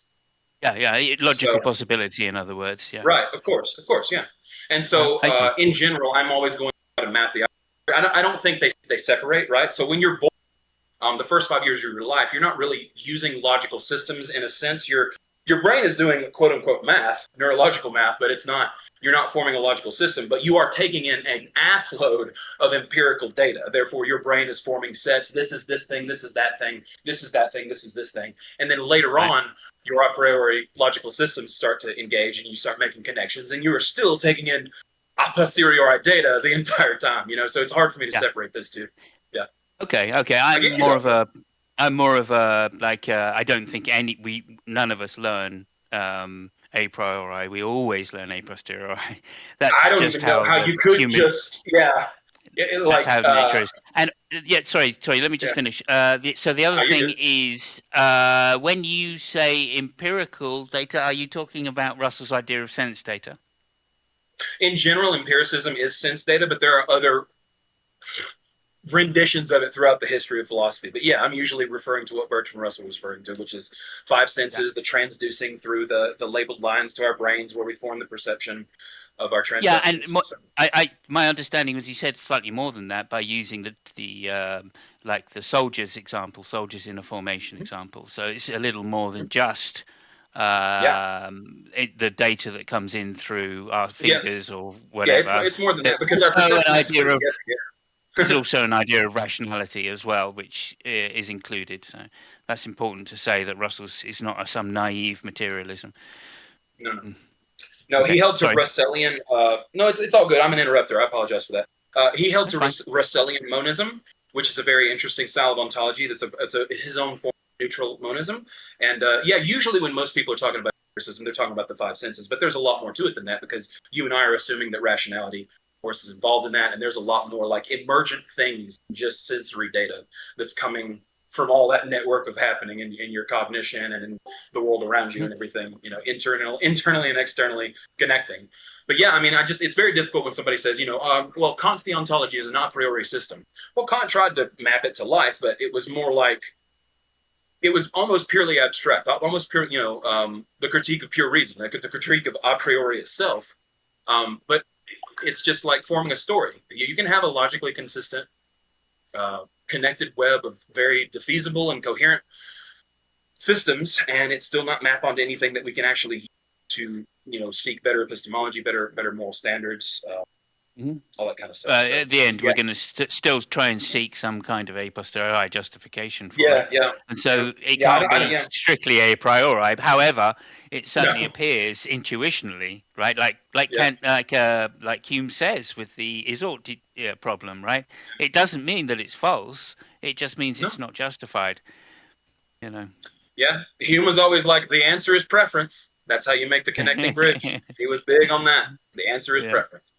Yeah, logical possibility, in other words. Yeah. Right, of course, yeah. And so, in general, I'm always going to map the. I don't think they separate, right? So when you're born, the first 5 years of your life, you're not really using logical systems in a sense. Your brain is doing quote unquote math, neurological math, but you're not forming a logical system, but you are taking in an ass load of empirical data. Therefore, your brain is forming sets. This is this thing, this is that thing, this is that thing, this is this thing. And then later on, your a priori logical systems start to engage and you start making connections, and you are still taking in a posteriori data the entire time, so it's hard for me to separate those two. Yeah. Okay. I'm more of a like. I don't think none of us learn a priori. We always learn a posteriori. That's I don't just even know how you could that's how nature is. And sorry. Let me just finish. So the other thing is when you say empirical data, are you talking about Russell's idea of sense data? In general, empiricism is sense data, but there are other renditions of it throughout the history of philosophy. But yeah, I'm usually referring to what Bertrand Russell was referring to, which is five senses, the transducing through the labeled lines to our brains where we form the perception of our Yeah, and transductions. So, my understanding was he said slightly more than that by using the like the soldiers example, soldiers in a formation example. So it's a little more than just the data that comes in through our yeah, fingers or yeah, whatever. it's more than There's that because our also an perception is idea free. of Yeah, there's also an idea of rationality as well, which is included. So that's important to say that Russell's is not some naive materialism. no, no. Mm. No, he Okay, held to sorry, Russellian. No, it's all good. I'm an interrupter. I apologize for that. He held that's to fine. Russellian monism, which is a very interesting style of ontology. It's his own form of neutral monism. And yeah, usually when most people are talking about empiricism, they're talking about the five senses. But there's a lot more to it than that because you and I are assuming that rationality, of course, is involved in that. And there's a lot more like emergent things, just sensory data that's coming from all that network of happening in your cognition and in the world around you and everything, internally and externally connecting. But yeah, I mean, it's very difficult when somebody says, well, Kant's the ontology is an a priori system. Well, Kant tried to map it to life, but it was more like, it was almost purely abstract, almost pure, the critique of pure reason, like the critique of a priori itself. But it's just like forming a story. You can have a logically consistent, connected web of very defeasible and coherent systems, and it still not map onto anything that we can actually use to seek better epistemology, better moral standards, all that kind of stuff. So, At the end, yeah, we're going to still try and seek some kind of a posteriori justification for yeah, it, yeah, and yeah, so it yeah. can't be Yeah, strictly a priori. However, it certainly no, appears intuitionally, right? Like yeah, Kant, like Hume says with the Isorte problem, right? It doesn't mean that it's false. It just means no, it's not justified. You know. yeah. Hume was always like, the answer is preference. That's how you make the connecting bridge. He was big on that. The answer is Yeah. preference.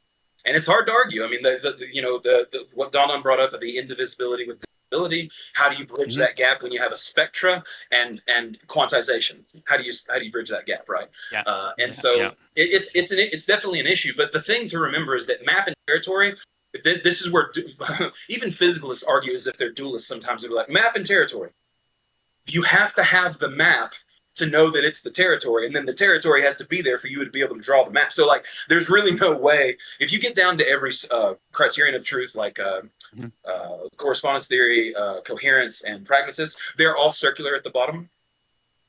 And it's hard to argue. I mean, what Donnan brought up of the indivisibility with divisibility. How do you bridge that gap when you have a spectra and quantization? How do you bridge that gap, right? Yeah. And so it's definitely an issue. But the thing to remember is that map and territory. This is where even physicalists argue as if they're dualists. Sometimes they're like map and territory. You have to have the map to know that it's the territory, and then the territory has to be there for you to be able to draw the map. So like there's really no way, if you get down to every criterion of truth, like correspondence theory, coherence, and pragmatism, they're all circular at the bottom,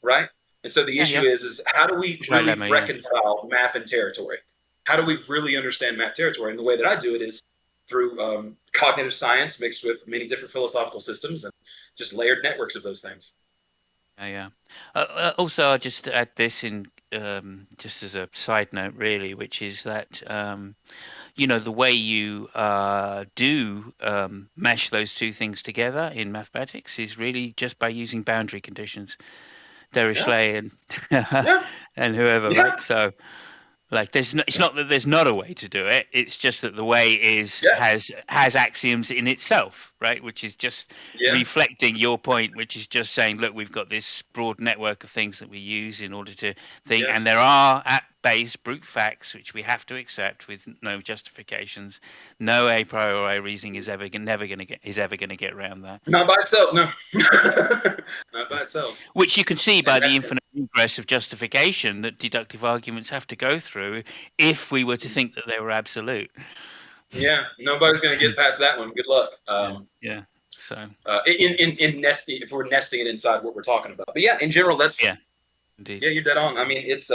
right? And so the issue is how do we really reconcile map and territory? How do we really understand map territory? And the way that I do it is through cognitive science mixed with many different philosophical systems and just layered networks of those things. Yeah. Also, I'll just add this in just as a side note, really, which is that the way you do mesh those two things together in mathematics is really just by using boundary conditions. Dirichlet and whoever, right? So. Like it's not that there's not a way to do it. It's just that the way has axioms in itself, right? Which is just reflecting your point, which is just saying, look, we've got this broad network of things that we use in order to think, and there are at base brute facts which we have to accept with no justifications. No a priori reasoning is ever going to get around that. Not by itself, no. Not by itself. Which you can see by the infinite regress of justification that deductive arguments have to go through if we were to think that they were absolute. Yeah, nobody's going to get past that one. Good luck. So in nesting, if we're nesting it inside what we're talking about, but yeah, in general, that's indeed. Yeah, you're dead on. I mean, it's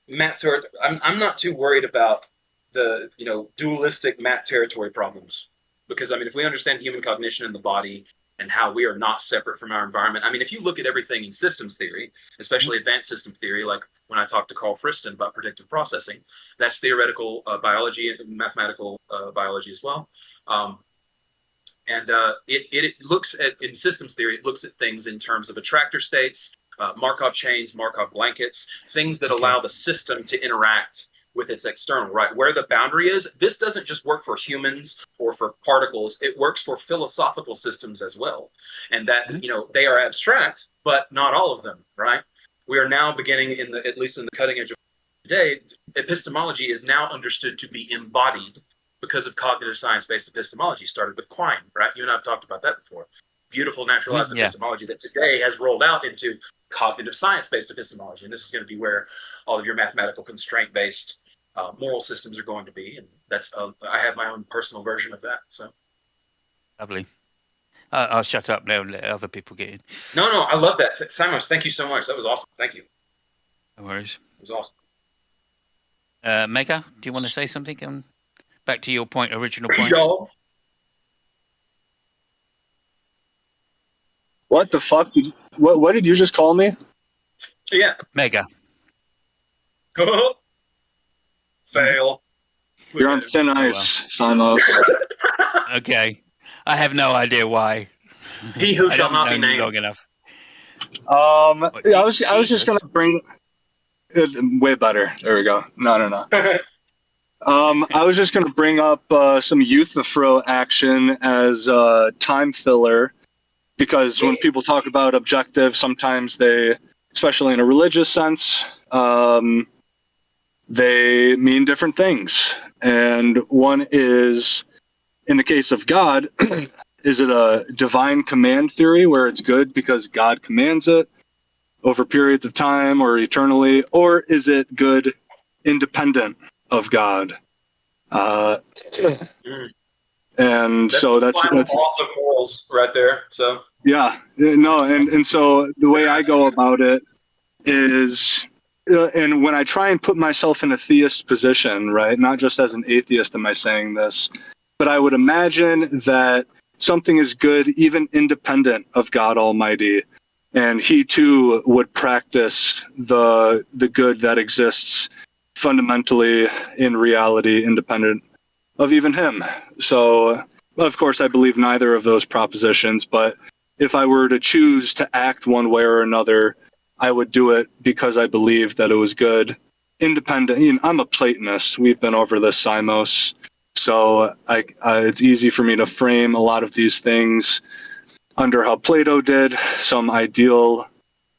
map territory. I'm not too worried about the dualistic map territory problems because I mean, if we understand human cognition in the body and how we are not separate from our environment. I mean, if you look at everything in systems theory, especially advanced system theory, like when I talked to Carl Friston about predictive processing, that's theoretical biology and mathematical biology as well. It looks at, in systems theory, it looks at things in terms of attractor states, Markov chains, Markov blankets, things that allow the system to interact with its external, right? Where the boundary is, this doesn't just work for humans or for particles, it works for philosophical systems as well. And that, they are abstract, but not all of them, right? We are now beginning at least in the cutting edge of today, epistemology is now understood to be embodied because of cognitive science-based epistemology. Started with Quine, right? You and I have talked about that before. Beautiful naturalized epistemology that today has rolled out into cognitive science-based epistemology, and this is going to be where all of your mathematical constraint-based moral systems are going to be, and that's I have my own personal version of that. So Lovely. I'll shut up now and let other people get in. no, I love that, Simos. Thank you so much. That was awesome. Thank you. No worries. It was awesome. Mega, do you want to say something? Back to your original point. Y'all. What the fuck? What did you just call me? Yeah. Mega. Fail. You're on thin ice, Simos. Okay. I have no idea why. He who shall not be I don't know named. long enough. I was just gonna bring way better. There we go. No. I was just gonna bring up some Euthyphro action as time filler, because when people talk about objective, sometimes they, especially in a religious sense, they mean different things. And one is, in the case of God, is it a divine command theory where it's good because God commands it over periods of time or eternally, or is it good independent of God? And That's so the that's loss of morals right there. So yeah, no, and so the way I go about it is, and when I try and put myself in a theist position, right, not just as an atheist am I saying this, but I would imagine that something is good even independent of God Almighty, and he too would practice the good that exists fundamentally in reality independent of even him. So of course I believe neither of those propositions, but if I were to choose to act one way or another, I would do it because I believe that it was good independent. You know, I'm a Platonist. We've been over this, Simos. So it's easy for me to frame a lot of these things under how Plato did, some ideal,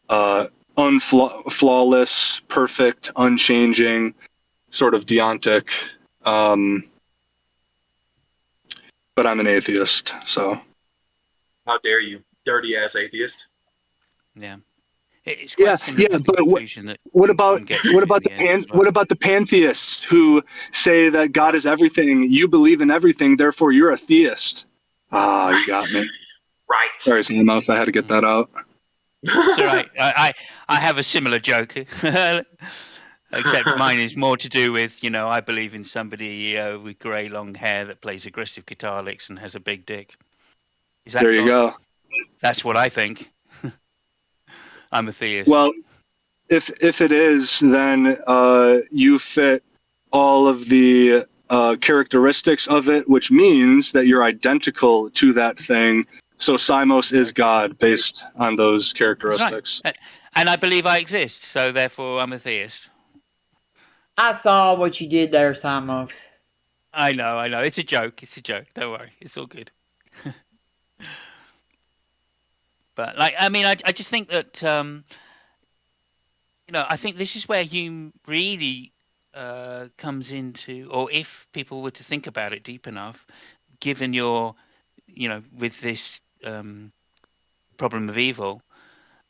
flawless, perfect, unchanging, sort of deontic. But I'm an atheist, so. how dare you, dirty ass atheist? Yeah. It's quite similar to the but conclusion that what about get to what about in the end as well. what about the pantheists who say that God is everything, you believe in everything, therefore you're a theist? Ah, you got me. Right. Sorry, Sam, I had to get that out. It's all right. I have a similar joke, except mine is more to do with, I believe in somebody with grey long hair that plays aggressive guitar licks and has a big dick. Is that There you God? go. That's what I think. I'm a theist. Well, if it is, then you fit all of the characteristics of it, which means that you're identical to that thing. So Simos is God based on those characteristics. Right. And I believe I exist, so therefore I'm a theist. I saw what you did there, Simos. I know. It's a joke. Don't worry. It's all good. But I just think that I think this is where Hume really comes into, or if people were to think about it deep enough, given your, with this problem of evil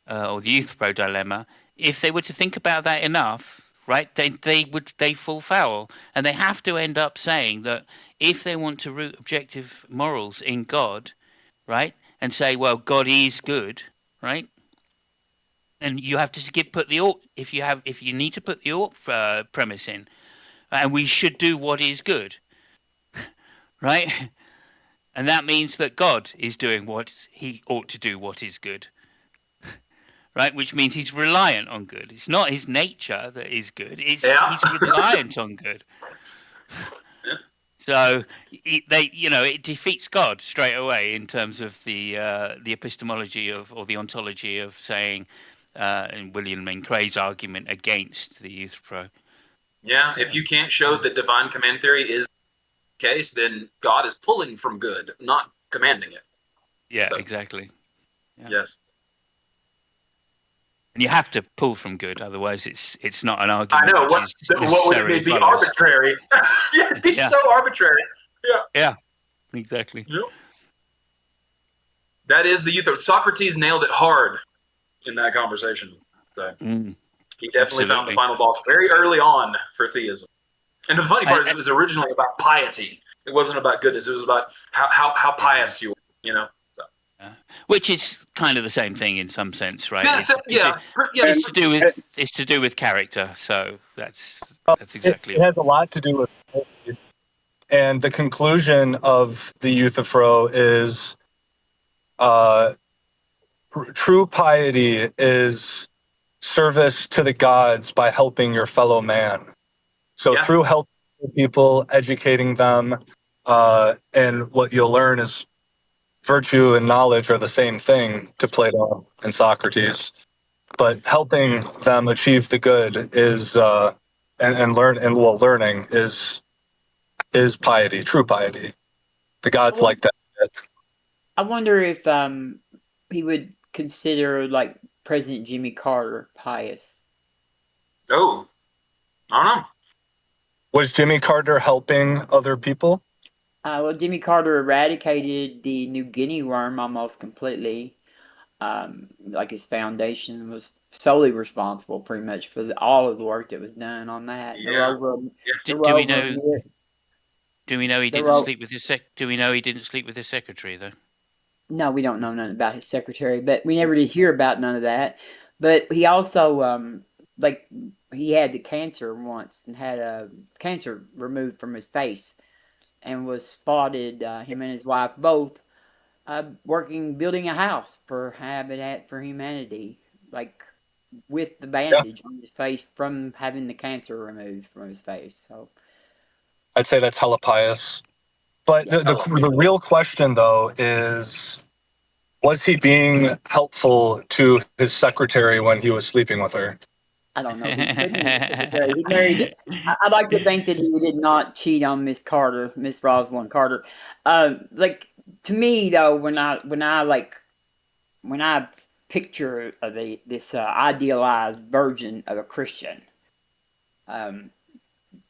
or the Euthyphro dilemma, if they were to think about that enough, right, they fall foul, and they have to end up saying that if they want to root objective morals in God, right, and say, well, God is good, right? And you have to put the ought, if you need to put the ought premise in, and we should do what is good, right? And that means that God is doing what he ought to do, what is good, right? Which means he's reliant on good. It's not his nature that is good. He's reliant on good. So it defeats God straight away in terms of the epistemology or the ontology of saying, in William Lane Craig's argument against the Euthyphro. Yeah, if you can't show that divine command theory is the case, then God is pulling from good, not commanding it. Yeah, So, exactly. Yeah. Yes. And you have to pull from good, otherwise it's not an argument. I know. Which is What would it be? necessarily follows. Arbitrary. Yeah, it'd be Yeah. so arbitrary. Yeah, exactly. Yep. That is the youth. Socrates nailed it hard in that conversation. So Mm, he definitely found the absolutely. final boss very early on for theism. And the funny part is, I, it was originally about piety. It wasn't about goodness. It was about how pious you were. You know. So. which is kind of the same thing in some sense, right? Yeah. Yeah. And it, It's to do with character. So that's It, exactly it has a lot to do with, and the conclusion of the Euthyphro is uh, true piety is service to the gods by helping your fellow man. So Yeah. through helping people, educating them, and what you'll learn is virtue and knowledge are the same thing to Plato and Socrates. But helping them achieve the good is learning is piety, true piety. The I gods won- like that. I wonder if he would consider like President Jimmy Carter pious. Oh, I don't know. Was Jimmy Carter helping other people? Well, Jimmy Carter eradicated the New Guinea worm almost completely. Like his foundation was solely responsible, pretty much, for all of the work that was done on that. There were Yeah. over, Yeah. there were do we over, a know mil- do we know he there didn't were. sleep with his do we know he didn't sleep with his secretary though? No, we don't know nothing about his secretary, but we never did hear about none of that. But he also, like, he had the cancer once and had a cancer removed from his face and was spotted, him and his wife both, building a house for Habitat for Humanity, like with the Yeah, bandage on his face from having the cancer removed from his face. So, I'd say that's hella pious. But yeah, the real question though is, was he being helpful to his secretary when he was sleeping with her? I don't know. He was sleeping with his secretary. He married. I'd like to think that he did not cheat on Miss Carter, Miss Rosalind Carter. Like to me though, when I picture this idealized version of a Christian, um,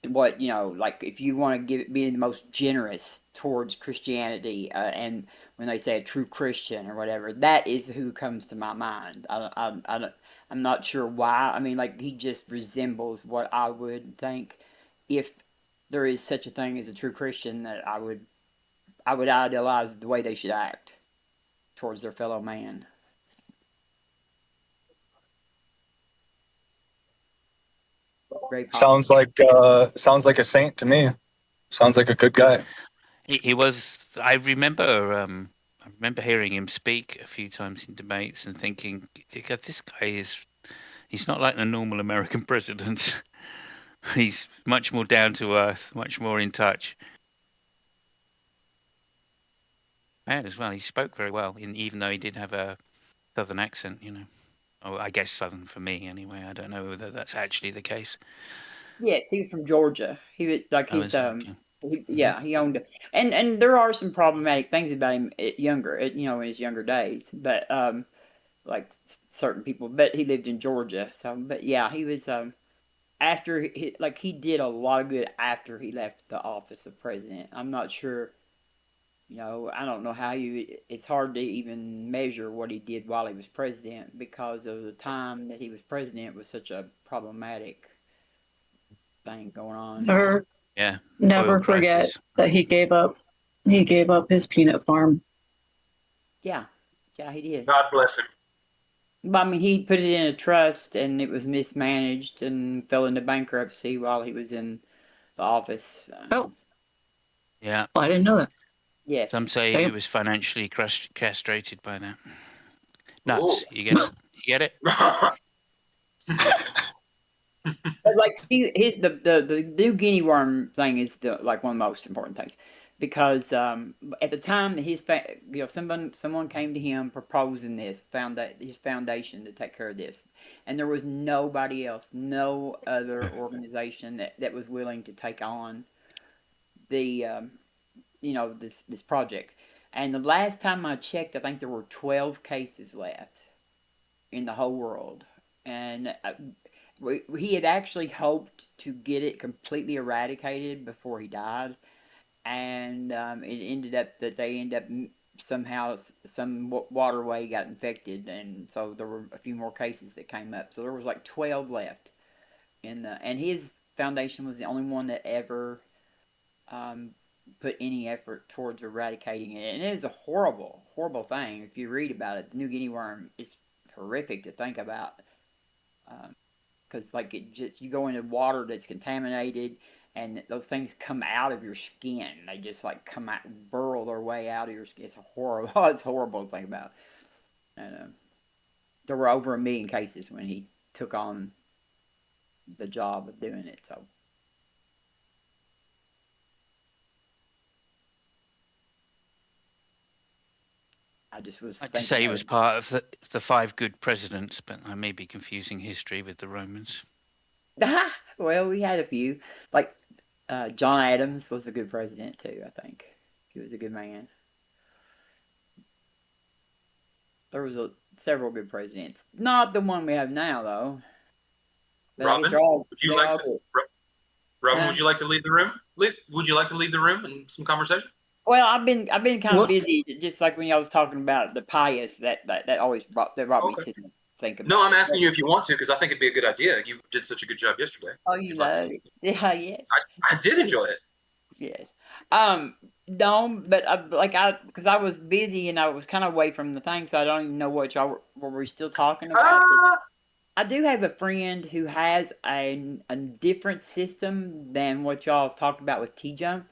what like if you want to be the most generous towards Christianity, and when they say a true Christian or whatever, that is who comes to my mind. I'm not sure why. I mean, like he just resembles what I would think if there is such a thing as a true Christian, that I would idealize the way they should act towards their fellow man. Very Sounds possible. like a saint to me. Sounds like a good guy. He was. I remember hearing him speak a few times in debates and thinking, God, this guy is. He's not like the normal American president. He's much more down to earth, much more in touch. And as well, he spoke very well, even though he did have a southern accent. Oh, I guess southern for me anyway. I don't know whether that's actually the case. Yes, he was from Georgia. He was like Oh, his is it? Okay. Hmm. yeah, he owned it. And there are some problematic things about him in his younger days, but like certain people, but he lived in Georgia. So, but yeah, he was after he did a lot of good after he left the office of president. I'm not sure, I don't know how it's hard to even measure what he did while he was president because of the time that he was president was such a problematic thing going on. Never, Yeah, oil never forget prices. that he gave up his peanut farm. Yeah, yeah, he did. God bless him. But, I mean, he put it in a trust and it was mismanaged and fell into bankruptcy while he was in the office. Oh, Yeah, well, I didn't know that. some Yes. say he Okay. was financially castrated by that. Ooh. Nuts. You get it? You get it? But like the New Guinea worm thing is like one of the most important things because at the time that someone came to him proposing this, found that his foundation to take care of this, and there was nobody else, no other organization that was willing to take on the this project. And the last time I checked, I think there were 12 cases left in the whole world, and he had actually hoped to get it completely eradicated before he died, and it ended up that they ended up somehow some waterway got infected, and so there were a few more cases that came up. So there was like 12 left in the, and his foundation was the only one that ever um, put any effort towards eradicating it. And it is a horrible, horrible thing. If you read about it, the New Guinea worm is horrific to think about. Because like it just, you go into water that's contaminated, and those things come out of your skin. They just like come out, burrow their way out of your skin. It's horrible. It's horrible to think about. And there were over 1 million cases when he took on the job of doing it. So I just was I'd thinking say he of was it. part of the 5 good presidents, but I may be confusing history with the Romans. Well, we had a few. Like John Adams was a good president too. I think he was a good man. There was several good presidents. Not the one we have now, though. But I guess Robin, they're all would you they're like all to? good. Robin, Huh? would you like to lead the room? Would you like to lead the room in some conversation? Well, I've been kind of What? busy, just like when y'all was talking about the pious. That always brought me Okay. to think No, about I'm it. asking you if you want to, because I think it'd be a good idea. You did such a good job yesterday. Oh, If you you'd like to. love it? Yeah, yes. I did enjoy it. Yes. No, but because I was busy and I was kind of away from the thing, so I don't even know what y'all were we still talking about. But Ah, I do have a friend who has a different system than what y'all have talked about with T Jump.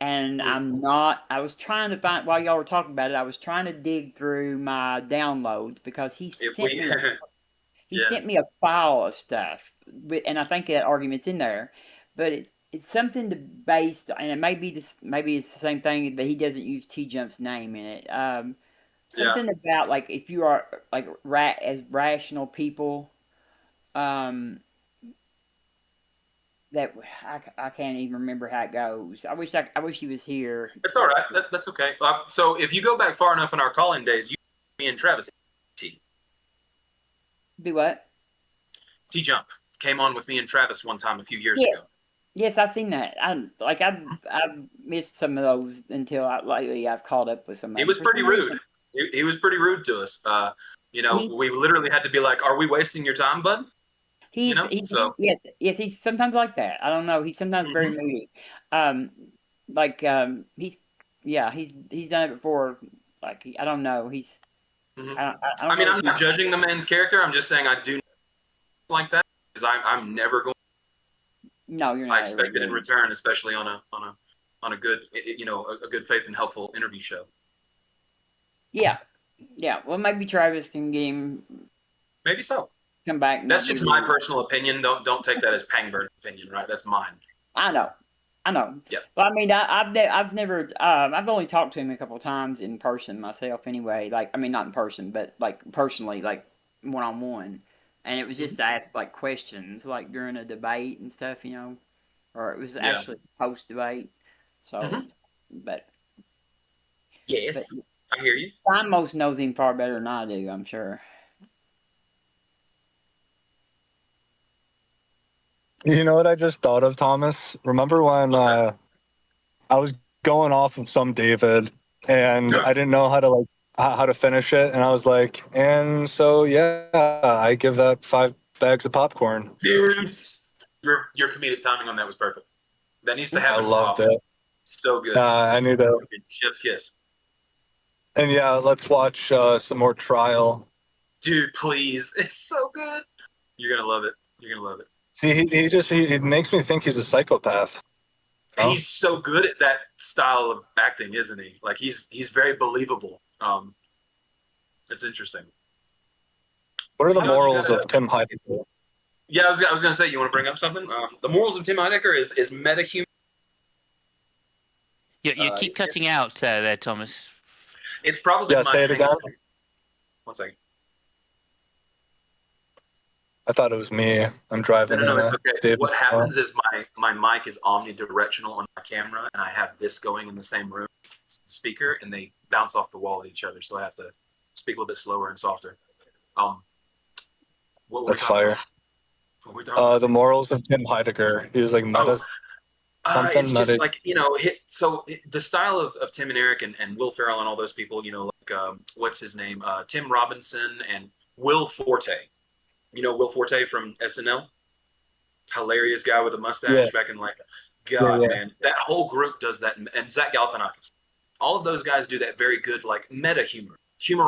And I was trying to find, while y'all were talking about it, I was trying to dig through my downloads because if we, he yeah, sent me a file of stuff, and I think that argument's in there, but it's something to based, and it may be this, maybe it's the same thing, but he doesn't use T Jump's name in it. yeah, Something about like if you are like as rational people, um, that I can't even remember how it goes. I wish he was here. it's all right. That's okay. So if you go back far enough in our call-in days, me and Travis, Do what? T Jump came on with me and Travis one time a few years ago. Yes. Yes, I've seen that. I've missed some of those until lately I've caught up with some of He them. was For pretty some rude. reason, He was pretty rude to us. he's We literally had to be like, "Are we wasting your time, bud?" So. yes, he's sometimes like that. I don't know. He's sometimes very Mhm, moody. Um, he's yeah, he's done it before. Like I don't know. mhm. I I don't mean, know if I'm not judging the man's character. I'm just saying I do like that because I'm never going. no, you're I not ever expect it in really. return, especially on a good a good faith and helpful interview show. Yeah, yeah. Well, maybe Travis can get him Maybe so. come back and That's do just my the. personal opinion. Don't take that as Pangburn's opinion, right? That's mine. I know. I know. Yeah. Well, I mean, I've never, I've only talked to him a couple of times in person myself anyway. Like, I mean, not in person, but like personally, like one on one. And it was just Mhm. to ask like questions, like during a debate and stuff, or it was Yeah. actually post debate. So, Hmm. but, Yes, but I hear you. most knows him far better than I do, I'm sure. You know what I just thought of, Thomas? Remember when What's that? I was going off of some David and I didn't know how to how to finish it, and I was like, and so yeah, I give that 5 bags of popcorn. Dude, your comedic timing on that was perfect. That needs to I happen more loved often. it. So good. I knew that. Chef's kiss. And yeah, let's watch some more Trial. Dude, please. It's so good. You're gonna love it. You're gonna love it. See, he makes me think he's a psychopath. And Oh, he's so good at that style of acting, isn't he? Like he's very believable. It's interesting. what are the You morals gotta. of Tim Heidecker? Yeah, I was gonna say you want to bring up something. The morals of Tim Heidecker is metahuman. You keep cutting out there, Thomas. It's probably Yeah, my say it thing. again. 1 second. I thought it was me. I'm driving. No, it's okay. David. What happens is my mic is omnidirectional on my camera, and I have this going in the same room, speaker, and they bounce off the wall at each other. So I have to speak a little bit slower and softer. What were we That's talking fire. about? What were we talking about? The morals of Tim Heidecker. He was like meta. Oh, Something It's that just it. like the style of Tim and Eric and Will Ferrell and all those people. Like what's his name? Tim Robinson and Will Forte. Will Forte from SNL, hilarious guy with a Yeah, mustache back in like, yeah, God, yeah. man, that whole group does that, and Zach Galifianakis. All of those guys do that very good, like meta humor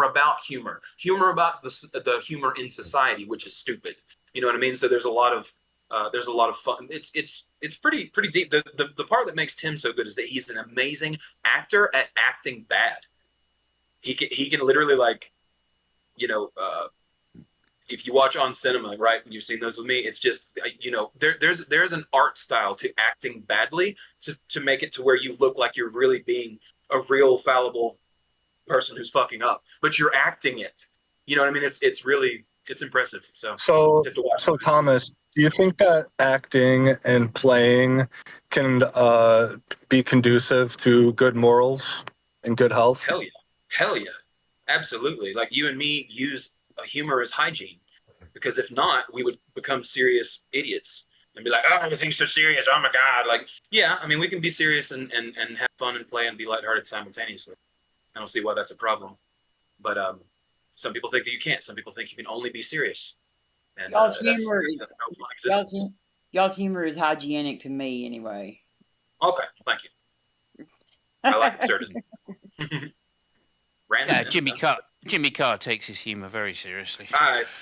about the humor in society, which is stupid. You know what I mean? So there's a lot of fun. It's pretty deep. The part that makes Tim so good is that he's an amazing actor at acting bad. He can literally like you know if you watch On Cinema, right, and you've seen those with me, it's just there's an art style to acting badly to make it to where you look like you're really being a real fallible person who's fucking up, but you're acting it. You know what I mean? It's impressive. So So, you have to watch so it. Thomas, do you think that acting and playing can be conducive to good morals and good health? Hell yeah, absolutely. Like you and me use humor as hygiene, because if not, we would become serious idiots and be like, oh, everything's so serious. Oh my god. Like, yeah, I mean, we can be serious and have fun and play and be lighthearted simultaneously. I don't see why that's a problem. But some people think that you can't. Some people think you can only be serious, and Y'all's that's humor that's is no fun y'all's existence. y'all's humor is hygienic to me anyway. Okay, well, thank you. I like absurdism. Random. Yeah, man. Jimmy Carr takes his humor very seriously.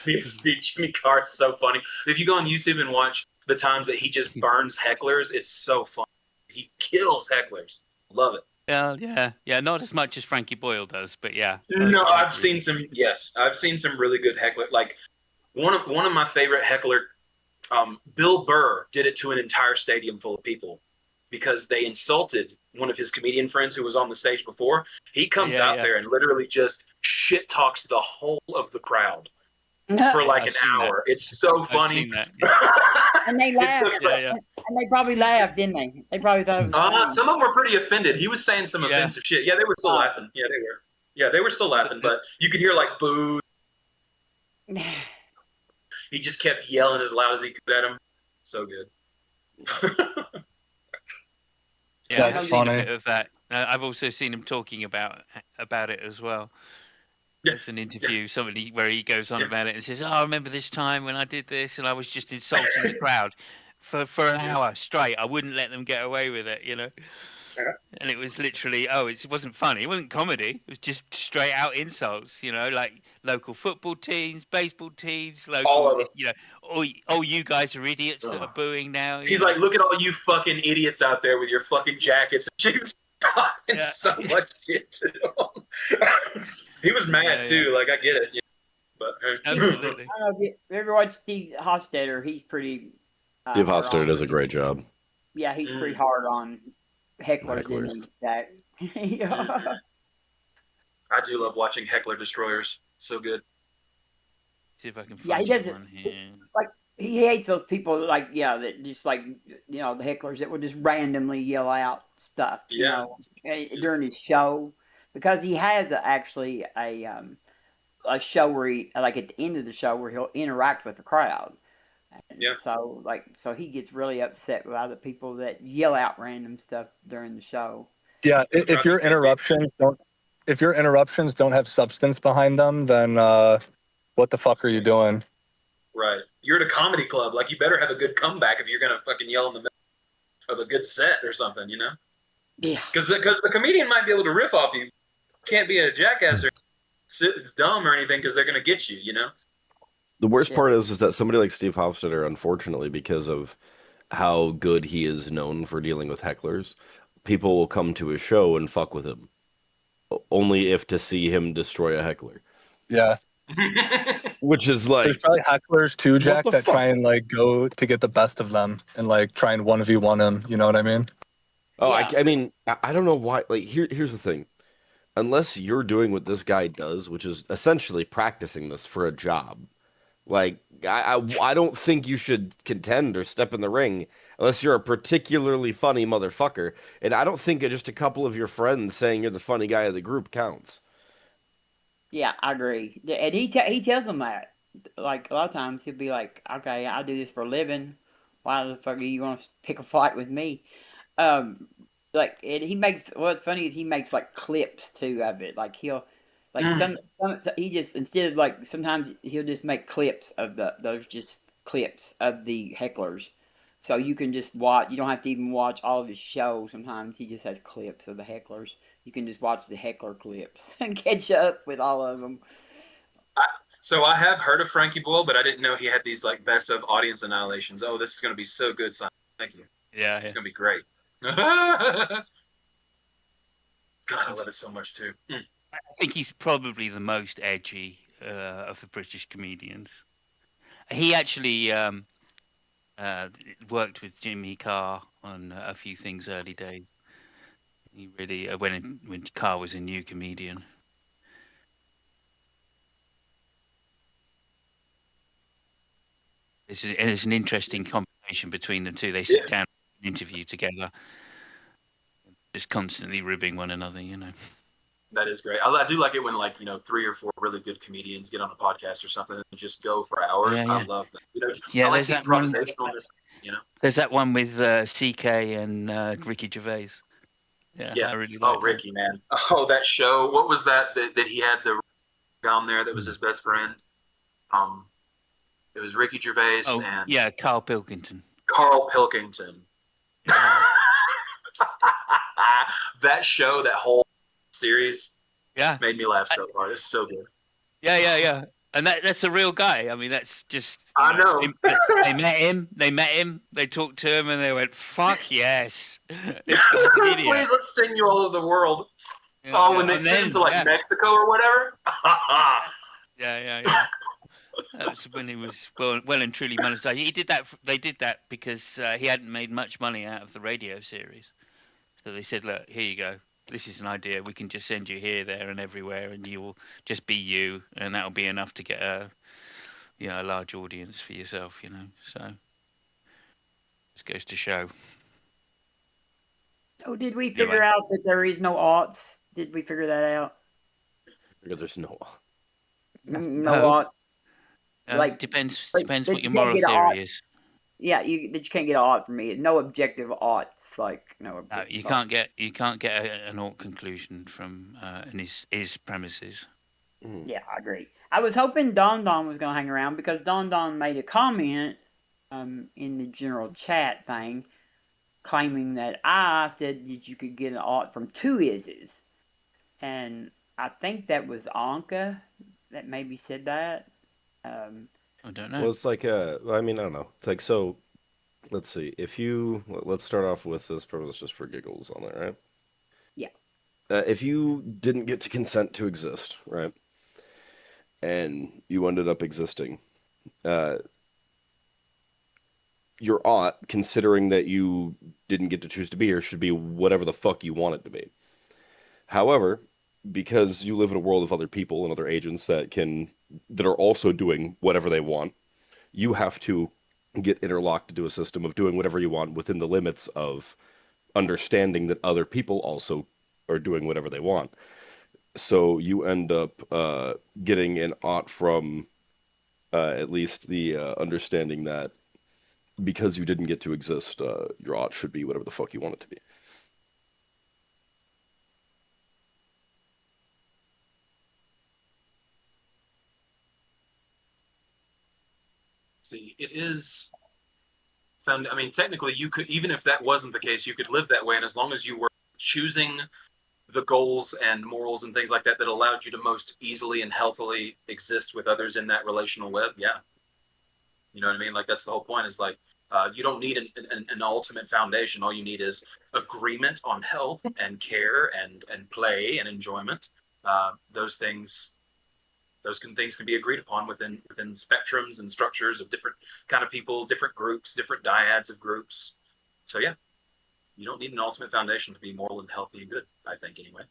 Dude, Jimmy Carr's so funny. If you go on YouTube and watch the times that he just burns hecklers, it's so funny. He kills hecklers. Love it. Yeah, not as much as Frankie Boyle does, but yeah. No, I've seen some. Yes, I've seen some really good heckler. Like one of my favorite heckler. Bill Burr did it to an entire stadium full of people because they insulted one of his comedian friends who was on the stage before. He comes out there and literally just shit talks the whole of the crowd for like an hour. That. It's so funny. I've seen that. Yeah. And they laughed. Yeah. And they probably laughed, didn't they? They probably thought it was funny. Some of them were pretty offended. He was saying some offensive shit. Yeah, they were still laughing. Yeah, they were. Yeah, they were still laughing, but you could hear like boo. He just kept yelling as loud as he could at him. So good. Yeah, That's I've seen funny. a bit of that. I've also seen him talking about it as well. Yeah. There's an interview, somebody where he goes on about it and says, "Oh, I remember this time when I did this, and I was just insulting the crowd for an hour straight. I wouldn't let them get away with it, you know." And it was literally, it wasn't funny. It wasn't comedy. It was just straight out insults, like local football teams, baseball teams, All of them. You guys are idiots that are booing now. He's like, look at all you fucking idiots out there with your fucking jackets. She was talking so much shit to him. He was mad too. Like, I get it. Yeah. But absolutely. I don't know if you ever watched Steve Hofstetter. He's pretty. Steve Hofstetter does a great job. Yeah, he's pretty hard on hecklers. And that. Yeah. I do love watching heckler destroyers. So good. See if I can find one here. Like, he hates those people that just like, the hecklers that would just randomly yell out stuff, during his show, because he has actually a show where he, like at the end of the show, where he'll interact with the crowd. And so he gets really upset with other people that yell out random stuff during the show. Yeah, if your interruptions don't have substance behind them, then what the fuck are you doing? Right. You're at a comedy club. Like, you better have a good comeback if you're gonna fucking yell in the middle of a good set or something, Yeah. Because the comedian might be able to riff off you. Can't be a jackass or it's dumb or anything, because they're gonna get you. The worst part is that somebody like Steve Hofstetter, unfortunately, because of how good he is known for dealing with hecklers, people will come to his show and fuck with him, only if to see him destroy a heckler. Yeah. Which is like, there's probably hecklers too, Jack, that try and like go to get the best of them and like try and 1v1 him. You know what I mean? Oh, yeah. I mean, I don't know why. Like, here's the thing: unless you're doing what this guy does, which is essentially practicing this for a job, like I don't think you should contend or step in the ring unless you're a particularly funny motherfucker. And I don't think just a couple of your friends saying you're the funny guy of the group counts. Yeah, I agree. And he tells them that. Like, a lot of times he'll be like, okay, I do this for a living. Why the fuck are you going to pick a fight with me? Like he makes what's funny is he makes like clips too of it. Like he'll like some he just instead of like sometimes he'll just make clips of those just clips of the hecklers. So you can just watch. You don't have to even watch all of his show. Sometimes he just has clips of the hecklers. You can just watch the heckler clips and catch up with all of them. So I have heard of Frankie Boyle, but I didn't know he had these like best of audience annihilations. Oh, this is going to be so good, Simon. Thank you. Yeah, It's going to be great. God, I love it so much too. I think he's probably the most edgy of the British comedians. He actually worked with Jimmy Carr on a few things early days. He really when Carr was a new comedian. It's an interesting combination between the two. They sit down and interview together, just constantly ribbing one another. That is great. I do like it when 3 or 4 really good comedians get on a podcast or something and just go for hours. Yeah, I yeah. love that. Yeah, I like there's the that one. improvisationalness. There's that one with CK and Ricky Gervais. Yeah, I really like that. Ricky, man. Oh, that show. What was that he had the down there that was his best friend? It was Ricky Gervais and yeah, Carl Pilkington. Carl Pilkington. That show, that whole series, made me laugh so hard. It's so good. Yeah. And that's a real guy. I mean, that's just. I know. They met him. They talked to him, and they went, "Fuck yes, this guy's an idiot." Please, let's sing you all over the world. When they sent him to Mexico or whatever. Yeah. That's when he was well and truly monetized. He did that. They did that because he hadn't made much money out of the radio series. So they said, "Look, here you go. This is an idea. We can just send you here, there, and everywhere, and you will just be you, and that'll be enough to get a large audience for yourself." So this goes to show. So did we figure out that there is no aughts? Did we figure that out? There's no aughts. Depends what your moral theory is. Yeah, you can't get an ought from me. No objective oughts, no objective. You can't get an ought conclusion from his premises. Yeah, I agree. I was hoping Don was going to hang around because Don made a comment in the general chat thing, claiming that I said that you could get an ought from 2 ises, and I think that was Anka that maybe said that. I don't know. Well, it's like I don't know. It's like, so let's see. Let's start off with this premise just for giggles on there, right? Yeah. If you didn't get to consent to exist, right, and you ended up existing, your ought, considering that you didn't get to choose to be here, should be whatever the fuck you want it to be. However, because you live in a world of other people and other agents that are also doing whatever they want, you have to get interlocked into a system of doing whatever you want within the limits of understanding that other people also are doing whatever they want. So you end up getting an ought from at least the understanding that because you didn't get to exist, your ought should be whatever the fuck you want it to be. See, it is found. I mean, technically, you could, even if that wasn't the case, you could live that way, and as long as you were choosing the goals and morals and things like that allowed you to most easily and healthily exist with others in that relational web, yeah. You know what I mean? Like, that's the whole point, is you don't need an ultimate foundation. All you need is agreement on health and care and play and enjoyment. Those things can be agreed upon within spectrums and structures of different kind of people, different groups, different dyads of groups. So yeah, you don't need an ultimate foundation to be moral and healthy and good, I think, anyway.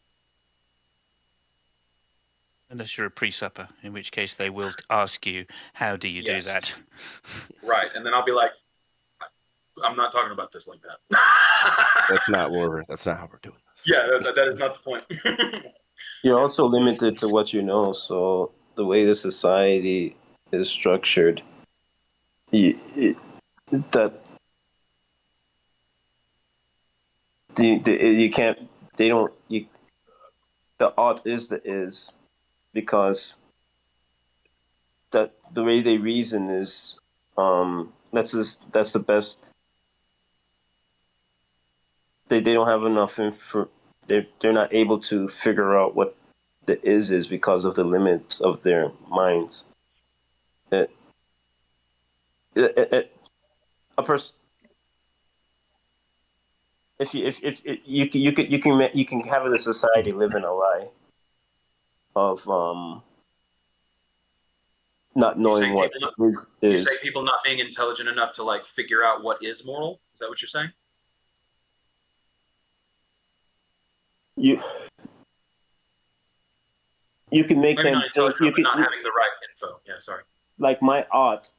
Unless you're a pre-supper, in which case they will ask you, how do you do that? Right, and then I'll be like, I'm not talking about this like that. That's not how we're doing this. Yeah, that is not the point. You're also limited to what you know, so the way the society is structured, that you can't. They don't. You, the ought is the is, because that the way they reason is that's the best. They don't have enough info. They're not able to figure out what the is because of the limits of their minds. It, a person, if you can have a society live in a lie of not You knowing saying what people not, is you say is. people not being intelligent enough to like figure out what is moral? Is that what you're saying? You you can make Maybe them not think. intelligent enough, but not having the right info. Yeah, sorry. Like my art,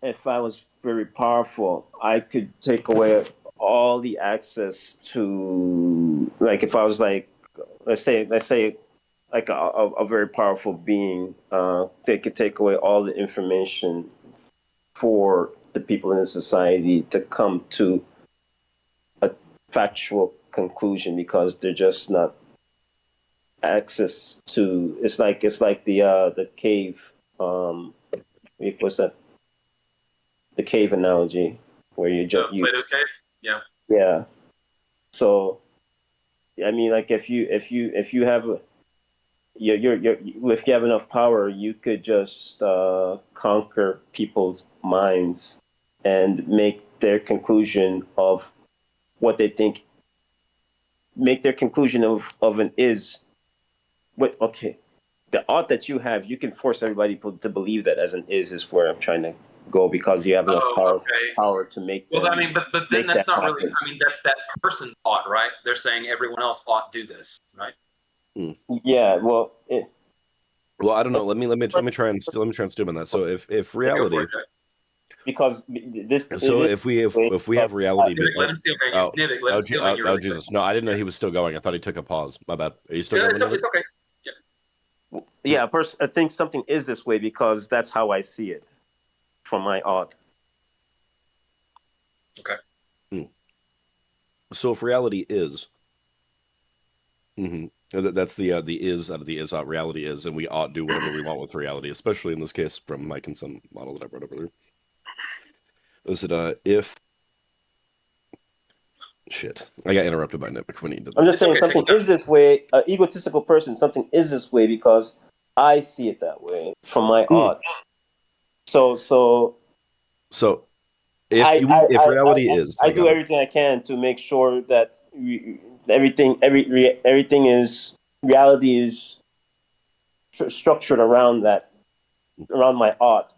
if I was very powerful, I could take away all the access to, like, if I was like, let's say like a very powerful being, they could take away all the information for the people in the society to come to a factual conclusion, because they're just not access to. It's like the cave. What's that? The cave analogy, where Plato's cave. Yeah. yeah. So I mean, like, if you have if you have enough power, you could just conquer people's minds and make their conclusion of what they think, make their conclusion of an is. What Okay, the art that you have, you can force everybody to believe that as an is where I'm trying to go, because you have enough Oh, okay. power to make Well, I them mean, but then make that's that not really. happen. I mean, that's that person's ought, right? They're saying everyone else ought do this, right? Yeah, well, Well, I don't know. Let me try and stew on that. So if Yeah, go for reality, it, Jack. because this so this if we have reality being, Nivik, let him steal bang you. oh Nivik, let him steal bang you really quick. Jesus, no, I didn't know he was still going. I thought he took a pause. My bad. Are you still Yeah, going? David? it's okay. yeah, I think something is this way because that's how I see it from my art. Okay. So if reality is, that's the is out of the is out. Reality is, and we ought do whatever we want with reality, especially in this case from Mike and some model that I brought up earlier. Is it if shit? I got interrupted by Nick when he did that. I'm just It's saying okay, take something your time. is this way. An egotistical person, something is this way because I see it that way from my art. So if reality is, I do everything I can to make sure that everything is reality is structured around that, around my art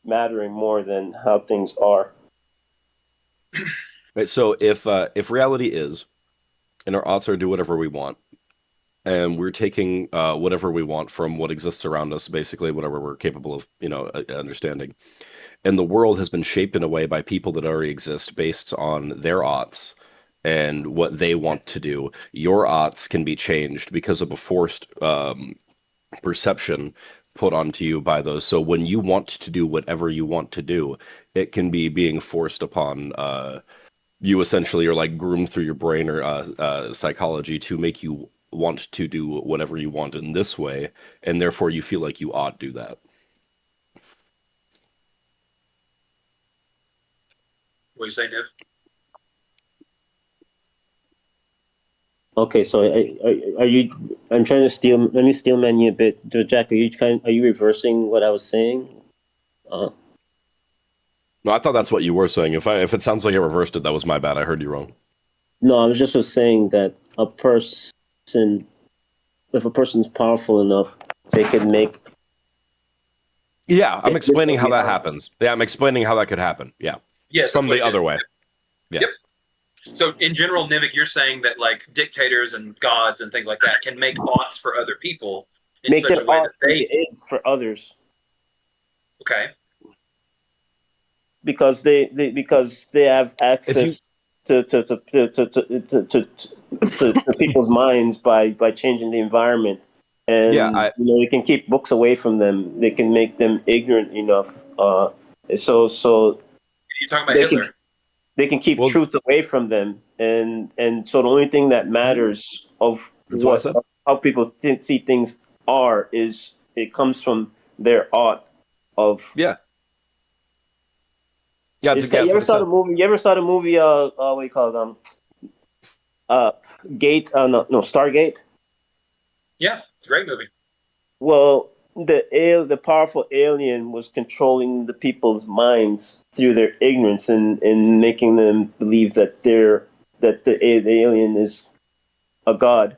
mattering more than how things are. Right, so if reality is, and our oughts are do whatever we want, and we're taking whatever we want from what exists around us, basically whatever we're capable of, understanding, and the world has been shaped in a way by people that already exist based on their oughts and what they want to do. Your oughts can be changed because of a forced perception put onto you by those. So when you want to do whatever you want to do, it can be being forced upon you. Essentially, or like groomed through your brain or psychology to make you want to do whatever you want in this way, and therefore you feel like you ought to do that. What do you say, Niv? Okay, so are you? I'm trying to steal. Let me steel man you a bit, Jack. Are you reversing what I was saying? No, I thought that's what you were saying. If it sounds like I reversed it, that was my bad. I heard you wrong. No, I was just saying that if a person's powerful enough, they can make. Yeah, I'm explaining how that happens. Yeah, I'm explaining how that could happen. Yeah. Yes, From the other way. Yeah. Yep. So in general, Nivik, you're saying that like dictators and gods and things like that can make oughts for other people in Make such their a way art that they. is for others. Okay. Because they have access to people's minds by changing the environment, and you can keep books away from them. They can make them ignorant enough. So you're talking about Hitler. They can keep Well- truth away from them, and so the only thing that matters of That's what I said. how people see things are is it comes from their art of. Yeah. Yeah, You that's ever what I saw the said. movie? You ever saw the movie? What do you call it? Gate. No, Stargate. Yeah, it's a great movie. Well, the powerful alien was controlling the people's minds through their ignorance and making them believe that the alien is a god.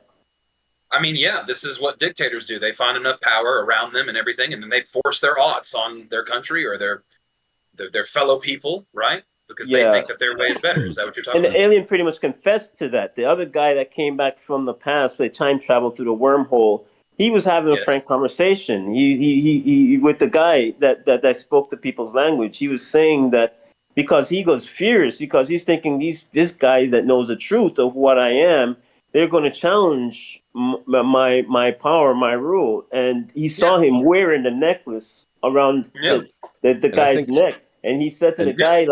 I mean, yeah, this is what dictators do. They find enough power around them and everything, and then they force their odds on their country or their fellow people, right? Because they Yeah. think that their way is better. Is that what you're And talking the about? alien pretty much confessed to that. The other guy that came back from the past, they time traveled through the wormhole. He was having a Yes. frank conversation. He with the guy that spoke the people's language. He was saying that because he goes furious because he's thinking this guy that knows the truth of what I am, they're going to challenge my power, my rule. And he saw him wearing the necklace around Yeah. the I guy's think- neck, and he said to the and- guy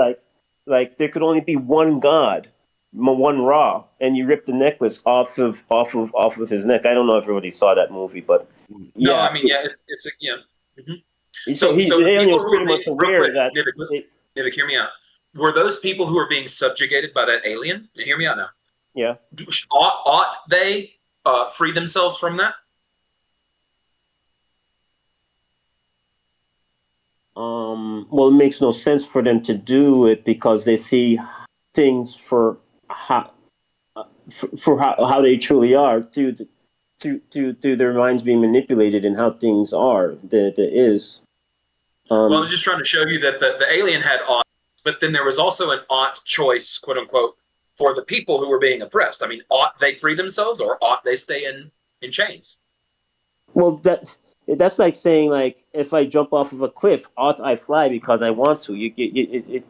like there could only be one God, one Ra, and you rip the necklace off of his neck. I don't know if everybody saw that movie, but yeah. No, I mean, yeah, it's a, yeah. Mhm. So So the the alien people was who pretty are much being, real aware quick, that Nivik, hear me out. Were those people who are being subjugated by that alien? Hear me out now. yeah. Ought they free themselves from that? Well, it makes no sense for them to do it because they see things for how how they truly are through their minds being manipulated and how things are. The is. Well, I was just trying to show you that the alien had ought, but then there was also an ought choice, quote unquote, for the people who were being oppressed. I mean, ought they free themselves or ought they stay in chains? Well, that's like saying like if I jump off of a cliff, ought I fly because I want to?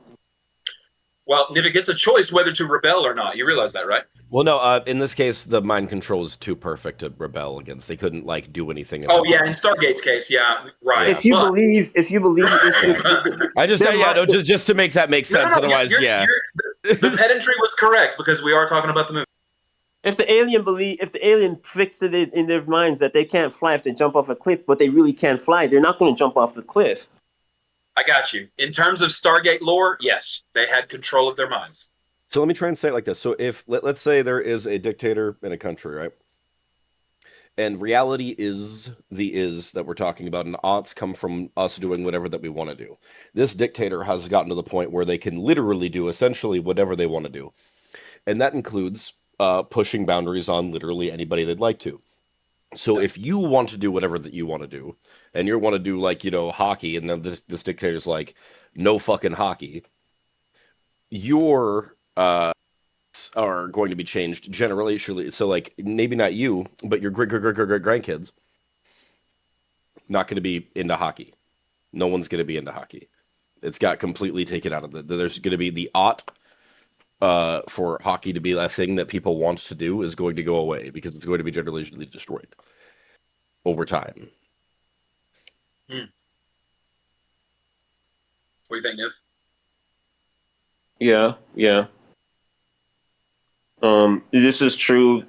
Well, Nivik, it's a choice whether to rebel or not. You realize that, right? Well, no. In this case, the mind control is too perfect to rebel against. They couldn't like do anything. Oh yeah, in Stargate's case, yeah, right. If you But- believe, I just no, just to make that make sense. No, Otherwise, yeah. The pedantry was correct because we are talking about the movie. if the alien fixed it in their minds that they can't fly if they jump off a cliff, but they really can't fly, they're not going to jump off the cliff. I got you. In terms of Stargate lore, yes, they had control of their minds. So let me try and say it like this. So if let's say there is a dictator in a country, right? And reality is that we're talking about, and oughts come from us doing whatever that we want to do. This dictator has gotten to the point where they can literally do essentially whatever they want to do. And that includes pushing boundaries on literally anybody they'd like to. So if you want to do whatever that you want to do, and you want to do like, hockey, and then this dictator's like, no fucking hockey, your are going to be changed generationally. So like maybe not you, but your great grandkids not going to be into hockey. No one's going to be into hockey. It's got completely taken out of it. There's going to be the ought for hockey to be a thing that people want to do is going to go away because it's going to be generationally destroyed over time. What do you think, Niv? Yeah. This is true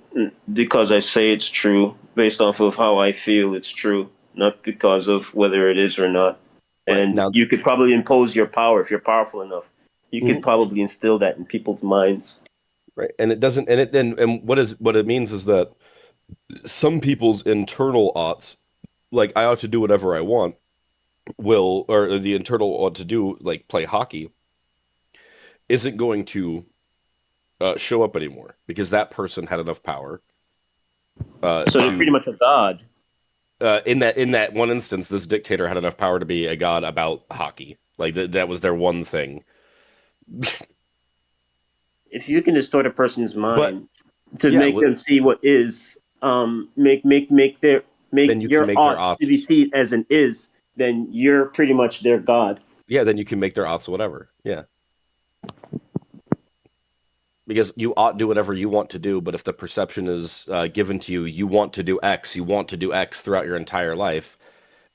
because I say it's true based off of how I feel it's true, not because of whether it is or not. And Now- you could probably impose your power if you're powerful enough. You could probably instill that in people's minds. Right. And it doesn't, and what it means is that some people's internal oughts, like I ought to do whatever I want, or the internal ought to do, like play hockey, isn't going to show up anymore because that person had enough power. So they're pretty much a god. In that one instance, this dictator had enough power to be a god about hockey. Like that was their one thing. If you can distort a person's mind to yeah, make them see what is, make your their ought oughts. to be seen as an is, then you're pretty much their god. Yeah, then you can make their oughts whatever. Yeah. Because you ought do whatever you want to do, but if the perception is given to you, you want to do X throughout your entire life,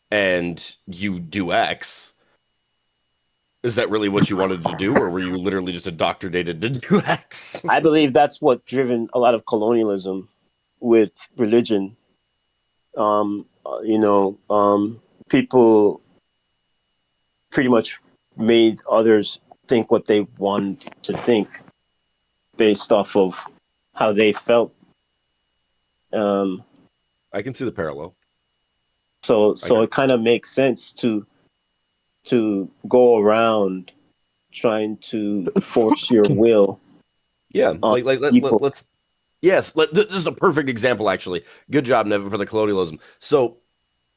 and you do X, Is that really what you wanted to do, or were you literally just indoctrinated to do X? I believe that's what driven a lot of colonialism with religion. People pretty much made others think what they wanted to think based off of how they felt. Um, I can see the parallel. so it kind of makes sense to go around trying to force your will Yeah, on people. let's. Yes, this is a perfect example, actually. Good job, Nevin, for the colonialism. So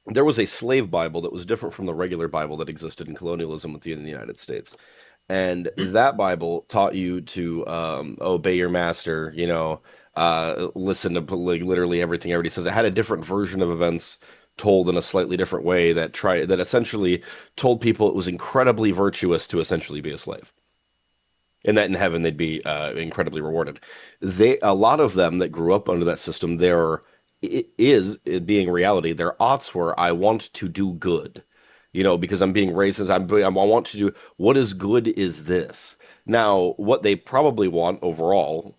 there was a slave Bible that was different from the regular Bible that existed in colonialism within the United States. And that Bible taught you to obey your master, listen to like literally everything everybody says. It had a different version of events told in a slightly different way that essentially told people it was incredibly virtuous to essentially be a slave, and that in heaven they'd be incredibly rewarded. A lot of them that grew up under that system, it being reality. Their oughts were, I want to do good, because I'm being raised as I want to do what is good is this. Now, what they probably want overall,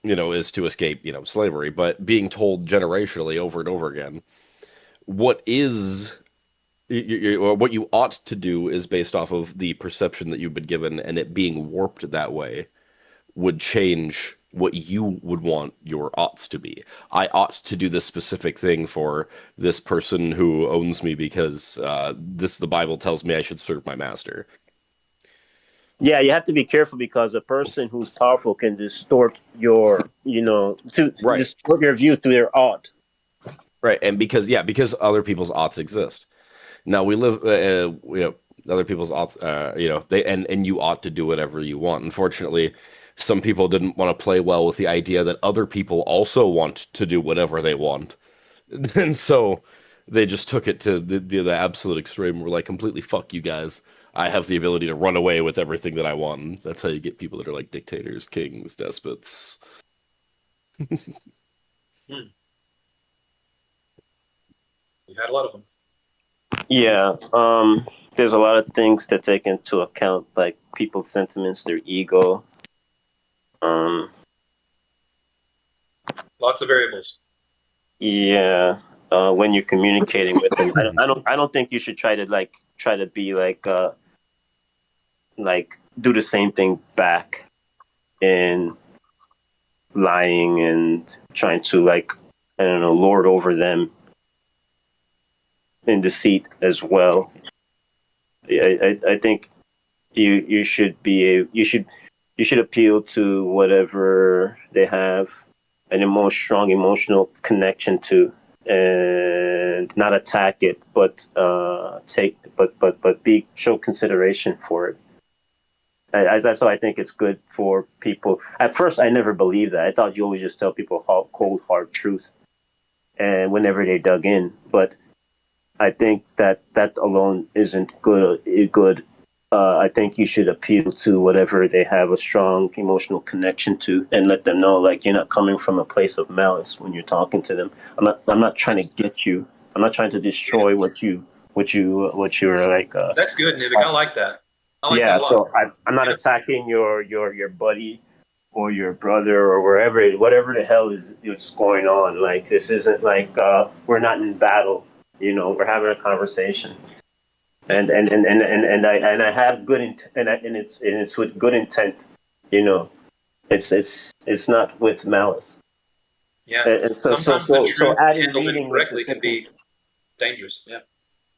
is to escape, slavery, but being told generationally over and over again, what is or what you ought to do is based off of the perception that you've been given, and it being warped that way would change what you would want your oughts to be. I ought to do this specific thing for this person who owns me because the Bible tells me I should serve my master. Yeah, you have to be careful because a person who's powerful can distort Right. distort your view through their ought. Right, and because other people's oughts exist. Now we live, other people's oughts, and you ought to do whatever you want. Unfortunately, some people didn't want to play well with the idea that other people also want to do whatever they want, and so they just took it to the absolute extreme. We're like, completely fuck you guys. I have the ability to run away with everything that I want. That's how you get people that are like dictators, kings, despots. Hmm. We've had a lot of them. Yeah, there's a lot of things to take into account, like people's sentiments, their ego. Lots of variables. Yeah, when you're communicating with them, I don't think you should try to be like do the same thing back and lying and trying to I don't know, lord over them in deceit as well. I think you should you should appeal to whatever they have an strong emotional connection to, and not attack it, but show consideration for it. That's why I think it's good for people. At first, I never believed that. I thought you always just tell people cold, hard truth, and whenever they dug in. But I think that alone isn't good. I think you should appeal to whatever they have a strong emotional connection to, and let them know you're not coming from a place of malice when you're talking to them. I'm not trying to get you. I'm not trying to destroy what you're like. That's good, Nivik. I like that. I like Yeah, that a lot. so I'm not attacking your buddy or your brother or whatever the hell is going on. Like, this isn't we're not in battle. We're having a conversation, and I have good and it's with good intent. It's not with malice. Yeah. And Sometimes the truth adding handled reading with the incorrectly can be dangerous. Yeah.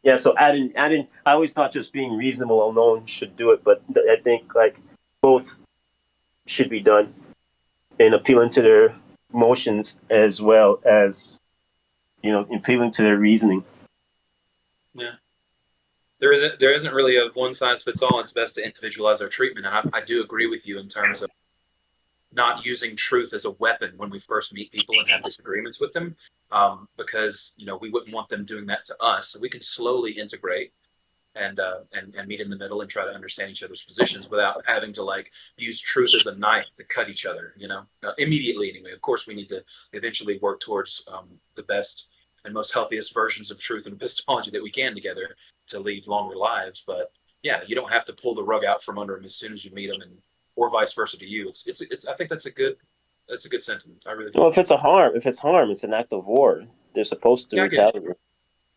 Yeah, so adding, I always thought just being reasonable alone should do it, but I think both should be done in appealing to their emotions as well as appealing to their reasoning. Yeah. There isn't really a one size fits all. It's best to individualize our treatment, and I do agree with you in terms of not using truth as a weapon when we first meet people and have disagreements with them, because we wouldn't want them doing that to us. So we can slowly integrate and meet in the middle and try to understand each other's positions without having to use truth as a knife to cut each other. Immediately anyway. Of course, we need to eventually work towards the best and most healthiest versions of truth and epistemology that we can together to lead longer lives. But yeah, you don't have to pull the rug out from under them as soon as you meet them, or vice versa to you. I think that's a good sentiment. I really do. Well, if it's harm, it's an act of war. They're supposed to retaliate.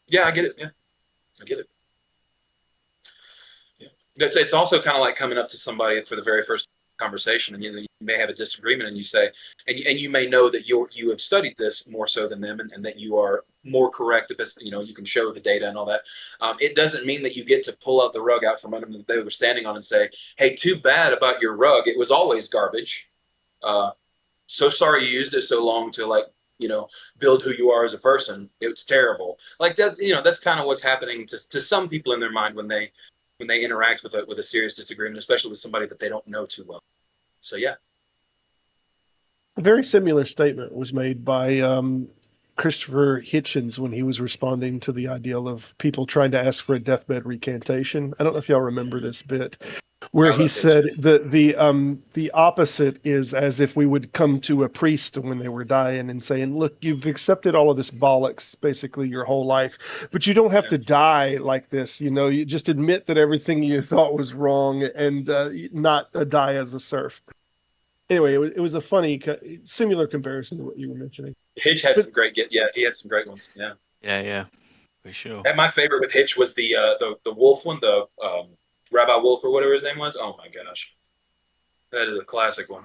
Yeah, I get it. Yeah, I get it. Yeah. It's also kind of like coming up to somebody for the very first conversation, and you may have a disagreement, and you say, and you may know that you have studied this more so than them, and that you are more correct because you can show the data and all that. It doesn't mean that you get to pull out the rug out from under them that they were standing on and say, hey, too bad about your rug. It was always garbage. So sorry you used it so long to build who you are as a person. It's terrible. Like that's kind of what's happening to some people in their mind when they interact with a serious disagreement, especially with somebody that they don't know too well. So yeah. A very similar statement was made by Christopher Hitchens when he was responding to the ideal of people trying to ask for a deathbed recantation. I don't know if y'all remember this bit, where he said the opposite is as if we would come to a priest when they were dying and saying, look, you've accepted all of this bollocks basically your whole life, but you don't have to die like this. You just admit that everything you thought was wrong and not die as a serf. Anyway, it was a funny, similar comparison to what you were mentioning. Hitch had some great he had some great ones. Yeah. Yeah, for sure. And my favorite with Hitch was the wolf one, the Rabbi Wolf or whatever his name was. Oh my gosh, that is a classic one.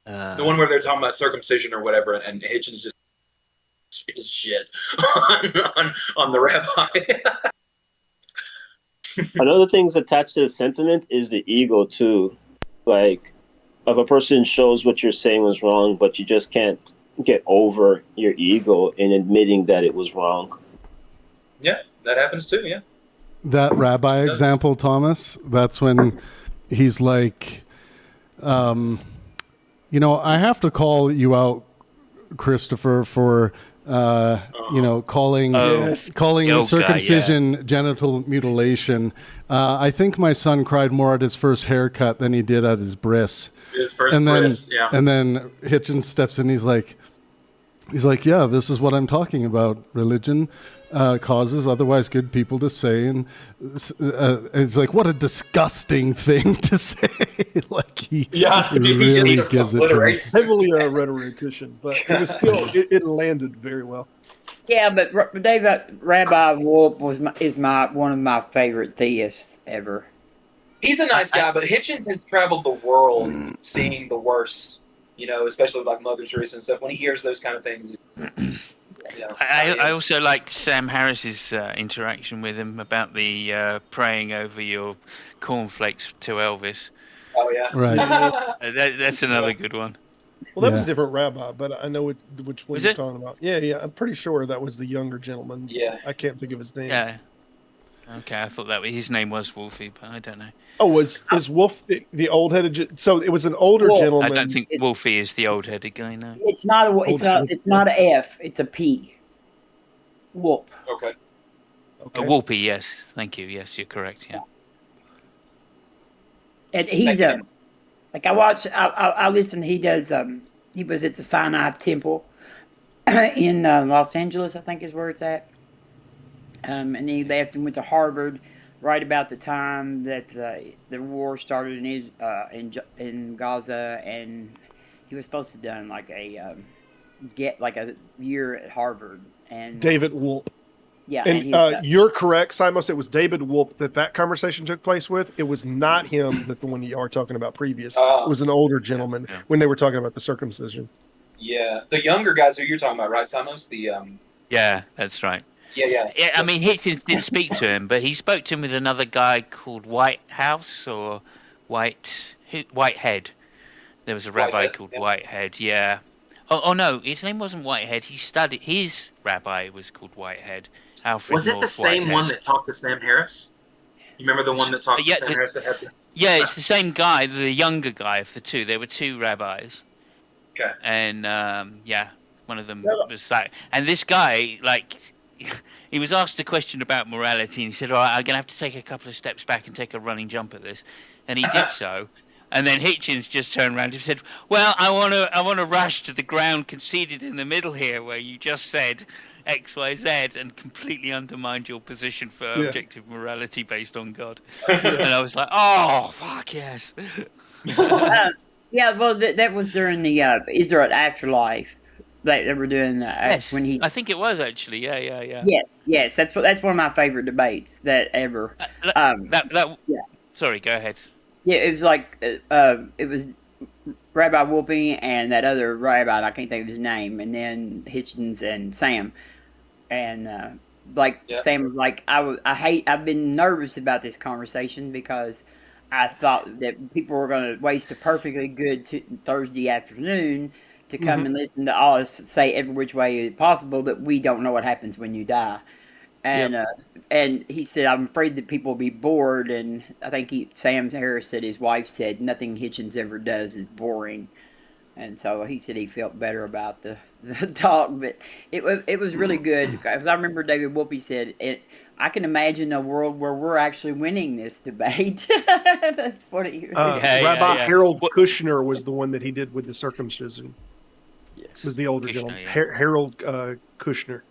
The one where they're talking about circumcision or whatever, and Hitch is just shit on the rabbi. Another thing's attached to the sentiment is the ego too. Like, if a person shows what you're saying was wrong, but you just can't get over your ego in admitting that it was wrong. Yeah, that happens too. Yeah. That rabbi example, Thomas, that's when he's like, I have to call you out, Christopher, for, calling the circumcision genital mutilation. I think my son cried more at his first haircut than he did at his bris. And then Hitchens steps in. He's like, yeah, this is what I'm talking about. Religion causes otherwise good people to say, and it's like, what a disgusting thing to say. Like he really gives it to me. Heavily a rhetorician, but it was still it landed very well. Yeah, but Rabbi Wolf is one of my favorite theists ever. He's a nice guy, but Hitchens has traveled the world seeing the worst, especially like Mother Teresa and stuff. When he hears those kind of things, I also like Sam Harris's interaction with him about the praying over your cornflakes to Elvis. Oh yeah, right. That's another good one. Well, that was a different rabbi, but I know which one you're talking about. Yeah, I'm pretty sure that was the younger gentleman. Yeah, I can't think of his name. Yeah. Okay, I thought that his name was Wolfie, but I don't know. Oh, is Wolf the old-headed? So it was an older gentleman. I don't think Wolfie is the old-headed guy. No, it's not. It's not a F. It's a P. Wolf. Okay. A Wolfie, yes. Thank you. Yes, you're correct. Yeah. And he's like I listen. He does. He was at the Sinai Temple in Los Angeles, I think is where it's at. And he left and went to Harvard right about the time that the war started in Gaza, and he was supposed to done like a year at Harvard. And David Wolf. Yeah, and you're correct, Simos. It was David Wolf that conversation took place with. It was not him that the one you are talking about previous. It was an older gentleman when they were talking about the circumcision. Yeah, the younger guys who you're talking about, right, Simos? Yeah, that's right. Yeah. I mean, Hitchens did speak to him, but he spoke to him with another guy called Whitehouse or Whitehead. There was a rabbi called Whitehead. Yeah. Oh no, his name wasn't Whitehead. His rabbi was called Whitehead. Alfred was it North the same Whitehead. one that talked to Sam Harris? You remember the one that talked to Sam Harris? Yeah, it's the same guy, the younger guy of the two. There were two rabbis. Okay. And one of them was like, and this guy, like, he was asked a question about morality, and he said, "All right, I'm gonna have to take a couple of steps back and take a running jump at this," and he did so. And then Hitchens just turned around and said, "Well, I want to rush to the ground conceded in the middle here, where you just said X, Y, Z, and completely undermined your position for Yeah. objective morality based on God. And I was like, oh, fuck yes. Yeah, well, that was during the is there an afterlife that they were doing Yes, when he. I think it was actually. Yeah. Yes, that's one of my favorite debates that ever. That. Yeah. Sorry, go ahead. Yeah, it was like it was Rabbi Whoopi and that other rabbi, and I can't think of his name, and then Hitchens and Sam, and Sam was like, I've been nervous about this conversation because I thought that people were going to waste a perfectly good Thursday afternoon to come and listen to us say every which way possible that we don't know what happens when you die. And he said, I'm afraid that people will be bored. And I think Sam Harris said his wife said nothing Hitchens ever does is boring. And so he said he felt better about the talk, but it was really good because I remember David Whoopi said I can imagine a world where we're actually winning this debate. That's funny. Rabbi Harold Kushner was the one that he did with the circumcision. Yes, Was the older Kushner, gentleman, yeah. Harold Kushner.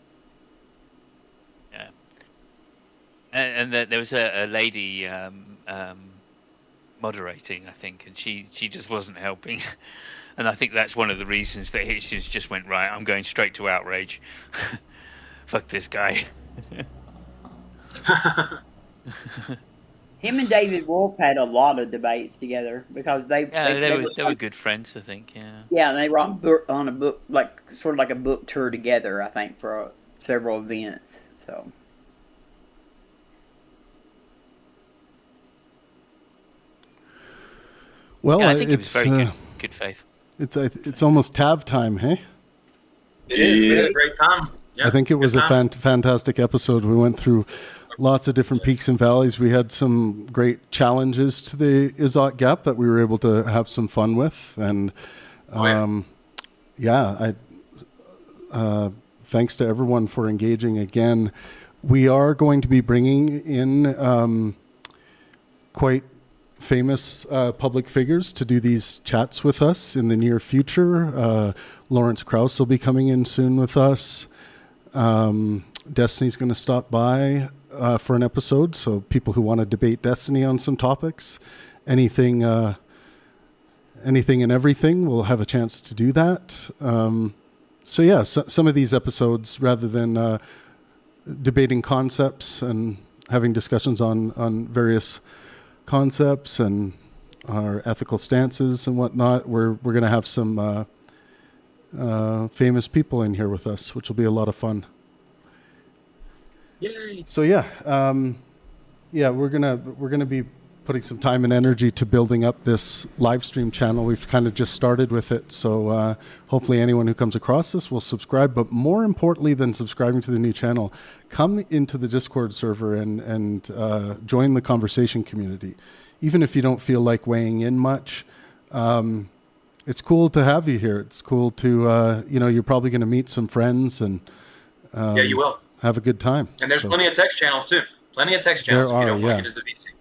Yeah. And there was a lady moderating, I think, and she just wasn't helping. And I think that's one of the reasons that Hitchens just went, right, I'm going straight to outrage. Fuck this guy. Him and David Wolf had a lot of debates together because they were good friends, I think. Yeah, and they were on a book, like sort of like a book tour together, I think, for several events. So. Well, I think it was very good faith. It's almost TAV time, hey? It is. We had a great time. Yeah, I think it was a fantastic episode. We went through lots of different peaks and valleys. We had some great challenges to the Izot Gap that we were able to have some fun with. And thanks to everyone for engaging again. We are going to be bringing in quite famous public figures to do these chats with us in the near future. Lawrence Krauss will be coming in soon with us. Destiny's going to stop by for an episode, so people who want to debate Destiny on some topics, anything and everything, we'll have a chance to do that. So some of these episodes, rather than debating concepts and having discussions on various concepts and our ethical stances and whatnot, we're going to have some famous people in here with us, which will be a lot of fun. Yay! So we're gonna be putting some time and energy to building up this live stream channel. We've kind of just started with it, so hopefully anyone who comes across this will subscribe. But more importantly than subscribing to the new channel, come into the Discord server and join the conversation community. Even if you don't feel like weighing in much, it's cool to have you here. It's cool to you're probably going to meet some friends and you will have a good time. And there's plenty of text channels too. Plenty of text channels if you don't want to get into VC.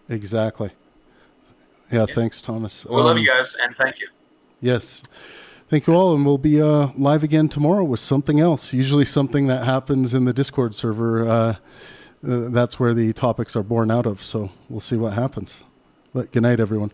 Exactly. Yeah, thanks, Thomas. We love you guys, and thank you. Yes. Thank you all, and we'll be live again tomorrow with something else, usually something that happens in the Discord server. That's where the topics are born out of, so we'll see what happens. But good night, everyone.